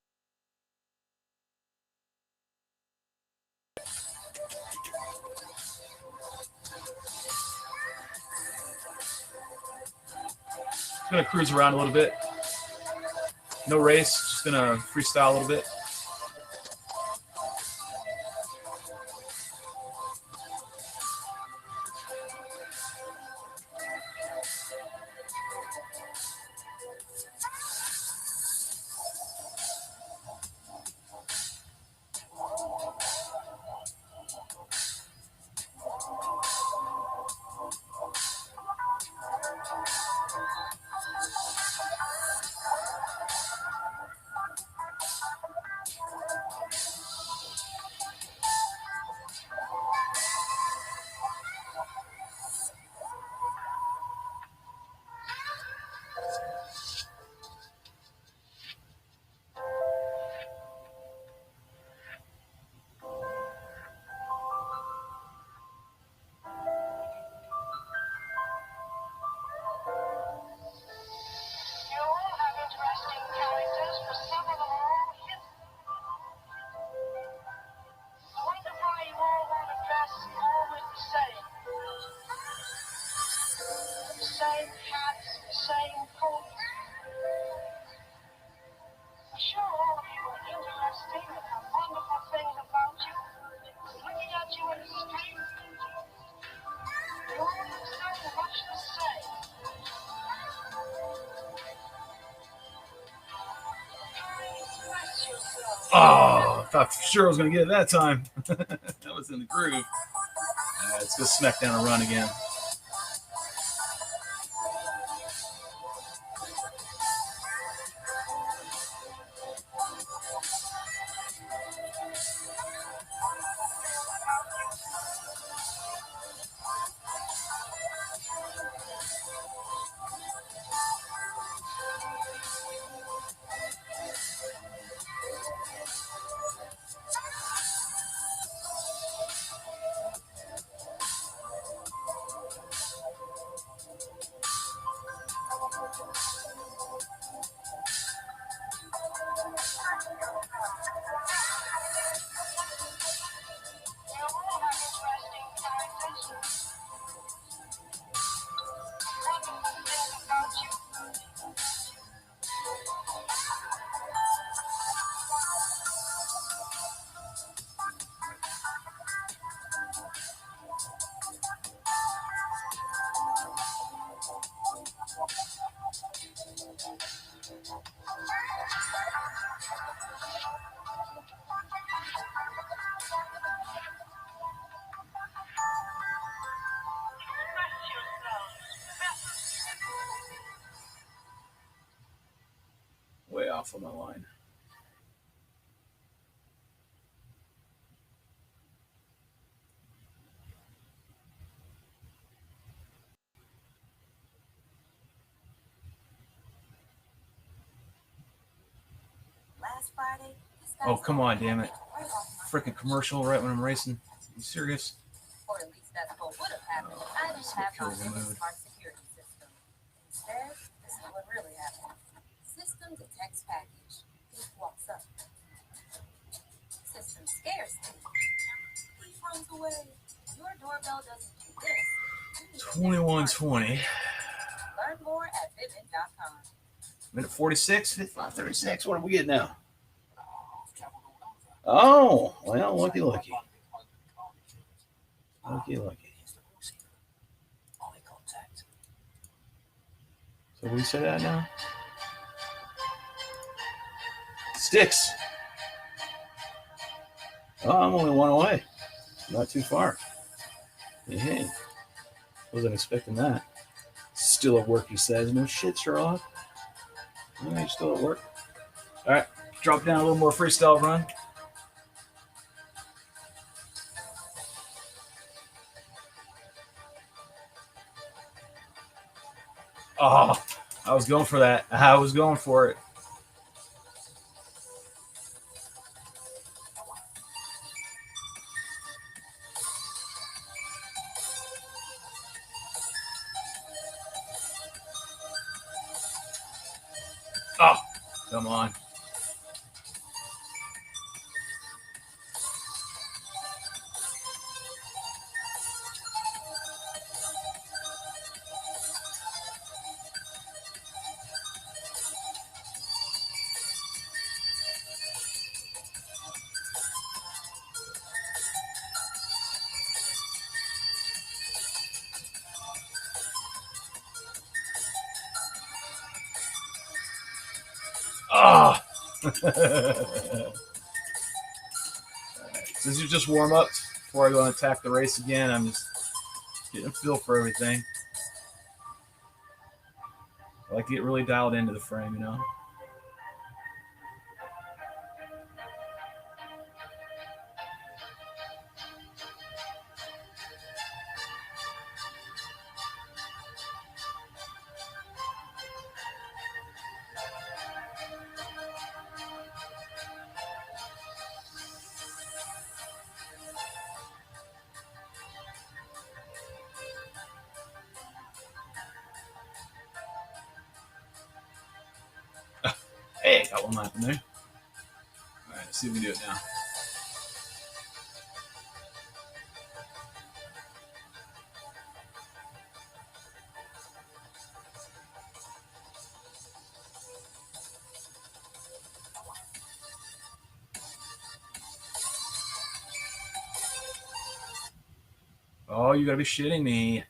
Just gonna cruise around a little bit. No race, just gonna freestyle a little bit. Oh, I thought for sure I was going to get it that time. That was in the groove. All right, let's go smack down a run again. off on my line. Last Friday, Oh, come on, damn it. Freaking commercial right when I'm racing. Are you serious? Or at least that's what would have happened if I didn't have my NEWNESS smart security system. Instead, this is what really happened. System detects package. Thief walks up. System scares thief. Thief runs away. Your doorbell doesn't do this. 21:20. Learn more at Vivint.com. Minute 46, 55:36. What are we getting now? Oh, well, looky. Looky. So we say that now? Sticks. Oh, I'm only one away. Not too far. Yeah. Wasn't expecting that. Still at work, he says. No shit, Sherlock. Yeah, you're still at work. All right. Drop down a little more freestyle run. Oh, I was going for that. I was going for it. Oh, come on. Oh. This is just warm up before I go and attack the race again. I'm just getting a feel for everything. I like to get really dialed into the frame, you know. Hey, got one lap in there. All right, let's see if we can do it now. Oh, you gotta be shitting me.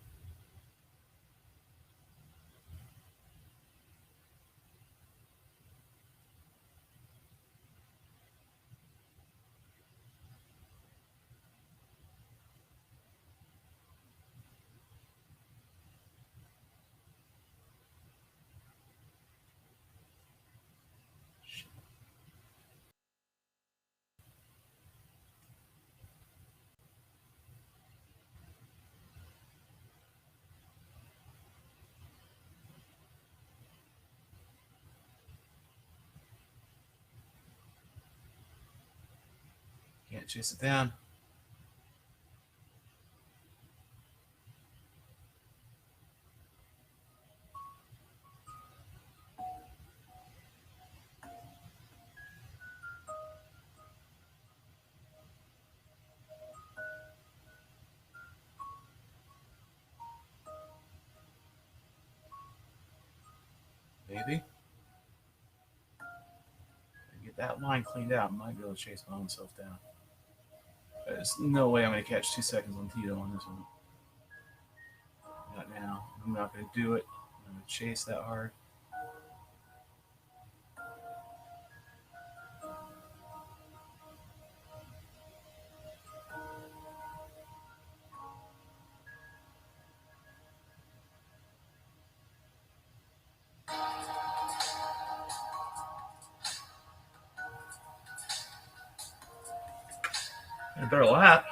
Can't chase it down. Maybe. Get that line cleaned out. I might be able to chase my own self down. There's no way I'm going to catch 2 seconds on Tito on this one. Not now. I'm not going to do it. I'm going to chase that hard. A better lap.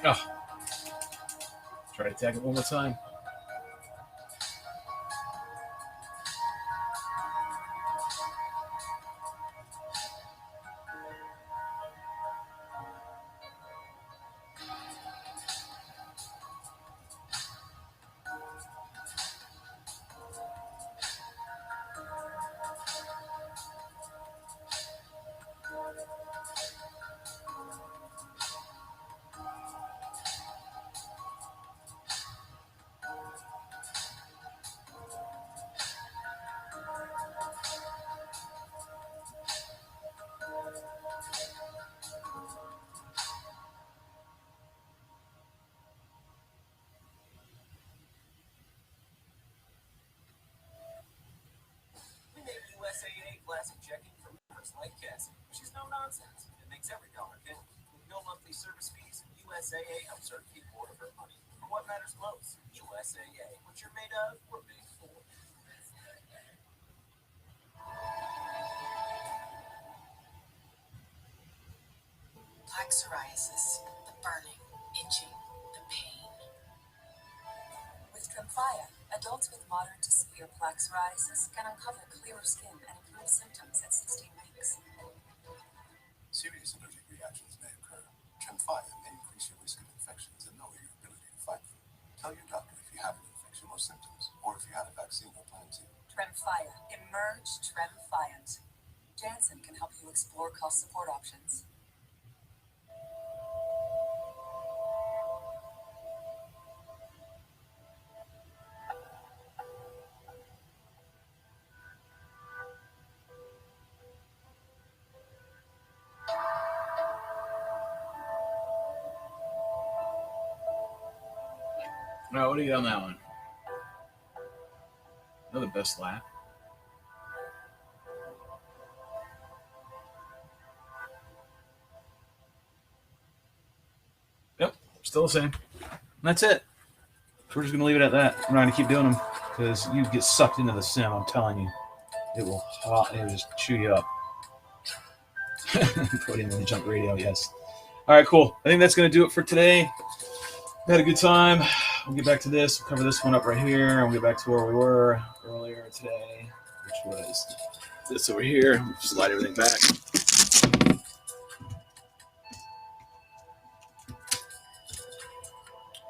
Oh. Try to tag it one more time. USAA classic checking for members like Cassie, which is no nonsense. It makes every dollar count. With no monthly service fees, USAA helps her keep more of her money for what matters most. USAA, what you're made of, we're made for. Plaque psoriasis, the burning, itching, the pain. With Tremfya, adults with moderate to severe plaque psoriasis can uncover clearer skin and improve symptoms at 16 weeks. Serious allergic reactions may occur. Tremfya may increase your risk of infections and lower your ability to fight them. Tell your doctor if you have an infection or symptoms, or if you had a vaccine or plan to. Tremfya. Emerge Tremfyant. Janssen can help you explore cost support options. All right, what do you got on that one? Another best lap. Yep, still the same. And that's it. So we're just going to leave it at that. We're not going to keep doing them because you get sucked into the sim, I'm telling you. It will just chew you up. Put in the junk radio, yes. All right, cool. I think that's going to do it for today. We had a good time. We'll get back to this. We'll cover this one up right here. And we'll get back to where we were earlier today, which was this over here. Slide everything back.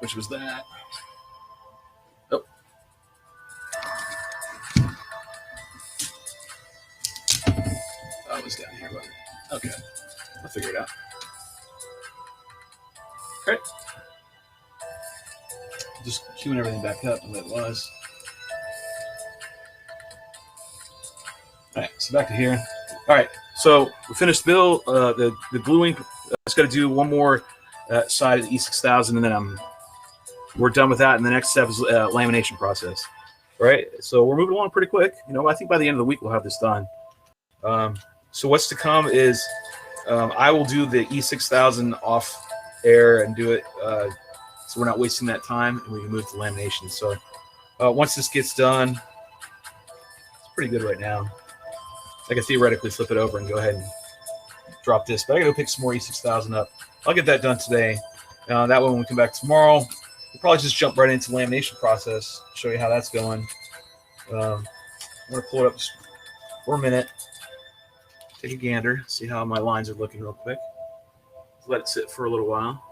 Which was that. Oh. Oh, it was down here. Okay. I'll figure it out. Okay. Just queuing everything back up the way it was. All right, so back to here. All right, so we finished the build. The gluing. It's got to do one more side of the E6000, and then we're done with that. And the next step is lamination process. All right, so we're moving along pretty quick. You know, I think by the end of the week we'll have this done. So what's to come is I will do the E6000 off air and do it so we're not wasting that time, and we can move to lamination. So once this gets done, it's pretty good right now. I can theoretically flip it over and go ahead and drop this, but I got to go pick some more E6000 up. I'll get that done today. That way, when we come back tomorrow, we'll probably just jump right into the lamination process, show you how that's going. I'm going to pull it up just for a minute, take a gander, see how my lines are looking real quick. Let it sit for a little while.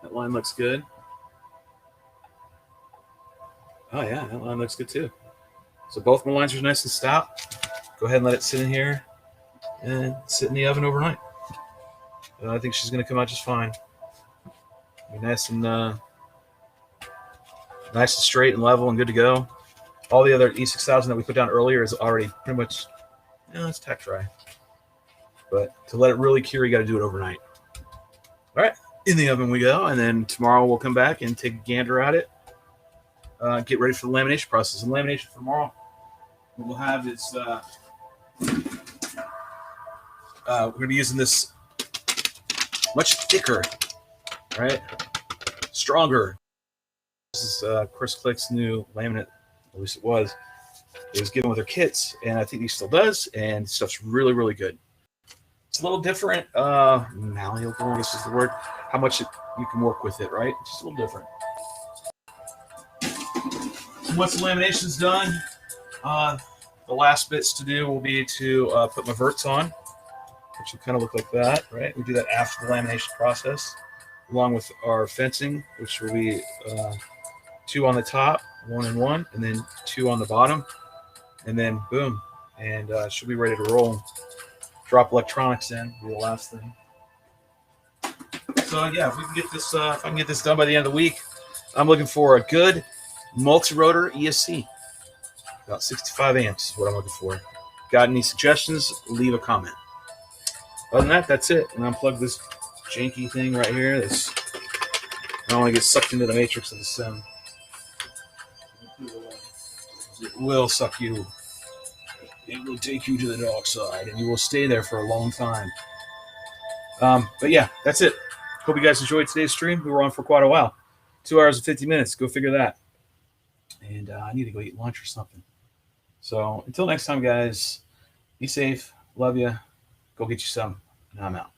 That line looks good. Oh yeah, that line looks good too. So both my lines are nice and stout. Go ahead and let it sit in here and sit in the oven overnight. I think she's going to come out just fine. Be nice and straight and level and good to go. All the other E6000 that we put down earlier is already pretty much, it's tack dry. But to let it really cure, you got to do it overnight. All right, in the oven we go, and then tomorrow we'll come back and take a gander at it. Get ready for the lamination process. And lamination for tomorrow, what we'll have is we're going to be using this much thicker, right? Stronger. This is Chris Click's new laminate, at least it was. It was given with her kits, and I think he still does, and stuff's really, really good. It's a little different. Malleable, I guess is the word. How much you can work with it, right? It's just a little different. So once the lamination's done, the last bits to do will be to put my verts on, which will kind of look like that, right? We do that after the lamination process, along with our fencing, which will be 2 on the top, 1 and 1, and then 2 on the bottom, and then boom, and she'll be ready to roll. Drop electronics in, will be the last thing. So yeah, if we can get this, if I can get this done by the end of the week, I'm looking for a good multi-rotor ESC. About 65 amps is what I'm looking for. Got any suggestions? Leave a comment. Other than that, that's it. And unplug this janky thing right here. This, I don't want to get sucked into the matrix of the sim. It will suck you. It will take you to the dark side, and you will stay there for a long time. But yeah, that's it. Hope you guys enjoyed today's stream. We were on for quite a while. 2 hours and 50 minutes. Go figure that. And I need to go eat lunch or something. So until next time, guys, be safe. Love you. Go get you some. And I'm out.